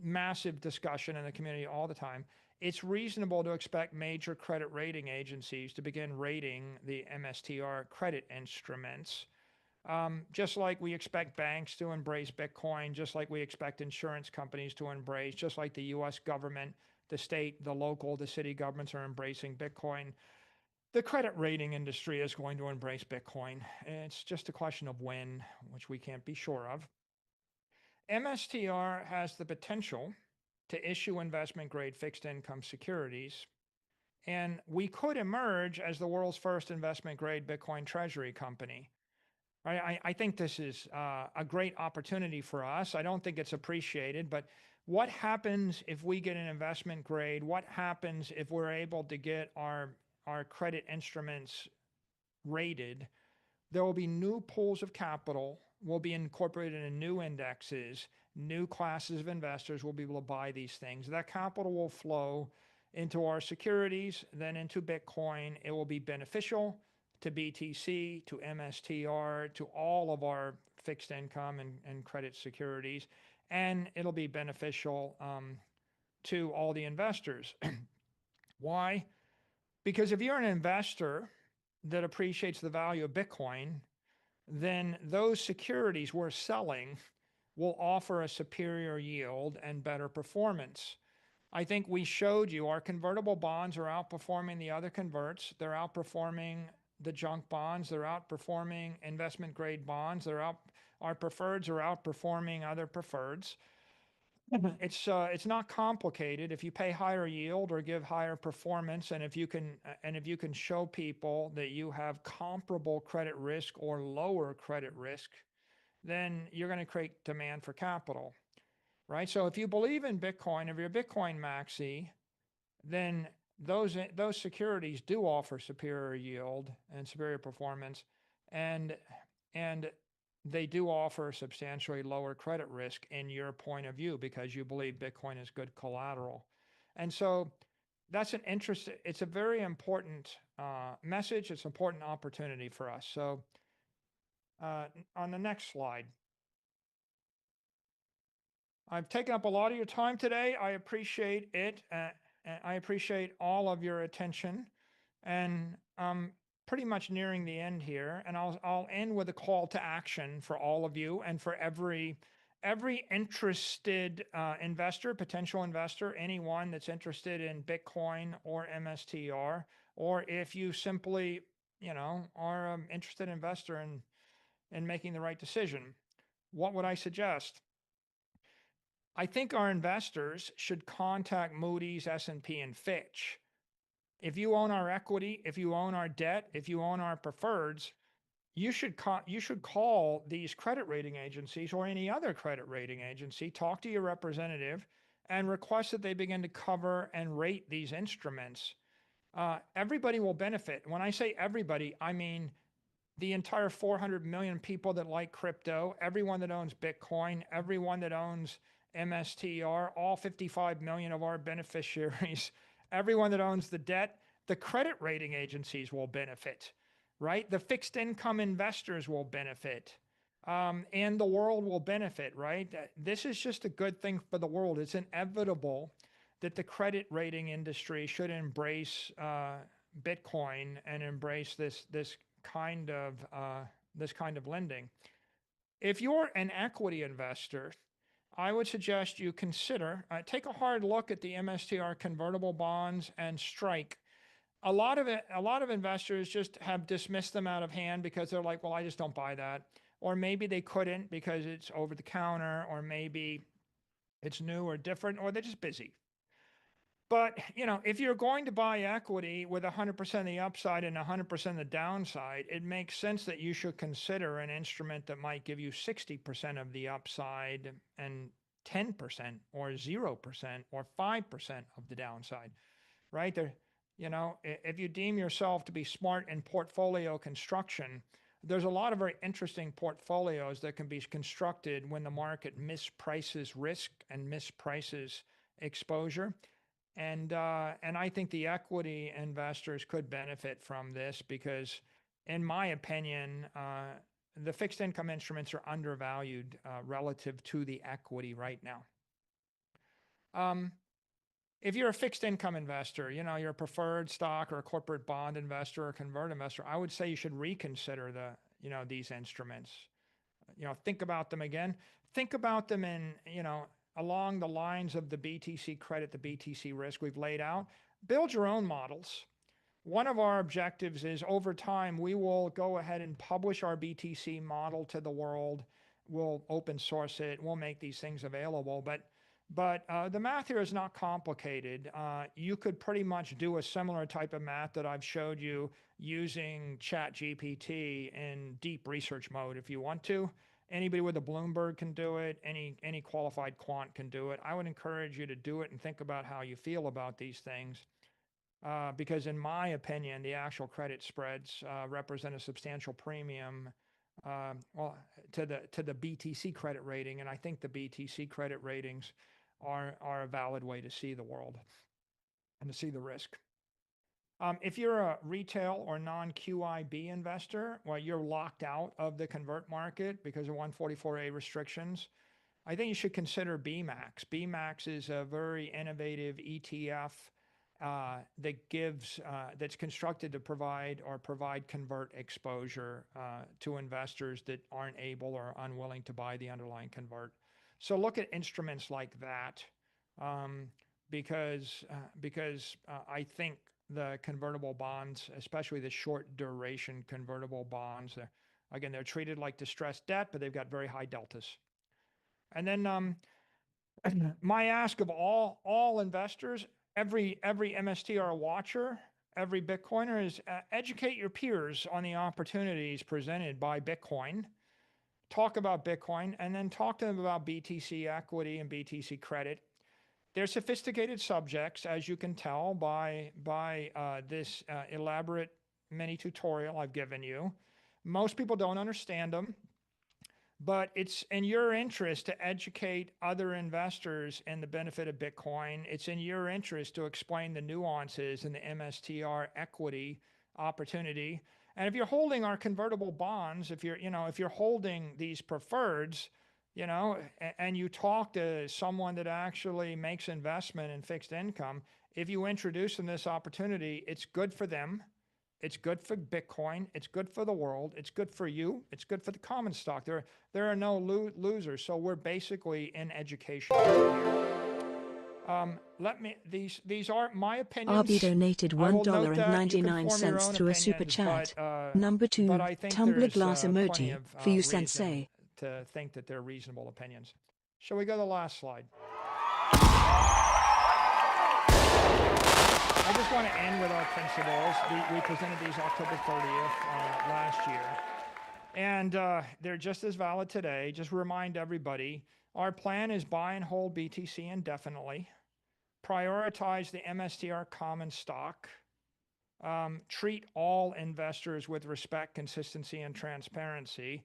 massive discussion in the community all the time, it's reasonable to expect major credit rating agencies to begin rating the MSTR credit instruments. Just like we expect banks to embrace Bitcoin, just like we expect insurance companies to embrace, just like the US government the state, the local, the city governments are embracing Bitcoin. The credit rating industry is going to embrace Bitcoin. It's just a question of when, which we can't be sure of. MSTR has the potential to issue investment grade fixed income securities, and we could emerge as the world's first investment grade Bitcoin Treasury company. Right? I think this is a great opportunity for us. I don't think it's appreciated, but what happens if we get an investment grade? What happens if we're able to get our credit instruments rated? There will be new pools of capital, will be incorporated in new indexes, new classes of investors will be able to buy these things. That capital will flow into our securities, then into Bitcoin. It will be beneficial to BTC, to MSTR, to all of our fixed income and credit securities, and it'll be beneficial to all the investors. Why? Because if you're an investor that appreciates the value of Bitcoin, then those securities we're selling will offer a superior yield and better performance. I think we showed you our convertible bonds are outperforming the other converts. They're outperforming the junk bonds. They're outperforming investment grade bonds. Our preferreds are outperforming other preferreds. It's not complicated. If you pay higher yield or give higher performance, and if you can show people that you have comparable credit risk or lower credit risk, then you're going to create demand for capital, right? So if you believe in Bitcoin, if you're a Bitcoin maxi, then those securities do offer superior yield and superior performance, and they do offer substantially lower credit risk in your point of view because you believe Bitcoin is good collateral. And so that's it's a very important message. It's an important opportunity for us. So on the next slide, I've taken up a lot of your time today. I appreciate it. I appreciate all of your attention, and I'm pretty much nearing the end here. And I'll end with a call to action for all of you and for every interested investor, potential investor, anyone that's interested in Bitcoin or MSTR, or if you simply, are an interested investor in making the right decision. What would I suggest? I think our investors should contact Moody's, S&P, and Fitch. If you own our equity, if you own our debt, if you own our preferreds, you should call these credit rating agencies or any other credit rating agency, talk to your representative, and request that they begin to cover and rate these instruments. Everybody will benefit. When I say everybody, I mean the entire 400 million people that like crypto, everyone that owns Bitcoin, everyone that owns MSTR, all 55 million of our beneficiaries, everyone that owns the debt, the credit rating agencies will benefit, right? The fixed income investors will benefit, and the world will benefit, right? This is just a good thing for the world. It's inevitable that the credit rating industry should embrace Bitcoin and embrace this kind of lending. If you're an equity investor, I would suggest you consider, take a hard look at the MSTR convertible bonds and Strike. A lot of investors just have dismissed them out of hand because they're like, well, I just don't buy that. Or maybe they couldn't because it's over the counter, or maybe it's new or different, or they're just busy. But, if you're going to buy equity with 100% of the upside and 100% of the downside, it makes sense that you should consider an instrument that might give you 60% of the upside and 10% or 0% or 5% of the downside, right? If you deem yourself to be smart in portfolio construction, there's a lot of very interesting portfolios that can be constructed when the market misprices risk and misprices exposure. And I think the equity investors could benefit from this because, in my opinion, the fixed income instruments are undervalued relative to the equity right now. If you're a fixed income investor, you're a preferred stock or a corporate bond investor or a convert investor, I would say you should reconsider these instruments. Think about them again. Think about them in, along the lines of the BTC credit, the BTC risk we've laid out. Build your own models. One of our objectives is over time, we will go ahead and publish our BTC model to the world. We'll open source it. We'll make these things available. But the math here is not complicated. You could pretty much do a similar type of math that I've showed you using ChatGPT in deep research mode if you want to. Anybody with a Bloomberg can do it. Any qualified quant can do it. I would encourage you to do it and think about how you feel about these things. Because in my opinion, the actual credit spreads represent a substantial premium to the BTC credit rating, and I think the BTC credit ratings are a valid way to see the world and to see the risk. If you're a retail or non-QIB investor, well, you're locked out of the convert market because of 144A restrictions. I think you should consider BMAX. BMAX is a very innovative ETF that's constructed to provide convert exposure to investors that aren't able or unwilling to buy the underlying convert. So look at instruments like that because I think the convertible bonds, especially the short duration convertible bonds, they're treated like distressed debt, but they've got very high deltas. And then my ask of all investors, every MSTR watcher, every Bitcoiner is educate your peers on the opportunities presented by Bitcoin. Talk about Bitcoin and then talk to them about BTC equity and BTC credit. They're sophisticated subjects, as you can tell by this elaborate mini tutorial I've given you. Most people don't understand them. But it's in your interest to educate other investors in the benefit of Bitcoin. It's in your interest to explain the nuances in the MSTR equity opportunity. And if you're holding our convertible bonds, if you're holding these preferreds, and you talk to someone that actually makes investment in fixed income, if you introduce them this opportunity, it's good for them. It's good for Bitcoin. It's good for the world. It's good for you. It's good for the common stock. There are no losers. So we're basically in education here. These are my opinions. RB donated $1.99 through a super chat. Number 2, tumbler glass emoji for you, Sensei. To think that they're reasonable opinions. Shall we go to the last slide? I just want to end with our principles. We presented these October 30th last year. And they're just as valid today. Just remind everybody, our plan is buy and hold BTC indefinitely. Prioritize the MSTR common stock. Treat all investors with respect, consistency, and transparency.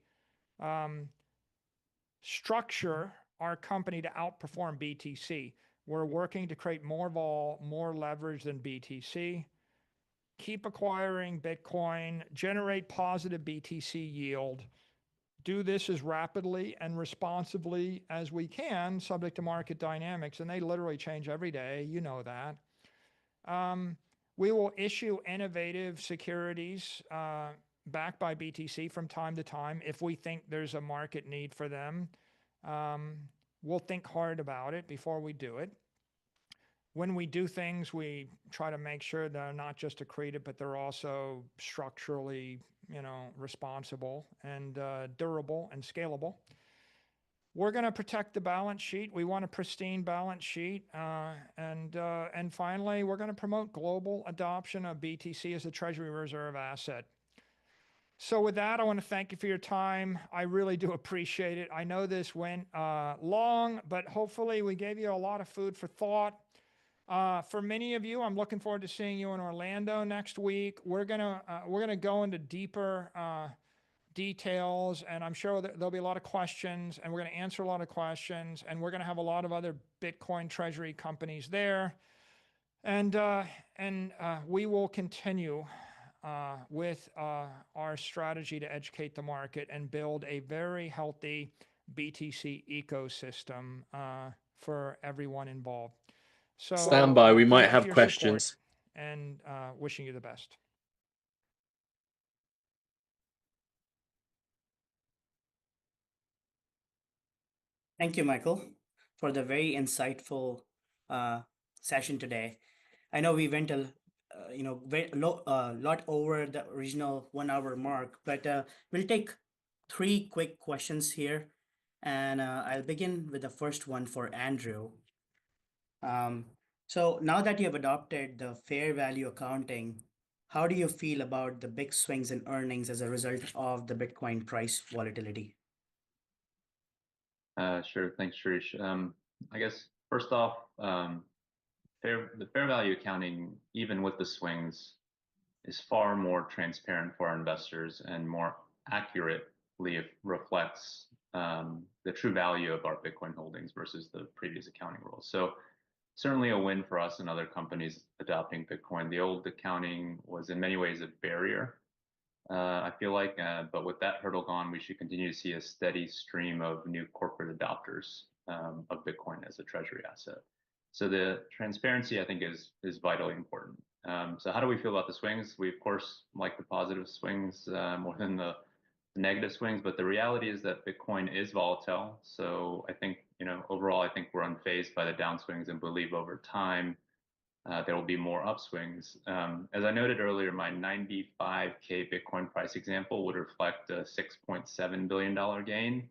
Structure our company to outperform BTC. We're working to create more vol, more leverage than BTC. Keep acquiring Bitcoin, generate positive BTC yield. Do this as rapidly and responsibly as we can, subject to market dynamics, and they literally change every day. You know that. We will issue innovative securities backed by BTC from time to time if we think there's a market need for them. We'll think hard about it before we do it. When we do things, we try to make sure they're not just accretive, but they're also structurally, responsible and durable and scalable. We're going to protect the balance sheet. We want a pristine balance sheet. And finally, we're going to promote global adoption of BTC as a Treasury reserve asset. So with that, I want to thank you for your time. I really do appreciate it. I know this went long, but hopefully we gave you a lot of food for thought. For many of you, I'm looking forward to seeing you in Orlando next week. We're gonna go into deeper details, and I'm sure that there'll be a lot of questions, and we're gonna answer a lot of questions, and we're gonna have a lot of other Bitcoin treasury companies there, and we will continue with our strategy to educate the market and build a very healthy BTC ecosystem for everyone involved. So stand by, we might thank you have for your questions. support, and wishing you the best. Thank you, Michael. for the very insightful session today. I know we went lot over the original 1 hour mark, but we'll take 3 quick questions here, and I'll begin with the first one for Andrew. Um, so now that you have adopted the fair value accounting, how do you feel about the big swings in earnings as a result of the Bitcoin price volatility? Sure. Thanks, Shirish. I guess first off, the fair value accounting, even with the swings, is far more transparent for our investors and more accurately reflects the true value of our Bitcoin holdings versus the previous accounting rules. So certainly a win for us and other companies adopting Bitcoin. The old accounting was in many ways a barrier, I feel like, but with that hurdle gone, we should continue to see a steady stream of new corporate adopters of Bitcoin as a treasury asset. So the transparency, I think, is vitally important. So how do we feel about the swings? We, of course, like the positive swings more than the negative swings, but the reality is that Bitcoin is volatile. So I think, overall, I think we're unfazed by the downswings and believe over time there will be more upswings. As I noted earlier, my 95K Bitcoin price example would reflect a $6.7 billion gain.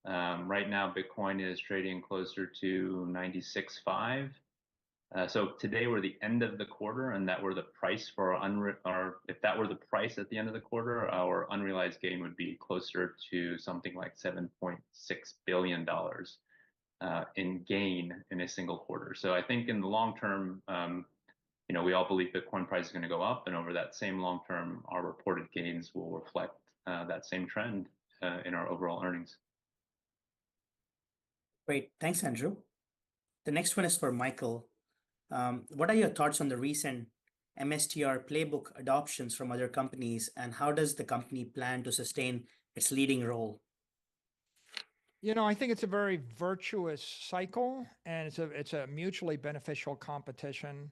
Right now, Bitcoin is trading closer to 96.5. So today we're the end of the quarter, and that were the price for if that were the price at the end of the quarter, our unrealized gain would be closer to something like $7.6 billion in gain in a single quarter. So I think in the long term, we all believe Bitcoin price is going to go up, and over that same long term, our reported gains will reflect that same trend in our overall earnings. Great. Thanks, Andrew. The next one is for Michael. What are your thoughts on the recent MSTR playbook adoptions from other companies, and how does the company plan to sustain its leading role? I think it's a very virtuous cycle, and it's a mutually beneficial competition.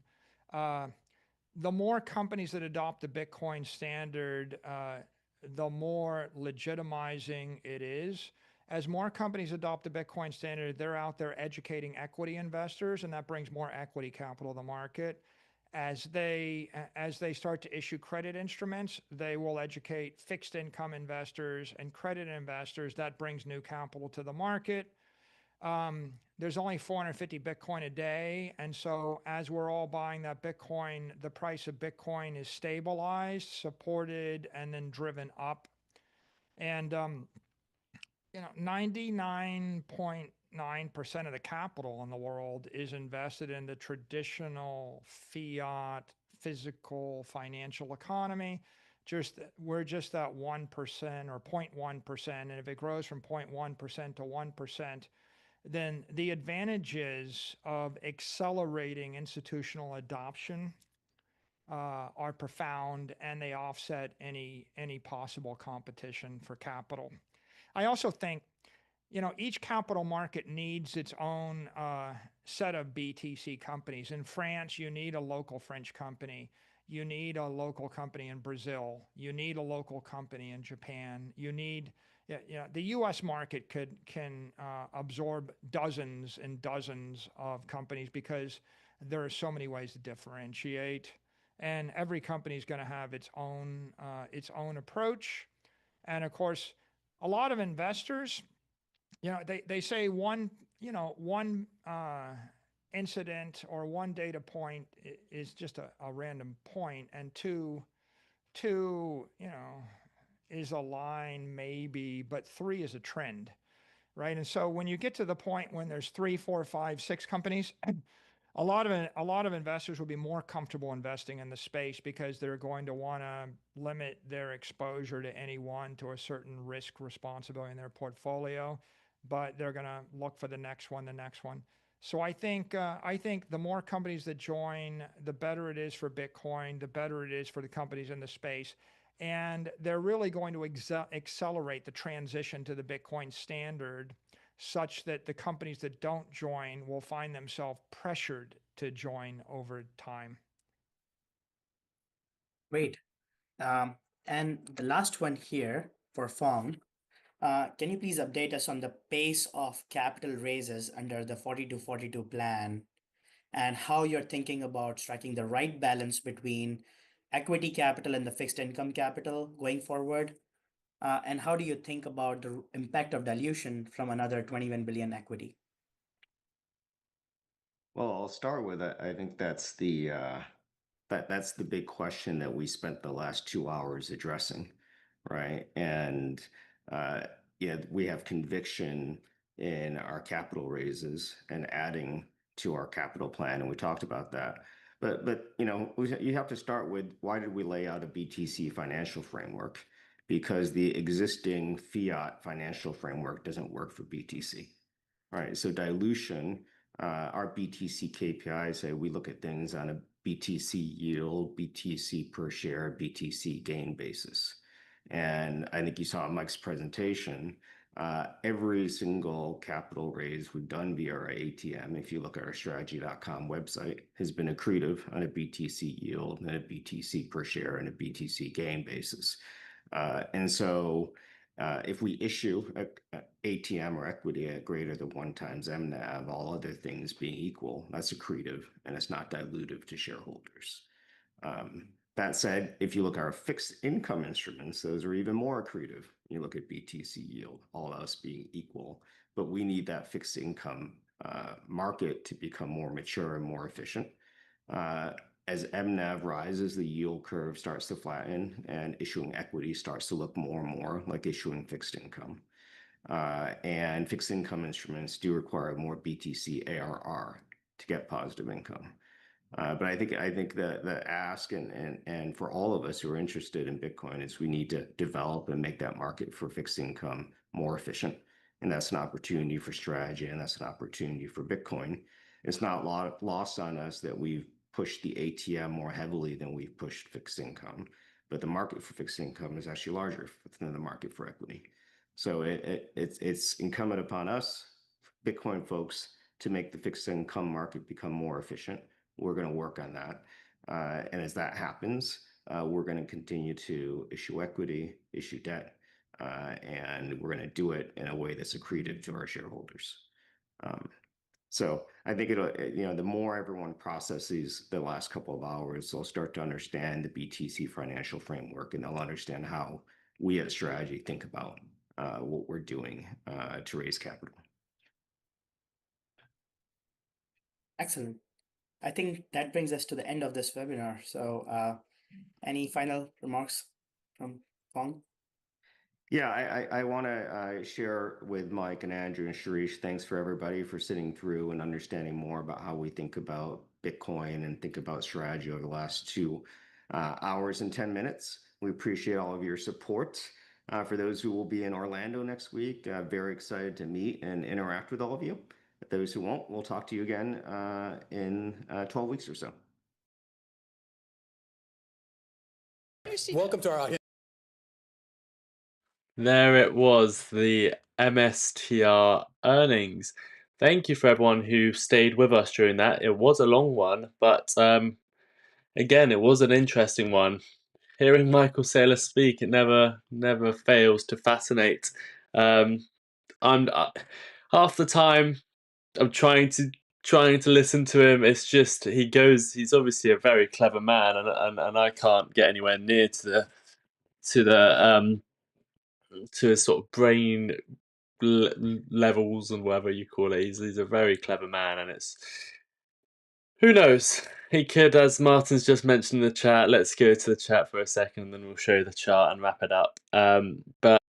The more companies that adopt the Bitcoin standard, the more legitimizing it is. As more companies adopt the Bitcoin standard, they're out there educating equity investors, and that brings more equity capital to the market. As they start to issue credit instruments, they will educate fixed income investors and credit investors. That brings new capital to the market. There's only 450 Bitcoin a day, and so as we're all buying that Bitcoin, the price of Bitcoin is stabilized, supported, and then driven up. And 99.9% of the capital in the world is invested in the traditional fiat physical financial economy. We're just that 1% or 0.1%, and if it grows from 0.1% to 1%, then the advantages of accelerating institutional adoption are profound, and they offset any possible competition for capital. I also think, each capital market needs its own set of BTC companies. In France, you need a local French company. You need a local company in Brazil. You need a local company in Japan. The U.S. market can absorb dozens and dozens of companies because there are so many ways to differentiate, and every company is going to have its own approach. And of course, a lot of investors, they say one incident or one data point is just a random point, and two, is a line maybe, but 3 is a trend, right? And so when you get to the point when there's 3, 4, 5, 6 companies, a lot of investors will be more comfortable investing in the space because they're going to want to limit their exposure to any one to a certain risk responsibility in their portfolio, but they're going to look for the next one. So I think the more companies that join, the better it is for Bitcoin, the better it is for the companies in the space. And they're really going to accelerate the transition to the Bitcoin standard, such that the companies that don't join will find themselves pressured to join over time. Great. And the last one here for Fong. Can you please update us on the pace of capital raises under the 4242 plan and how you're thinking about striking the right balance between equity capital and the fixed income capital going forward? And how do you think about the impact of dilution from another 21 billion equity? Well, I'll start with it. I think that's that's the big question that we spent the last 2 hours addressing, right? And uh, yeah, we have conviction in our capital raises and adding to our capital plan, and we talked about that. But you have to start with why did we lay out a BTC financial framework? Because the existing fiat financial framework doesn't work for BTC. All right, so dilution, our BTC KPIs say we look at things on a BTC yield, BTC per share, BTC gain basis. And I think you saw in Mike's presentation, every single capital raise we've done via our ATM, if you look at our strategy.com website, has been accretive on a BTC yield and a BTC per share and a BTC gain basis. And so if we issue a ATM or equity at greater than 1 times MNAV, all other things being equal, that's accretive and it's not dilutive to shareholders. That said, if you look at our fixed income instruments, those are even more accretive. You look at BTC yield, all else being equal, but we need that fixed income market to become more mature and more efficient. As MNAV rises, the yield curve starts to flatten and issuing equity starts to look more and more like issuing fixed income. And fixed income instruments do require more BTC ARR to get positive income. But I think the ask and for all of us who are interested in Bitcoin is we need to develop and make that market for fixed income more efficient. And that's an opportunity for strategy, and that's an opportunity for Bitcoin. It's not lost on us that we've pushed the ATM more heavily than we've pushed fixed income, but the market for fixed income is actually larger than the market for equity. So it's incumbent upon us, Bitcoin folks, to make the fixed income market become more efficient. We're going to work on that. And as that happens, we're going to continue to issue equity, issue debt, and we're going to do it in a way that's accretive to our shareholders. So I think the more everyone processes the last couple of hours, they'll start to understand the BTC financial framework, and they'll understand how we at Strategy think about what we're doing to raise capital. Excellent. I think that brings us to the end of this webinar. So any final remarks from Fong? Yeah, I want to share with Mike and Andrew and Sharish, thanks for everybody for sitting through and understanding more about how we think about Bitcoin and think about strategy over the last 2 hours and 10 minutes. We appreciate all of your support. For those who will be in Orlando next week, very excited to meet and interact with all of you. Those who won't, we'll talk to you again in 12 weeks or so. Welcome to our audience. There it was, the MSTR earnings. Thank you for everyone who stayed with us during that. It was a long one, but again, it was an interesting one. Hearing Michael Saylor speak, it never fails to fascinate. I'm half the time I'm trying to listen to him. It's just he's obviously a very clever man, and I can't get anywhere near to his sort of brain levels and whatever you call it. He's a very clever man, and it's who knows. He could, as Martyn's just mentioned in the chat. Let's go to the chat for a second, and then we'll show you the chart and wrap it up. But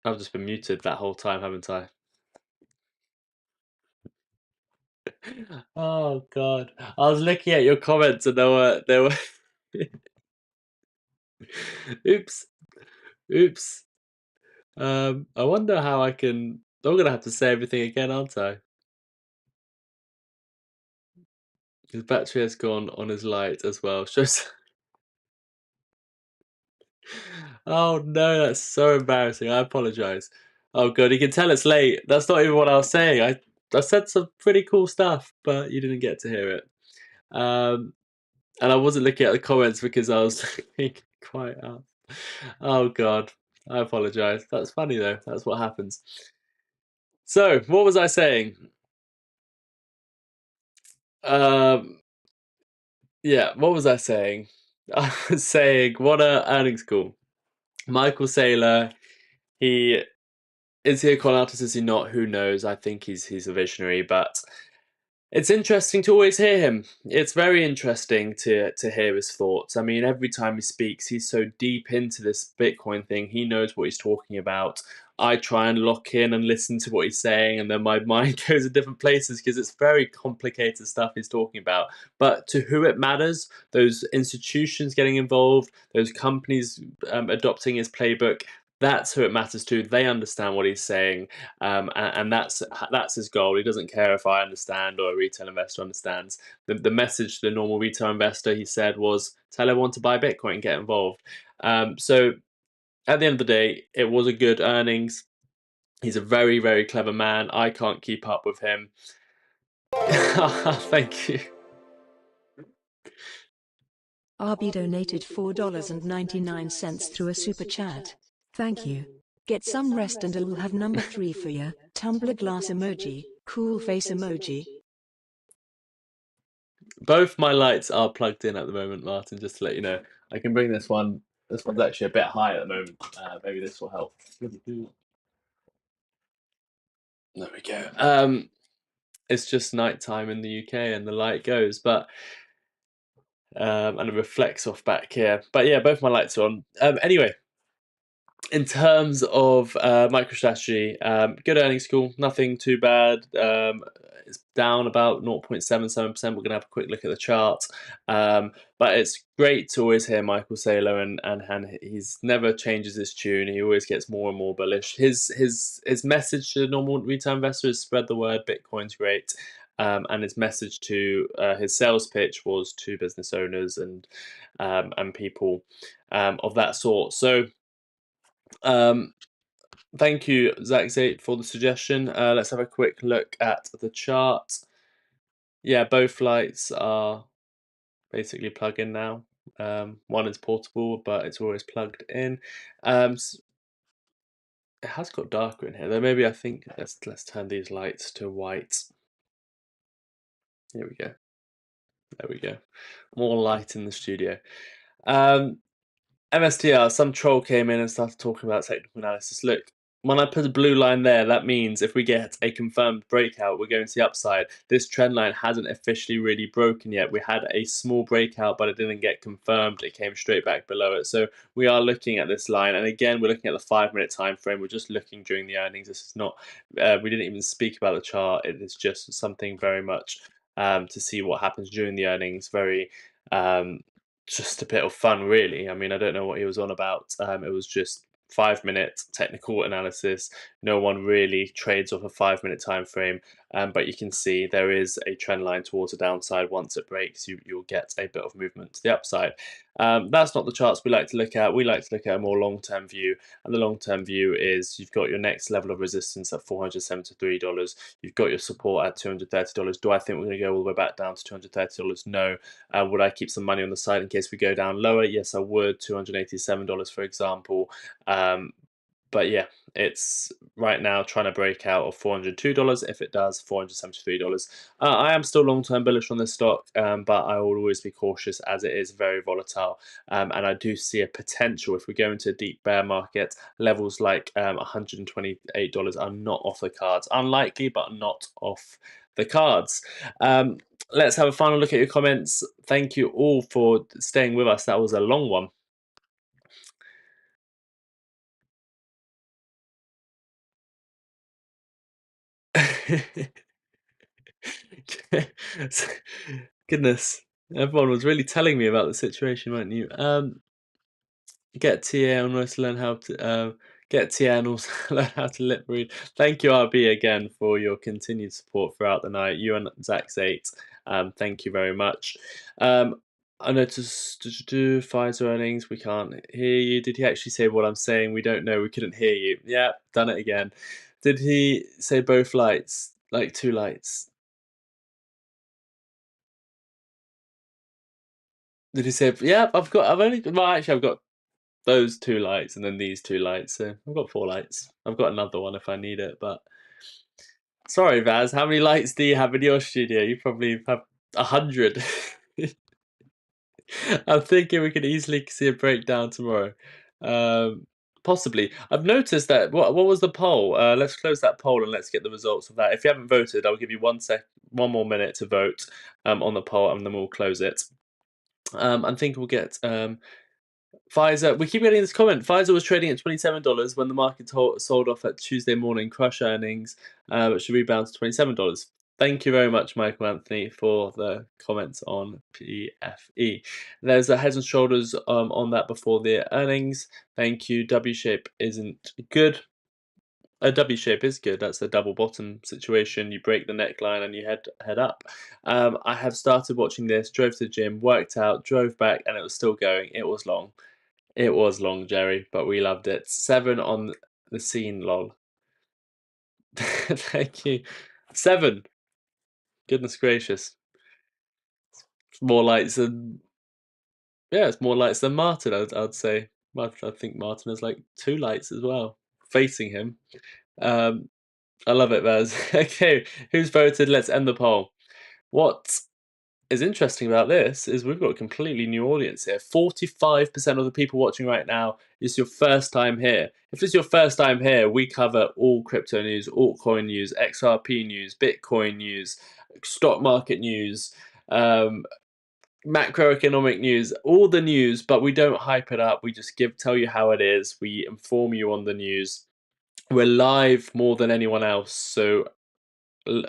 I've just been muted that whole time, haven't I? Oh God. I was looking at your comments and there were oops. Oops. I wonder how I can. I'm gonna have to say everything again, aren't I? His battery has gone on his light as well. Shows. Oh no, that's so embarrassing. I apologize. Oh God, you can tell it's late. That's not even what I was saying. I said some pretty cool stuff, but you didn't get to hear it. And I wasn't looking at the comments because I was looking quite up. Oh God, I apologize. That's funny though. That's what happens. So, what was I saying? Yeah, what was I saying? I was saying what a earnings call. Michael Saylor, he is he a quant artist? Is he not? Who knows? I think he's a visionary, but it's interesting to always hear him. It's very interesting to hear his thoughts. I mean, every time he speaks, he's so deep into this Bitcoin thing. He knows what he's talking about. I try and lock in and listen to what he's saying, and then my mind goes in different places because it's very complicated stuff he's talking about. But to who it matters, those institutions getting involved, those companies adopting his playbook, that's who it matters to. They understand what he's saying, and that's his goal. He doesn't care if I understand or a retail investor understands. The message to the normal retail investor, he said, was tell everyone to buy Bitcoin and get involved. So at the end of the day, it was a good earnings. He's a very, very clever man. I can't keep up with him. Thank you. RB donated $4.99 through a super chat. Thank you. Get some rest and I'll have number 3 for ya. Tumbler glass emoji, cool face emoji. Both my lights are plugged in at the moment, Martin, just to let you know. I can bring this one. This one's actually a bit high at the moment. Maybe this will help. There we go. It's just nighttime in the UK and the light goes, but and it reflects off back here. But yeah, both my lights are on. Anyway, in terms of MicroStrategy, good earnings call, nothing too bad. It's down about 0.77%. We're going to have a quick look at the chart. But it's great to always hear Michael Saylor, and he's never changes his tune. He always gets more and more bullish. His message to the normal retail investor is spread the word, Bitcoin's great. And his message to his sales pitch was to business owners and people of that sort. So thank you, Zach Zate, for the suggestion. Let's have a quick look at the chart. Yeah, both lights are basically plug-in now. One is portable, but it's always plugged in. It has got darker in here, though. Maybe I think let's turn these lights to white. Here we go. There we go. More light in the studio. MSTR, some troll came in and started talking about technical analysis. Look, when I put a blue line there, that means if we get a confirmed breakout, we're going to the upside. This trend line hasn't officially really broken yet. We had a small breakout, but it didn't get confirmed. It came straight back below it. So we are looking at this line. And again, we're looking at the 5-minute time frame. We're just looking during the earnings. This is not, we didn't even speak about the chart. It is just something very much to see what happens during the earnings. Very just a bit of fun, really. I mean, I don't know what he was on about. It was just 5-minute technical analysis. No one really trades off a 5-minute time frame, but you can see there is a trend line towards the downside. Once it breaks, you'll get a bit of movement to the upside. That's not the charts we like to look at. We like to look at a more long-term view, and the long-term view is you've got your next level of resistance at $473. You've got your support at $230. Do I think we're going to go all the way back down to $230? No. Would I keep some money on the side in case we go down lower? Yes, I would. $287, for example. But yeah, it's right now trying to break out of $402. If it does, $473. I am still long-term bullish on this stock, but I will always be cautious as it is very volatile. And I do see a potential if we go into a deep bear market, levels like $128 are not off the cards. Unlikely, but not off the cards. Let's have a final look at your comments. Thank you all for staying with us. That was a long one. Goodness, everyone was really telling me about the situation, weren't you? Get TA and also learn how to get TA and also learn how to lip read. Thank you, RB, again for your continued support throughout the night. You and Zax8, thank you very much. I noticed Pfizer earnings. We can't hear you. Did he actually say what I'm saying? We don't know. We couldn't hear you. Yeah, done it again. Did he say both lights? Like 2 lights? Did he say? Yeah, I've got those 2 lights and then these 2 lights. So I've got 4 lights. I've got another one if I need it, but sorry, Vaz. How many lights do you have in your studio? You probably have 100. I'm thinking we could easily see a breakdown tomorrow. Possibly. I've noticed that. What was the poll? Let's close that poll and let's get the results of that. If you haven't voted, I'll give you one more minute to vote on the poll, and then we'll close it. I think we'll get Pfizer. We keep getting this comment. Pfizer was trading at $27 when the market sold off at Tuesday morning. Crush earnings, but should rebound to $27. Thank you very much, Michael Anthony, for the comments on PFE. There's a heads and shoulders on that before the earnings. Thank you. W shape isn't good. A W shape is good. That's a double bottom situation. You break the neckline and you head up. I have started watching this, drove to the gym, worked out, drove back, and it was still going. It was long. It was long, Jerry, but we loved it. 7 on the scene, lol. Thank you. 7. Goodness gracious. It's more lights than... Yeah, it's more lights than Martyn, I'd say. I think Martyn has like 2 lights as well, facing him. I love it, Baz. Okay, who's voted? Let's end the poll. What is interesting about this is we've got a completely new audience here. 45% of the people watching right now is your first time here. If it's your first time here, we cover all crypto news, altcoin news, XRP news, Bitcoin news, stock market news, macroeconomic news, all the news, but we don't hype it up. We just tell you how it is. We inform you on the news. We're live more than anyone else, so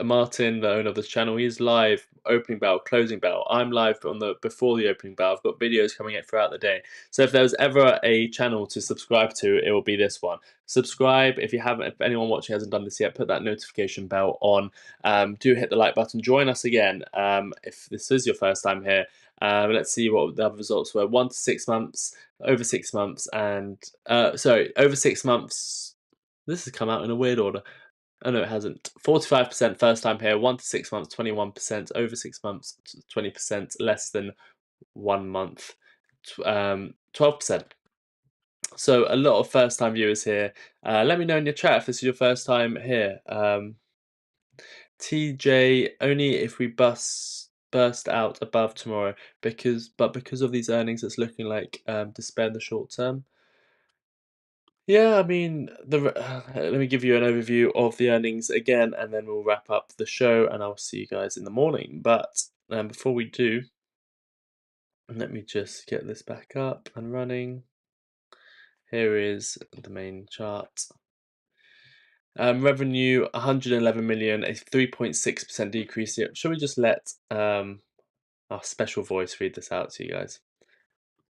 Martyn, the owner of this channel, he's live opening bell, closing bell. I'm live before the opening bell. I've got videos coming out throughout the day. So if there's ever a channel to subscribe to, it will be this one. Subscribe if you haven't. If anyone watching hasn't done this yet, put that notification bell on. Do hit the like button. Join us again if this is your first time here. Let's see what the other results were. 1 to 6 months, over 6 months, and over 6 months. This has come out in a weird order. Oh no, it hasn't. 45% first time here, 1 to 6 months, 21%, over 6 months, 20%, less than 1 month, 12%. So a lot of first time viewers here. Let me know in your chat if this is your first time here. TJ, only if we burst out above tomorrow, because of these earnings, it's looking like despair in the short term. Yeah, I mean, let me give you an overview of the earnings again, and then we'll wrap up the show, and I'll see you guys in the morning. But before we do, let me just get this back up and running. Here is the main chart. Revenue 111 million, a 3.6% decrease here. Shall we just let our special voice read this out to you guys?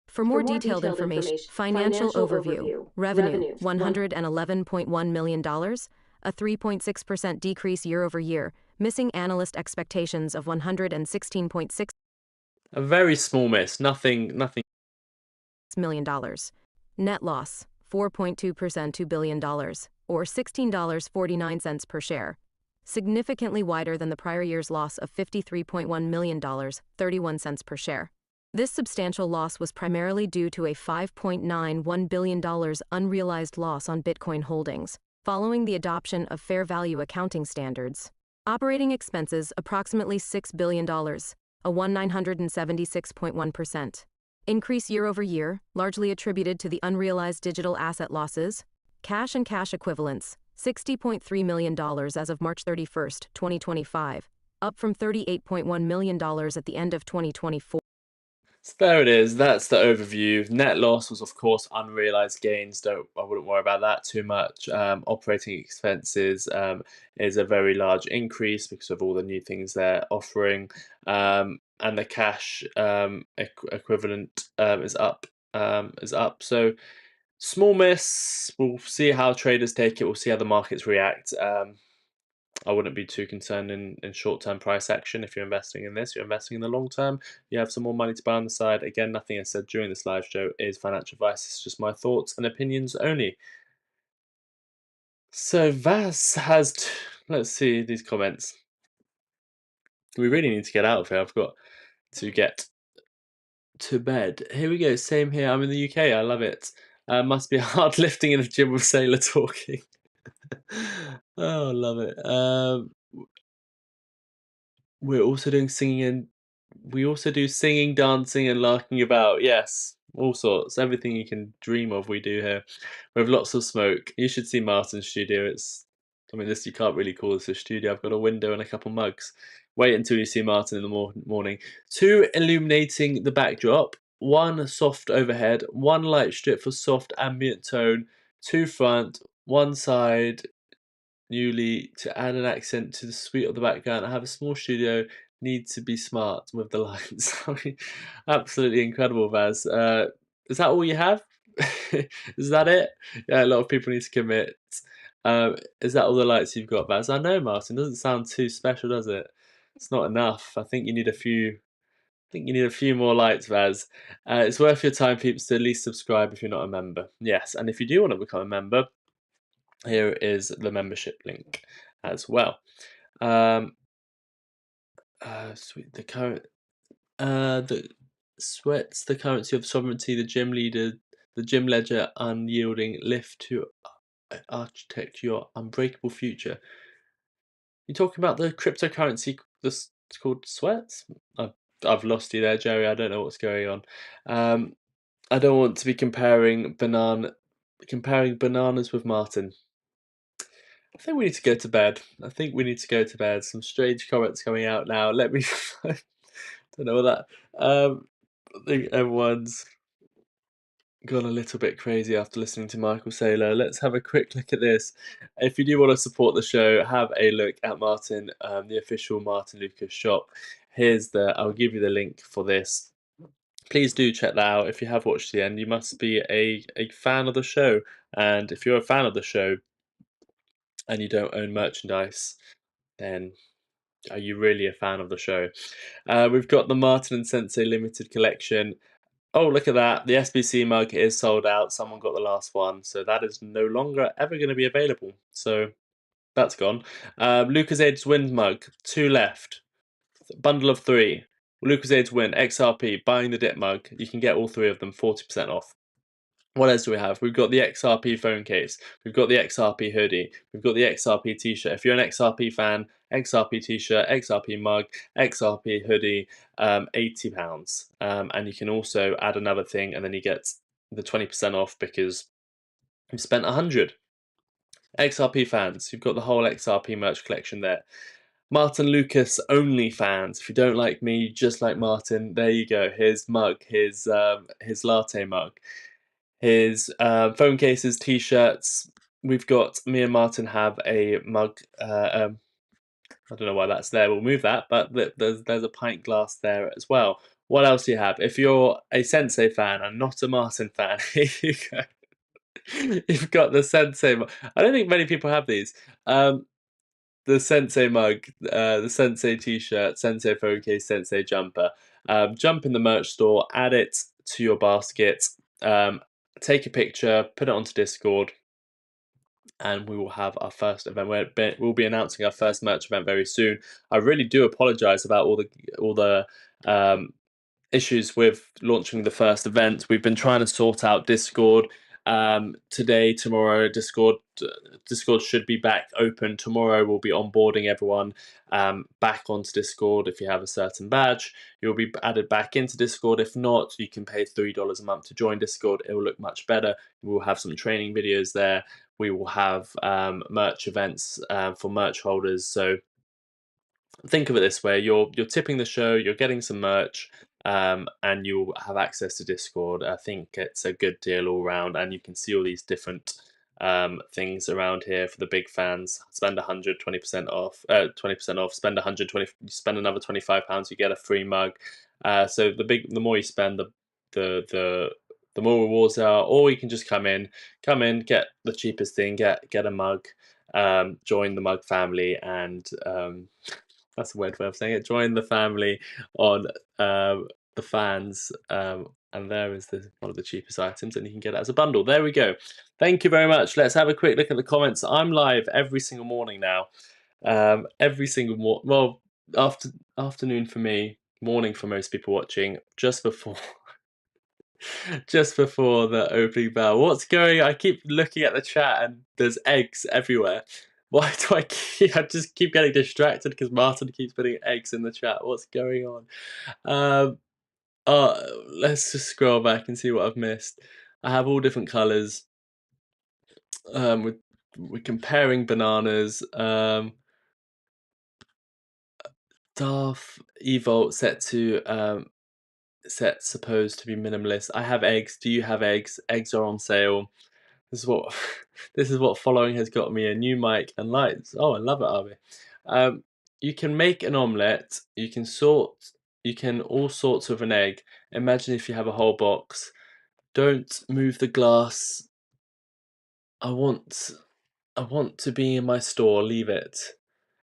For more detailed information, financial overview. Revenue, $111.1 million, a 3.6% decrease year over year, missing analyst expectations of $116.6 A very small miss, nothing million. Net loss, 4.2% $2 billion, or $16.49 per share, significantly wider than the prior year's loss of $53.1 million, 31 cents per share. This substantial loss was primarily due to a $5.91 billion unrealized loss on Bitcoin holdings, following the adoption of fair value accounting standards. Operating expenses approximately $6 billion, a 1,976.1% increase year over year, largely attributed to the unrealized digital asset losses. Cash and cash equivalents, $60.3 million as of March 31, 2025, up from $38.1 million at the end of 2024. So there it is. That's the overview. Net loss was, of course, unrealized gains. I wouldn't worry about that too much. Operating expenses is a very large increase because of all the new things they're offering, and the cash equivalent is up. So small miss. We'll see how traders take it. We'll see how the markets react. I wouldn't be too concerned in short-term price action. If you're investing in this, you're investing in the long term. You have some more money to buy on the side. Again, nothing I said during this live show is financial advice. It's just my thoughts and opinions only. So Vaz has, let's see these comments. We really need to get out of here. I've got to get to bed. Here we go. Same here. I'm in the UK. I love it. Must be hard lifting in a gym with Saylor talking. Oh, love it. We're also doing singing and we also do singing, dancing, and larking about. Yes, all sorts. Everything you can dream of, we do here. We have lots of smoke. You should see Martyn's studio. I mean, this you can't really call this a studio. I've got a window and a couple mugs. Wait until you see Martyn in the morning. 2 illuminating the backdrop. 1 soft overhead. 1 light strip for soft ambient tone. 2 front. 1 side. Newly to add an accent to the suite of the background. I have a small studio. Need to be smart with the lines. Absolutely incredible, Vaz. Is that all you have? Is that it? Yeah, a lot of people need to commit. Is that all the lights you've got, Vaz? I know, Martyn. Doesn't sound too special, does it? It's not enough. I think you need a few. I think you need a few more lights, Vaz. It's worth your time, peeps, to at least subscribe if you're not a member. Yes, and if you do want to become a member, here is the membership link as well. Sweet. The current, the sweats, the currency of sovereignty, the gym leader, the gym ledger, unyielding, lift to architect your unbreakable future. You talking about the cryptocurrency? This it's called sweats. I've lost you there, Jerry. I don't know what's going on. I don't want to be comparing bananas with Martyn. I think we need to go to bed. Some strange comments coming out now. Let me. Don't know what that. I think everyone's gone a little bit crazy after listening to Michael Saylor. Let's have a quick look at this. If you do want to support the show, have a look at Martyn, the official Martyn Lucas shop. I'll give you the link for this. Please do check that out. If you have watched the end, you must be a fan of the show. And if you're a fan of the show and you don't own merchandise, then are you really a fan of the show? We've got the Martyn and Sensei limited collection. Oh, look at that. The SBC mug is sold out. Someone got the last one. So that is no longer ever going to be available. So that's gone. Lucas Aid's Win mug. 2 left. Bundle of 3. Lucas Aid's Win. XRP. Buying the dip mug. You can get all 3 of them 40% off. What else do we have? We've got the XRP phone case. We've got the XRP hoodie. We've got the XRP t-shirt. If you're an XRP fan, XRP t-shirt, XRP mug, XRP hoodie, £80. And you can also add another thing, and then you get the 20% off because you've spent 100. XRP fans, you've got the whole XRP merch collection there. Martyn Lucas only fans. If you don't like me, just like Martyn, there you go. His mug, his latte mug. His phone cases, t-shirts. We've got me and Martyn have a mug. I don't know why that's there. We'll move that, but there's a pint glass there as well. What else do you have? If you're a Sensei fan and not a Martyn fan, here you go. You've got the Sensei mug. I don't think many people have these. The Sensei mug, the Sensei t-shirt, Sensei phone case, Sensei jumper. Jump in the merch store, add it to your basket. Take a picture, put it onto Discord, and we will have our first event. We'll be announcing our first merch event very soon. I really do apologize about all the issues with launching the first event. We've been trying to sort out Discord. Today, tomorrow, Discord should be back open. Tomorrow we'll be onboarding everyone back onto Discord. If you have a certain badge, you'll be added back into Discord. If not, you can pay $3 a month to join Discord. It will look much better. We'll have some training videos there. We will have merch events for merch holders. So think of it this way: you're tipping the show, you're getting some merch, and you'll have access to Discord. I think it's a good deal all round, and you can see all these different things around here for the big fans. Spend 100, 20% off. 20% off. Spend 120. You spend another £25, you get a free mug. So the more you spend, the more rewards there are. Or you can just come in, get the cheapest thing, get a mug, join the mug family, and that's a weird way of saying it. Join the family on the fans, and there is one of the cheapest items, and you can get it as a bundle. There we go. Thank you very much. Let's have a quick look at the comments. I'm live every single morning now. Every single afternoon for me, morning for most people watching, just before the opening bell. What's going on? I keep looking at the chat and there's eggs everywhere. Why do I just keep getting distracted because Martyn keeps putting eggs in the chat? What's going on? Let's just scroll back and see what I've missed. I have all different colours. We're comparing bananas. Darth Evolt set supposed to be minimalist. I have eggs. Do you have eggs? Eggs are on sale. This is what following has got me: a new mic and lights. Oh, I love it, Arby. You can make an omelette. You can all sorts of an egg. Imagine if you have a whole box. Don't move the glass. I want to be in my store. Leave it.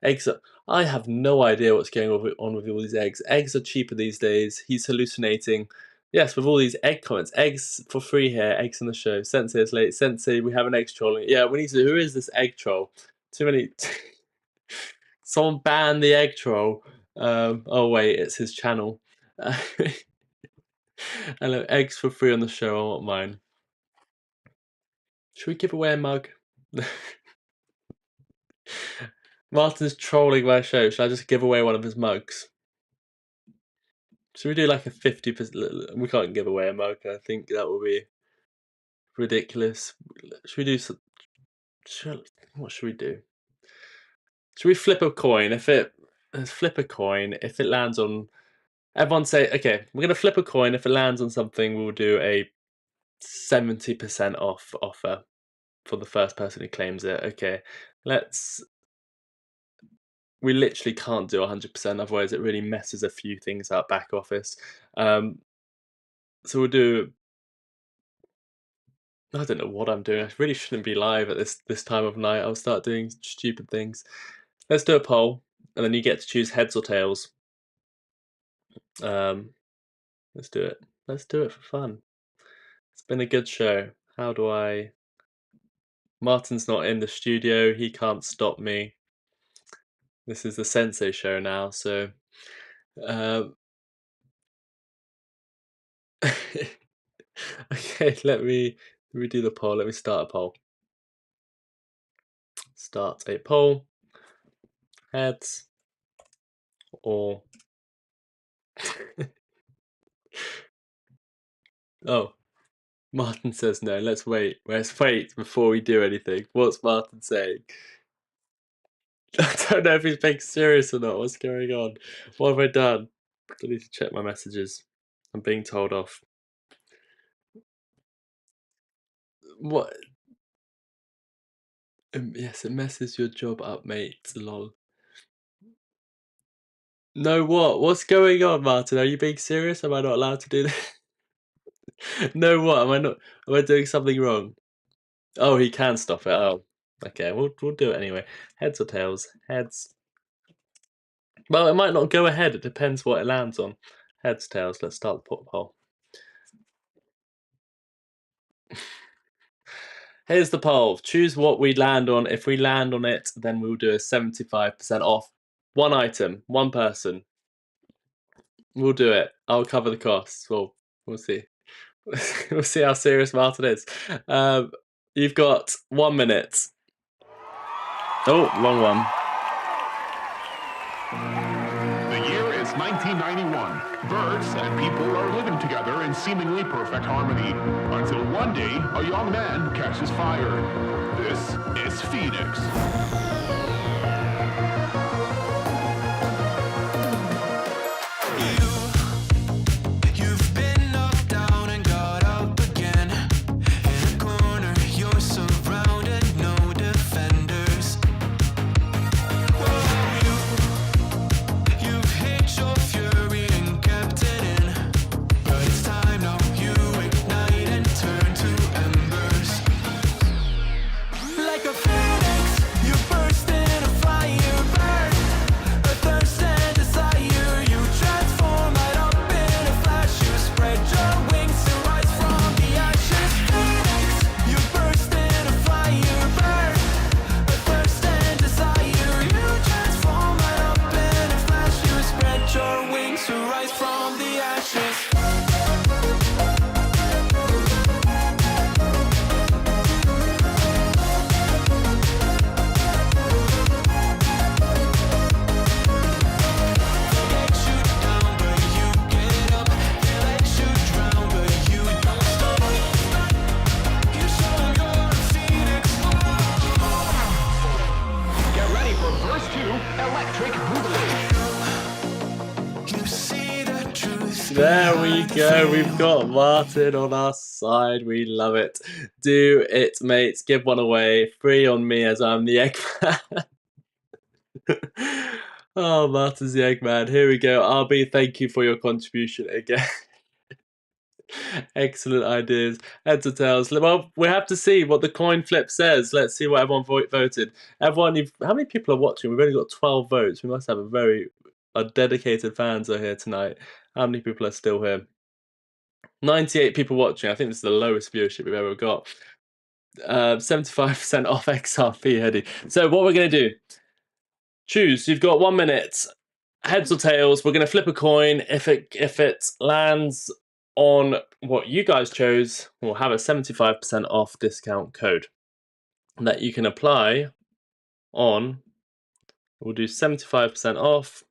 Eggs I have no idea what's going on with all these eggs. Eggs are cheaper these days. He's hallucinating. Yes, with all these egg comments. Eggs for free here. Eggs in the show. Sensei is late. Sensei, we have an egg troll. Yeah, we need to. Who is this egg troll? Too many. Someone ban the egg troll. Oh wait, it's his channel. Hello, eggs for free on the show. I want mine. Should we give away a mug? Martyn's trolling my show. Should I just give away one of his mugs? Should we do like a 50%? We can't give away a mug. I think that will be ridiculous. Should we do some? What should we do? Should we flip a coin? Flip a coin. If it lands on, everyone say, okay, we're gonna flip a coin. If it lands on something, we'll do a 70% off offer for the first person who claims it. Okay, we literally can't do 100%, otherwise it really messes a few things up back office. So we'll do, I don't know what I'm doing. I really shouldn't be live at this time of night. I'll start doing stupid things. Let's do a poll, and then you get to choose heads or tails. Let's do it. Let's do it for fun. It's been a good show. How do I... Martyn's not in the studio. He can't stop me. This is the Sensei show now, so... Okay, let me do the poll. Let me start a poll. Start a poll. Heads or... Oh, Martyn says no. Let's wait. Let's wait before we do anything. What's Martyn saying? I don't know if he's being serious or not. What's going on? What have I done? I need to check my messages. I'm being told off. What? Yes, it messes your job up, mate. Lol. No, what? What's going on, Martyn? Are you being serious? Am I not allowed to do this? No, what? Am I not? Am I doing something wrong? Oh, he can stop it. Oh, okay. We'll do it anyway. Heads or tails? Heads. Well, it might not go ahead. It depends what it lands on. Heads, tails. Let's start the poll. Here's the poll. Choose what we land on. If we land on it, then we'll do a 75% off. One item, one person. We'll do it. I'll cover the costs. Well, we'll see. We'll see how serious Martyn is. You've got 1 minute. Oh, wrong one. The year is 1991. Birds and people are living together in seemingly perfect harmony, until one day a young man catches fire. This is Phoenix. There we go. We've got Martyn on our side. We love it. Do it, mates. Give one away. Free on me as I'm the Eggman. Oh, Martyn's the Eggman. Here we go. RB, thank you for your contribution again. Excellent ideas. Heads or tails? Well, we have to see what the coin flip says. Let's see what everyone voted. Everyone, how many people are watching? We've only got 12 votes. We must have our dedicated fans are here tonight. How many people are still here? 98 people watching. I think this is the lowest viewership we've ever got. 75% off XRP, Eddie. So what we're going to do, choose. You've got 1 minute. Heads or tails. We're going to flip a coin. If it lands on what you guys chose, we'll have a 75% off discount code that you can apply on. We'll do 75% off.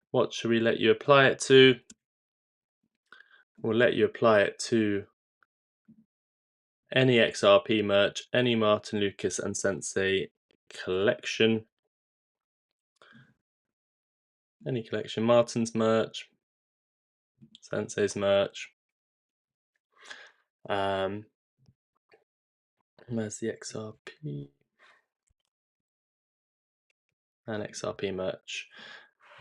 What should we let you apply it to? We'll let you apply it to any XRP merch, any Martyn Lucas and Sensei collection. Any collection, Martyn's merch, Sensei's merch. Where's the XRP? And XRP merch.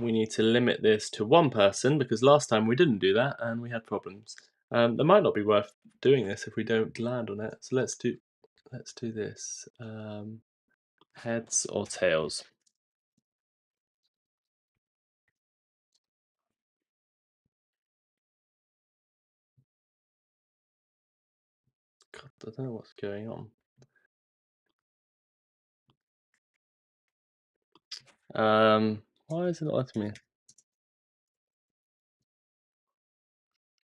We need to limit this to 1 person because last time we didn't do that and we had problems. It might not be worth doing this if we don't land on it. So let's do this. Heads or tails? God, I don't know what's going on. Why is it not letting me?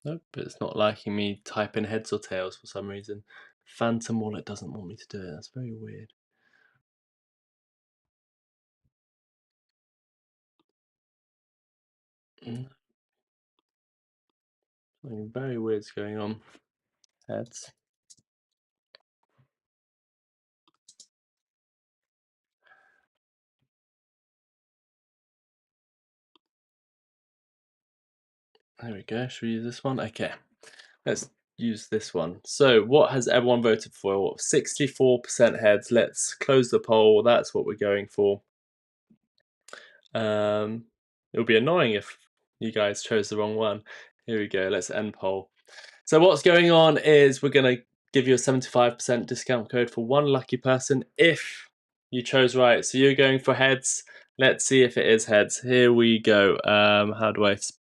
Nope, it's not liking me type in heads or tails for some reason. Phantom Wallet doesn't want me to do it. That's very weird. Something very weird's going on. Heads. There we go. Should we use this one? Okay. Let's use this one. So what has everyone voted for? 64% heads. Let's close the poll. That's what we're going for. It would be annoying if you guys chose the wrong one. Here we go. Let's end poll. So what's going on is we're going to give you a 75% discount code for 1 lucky person if you chose right. So you're going for heads. Let's see if it is heads. Here we go. How do I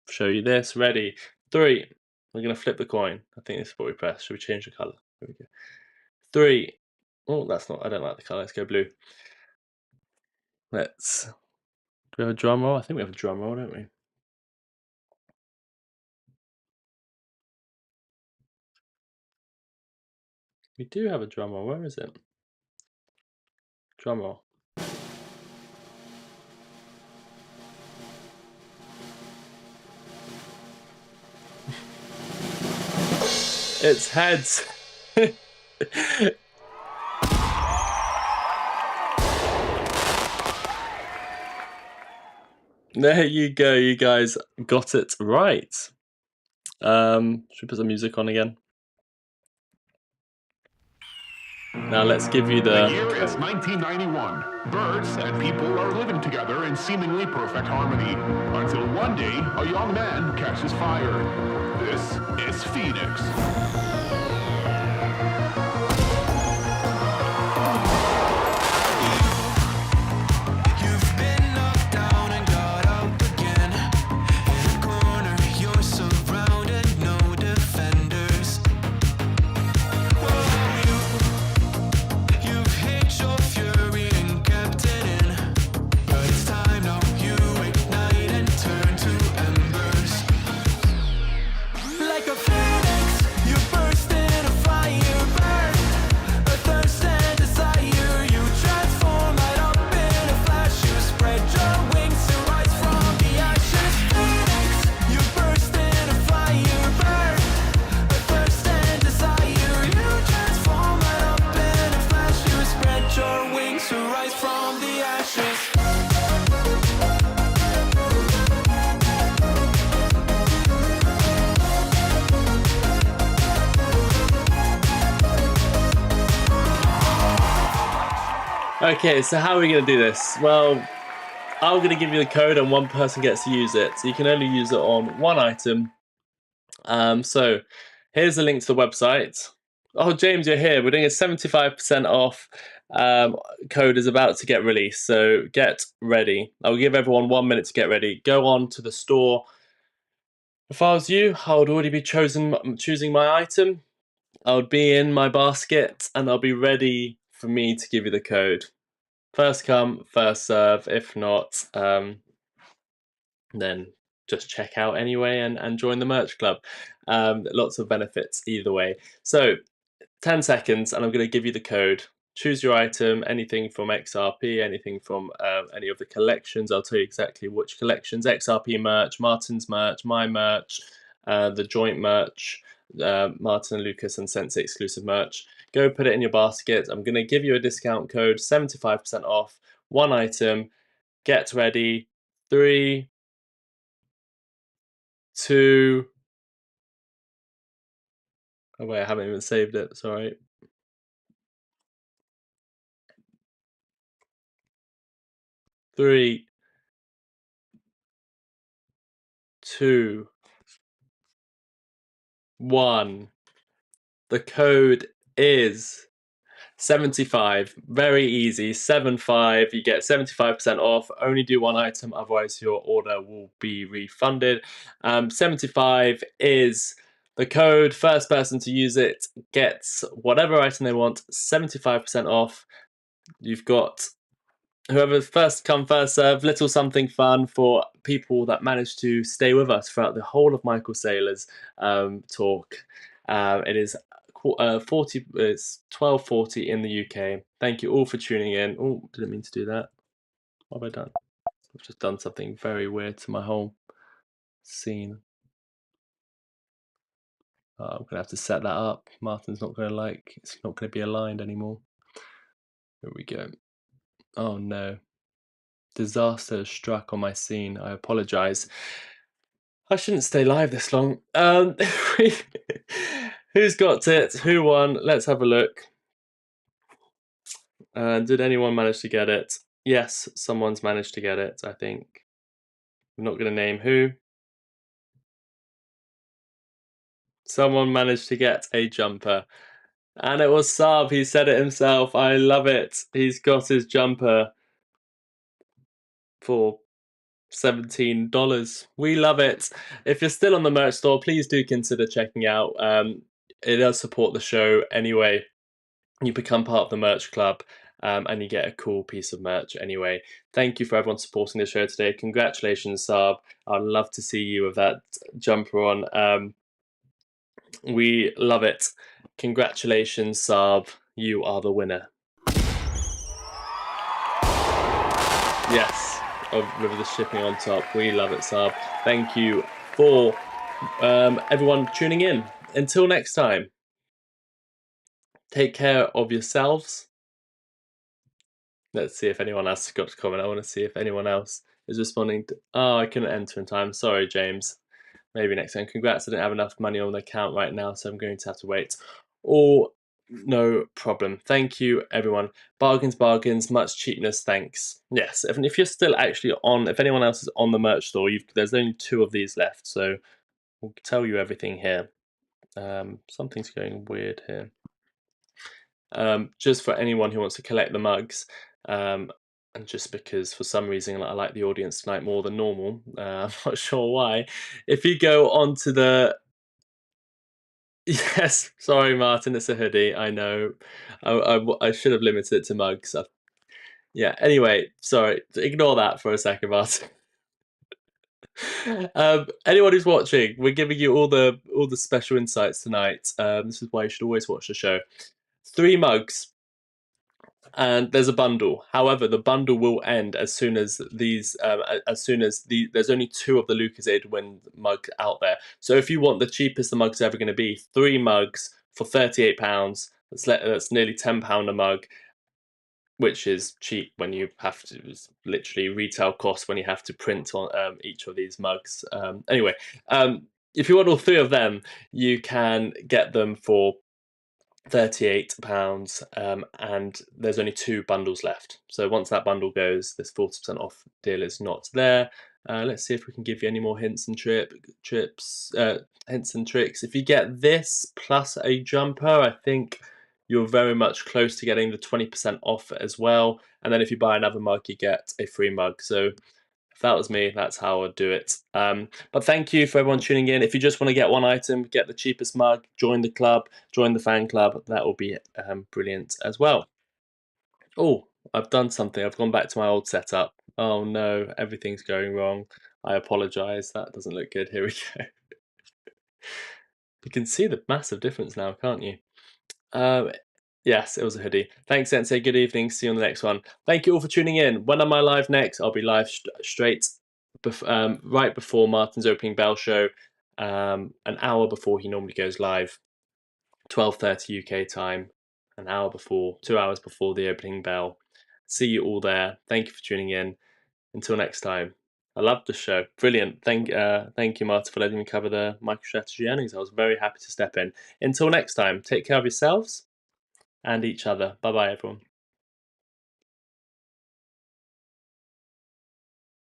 show you this? Ready? 3. We're going to flip the coin. I think this is what we press. Should we change the color? Here we go. 3. Oh, that's not. I don't like the color. Let's go blue. Let's. Do we have a drum roll? I think we have a drum roll, don't we? We do have a drum roll. Where is it? Drum roll. It's heads. There you go. You guys got it right. Should we put some music on again? Now let's give you the year is 1991. Birds and people are living together in seemingly perfect harmony until one day a young man catches fire. This is Phoenix. Like a phoenix, you Okay, so how are we going to do this? Well, I'm going to give you the code and one person gets to use it. So you can only use it on one item. So here's the link to the website. Oh, James, you're here. We're doing a 75% off. Code is about to get released, so get ready. I'll give everyone 1 minute to get ready. Go on to the store. If I was you, I would already be choosing my item. I would be in my basket, and I'll be ready for me to give you the code. First come, first serve. If not, then just check out anyway and join the merch club. Lots of benefits either way. So 10 seconds and I'm going to give you the code. Choose your item, anything from XRP, anything from any of the collections. I'll tell you exactly which collections. XRP merch, Martyn's merch, my merch, the joint merch, Martyn, Lucas and Sensei exclusive merch. Go put it in your basket. I'm going to give you a discount code, 75% off, one item. Get ready. 3, 2. Oh wait, I haven't even saved it. Sorry. 3, 2, 1. The code is 75. Very easy. 75. You get 75% off. Only do one item, otherwise your order will be refunded. 75 is the code. First person to use it gets whatever item they want. 75% off. You've got whoever first come first serve, little something fun for people that manage to stay with us throughout the whole of Michael Saylor's talk. It is 40. It's 12:40 in the UK. Thank you all for tuning in. Oh, didn't mean to do that. What have I done? I've just done something very weird to my whole scene. I'm gonna have to set that up. Martyn's not gonna like. It's not gonna be aligned anymore. Here we go. Oh no. Disaster has struck on my scene. I apologize. I shouldn't stay live this long. Who's got it? Who won? Let's have a look. Did anyone manage to get it? Yes, someone's managed to get it, I think. I'm not going to name who. Someone managed to get a jumper. And it was Saab. He said it himself. I love it. He's got his jumper for $17. We love it. If you're still on the merch store, please do consider checking out. It does support the show anyway. You become part of the merch club and you get a cool piece of merch anyway. Thank you for everyone supporting the show today. Congratulations, Saab. I'd love to see you with that jumper on. We love it. Congratulations, Saab. You are the winner. Yes, with the shipping on top. We love it, Saab. Thank you for everyone tuning in. Until next time, take care of yourselves. Let's see if anyone else has got to comment. I want to see if anyone else is responding to... Oh, I couldn't enter in time. Sorry, James. Maybe next time. Congrats, I don't have enough money on the account right now, so I'm going to have to wait. Oh, no problem. Thank you, everyone. Bargains, bargains, much cheapness, thanks. Yes, if you're still actually on... If anyone else is on the merch store, there's only 2 of these left, so we'll tell you everything here. Something's going weird here. Just for anyone who wants to collect the mugs, and just because for some reason I like the audience tonight more than normal, I'm not sure why. If you go onto the... Yes, sorry, Martyn, it's a hoodie. I know. I should have limited it to mugs. Yeah. Anyway, sorry. Ignore that for a second, Martyn. Anyone who's watching, we're giving you all the special insights tonight. This is why you should always watch the show. 3 mugs. And there's a bundle. However, the bundle will end as soon as these, there's only 2 of the Lucozade Win mugs out there. So if you want the cheapest the mug's ever going to be, 3 mugs for £38. That's nearly £10 a mug, which is cheap when you have to, it's literally retail cost when you have to print on each of these mugs. Anyway, if you want all 3 of them, you can get them for £38, and there's only 2 bundles left. So once that bundle goes, this 40% off deal is not there. Let's see if we can give you any more hints and hints and tricks. If you get this plus a jumper, I think you're very much close to getting the 20% off as well. And then if you buy another mug, you get a free mug. So if that was me, that's how I'd do it. But thank you for everyone tuning in. If you just want to get one item, get the cheapest mug, join the club, join the fan club. That will be brilliant as well. Oh, I've done something. I've gone back to my old setup. Oh no, everything's going wrong. I apologize. That doesn't look good. Here we go. You can see the massive difference now, can't you? Yes, it was a hoodie. Thanks, Sensei. Good evening. See you on the next one. Thank you all for tuning in. When am I live next? I'll be live straight right before Martyn's opening bell show, an hour before he normally goes live, 12:30 UK time, an hour before, 2 hours before the opening bell. See you all there. Thank you for tuning in. Until next time. I love the show. Brilliant. Thank you, Martyn, for letting me cover the MicroStrategy earnings. I was very happy to step in. Until next time, take care of yourselves and each other. Bye-bye, everyone.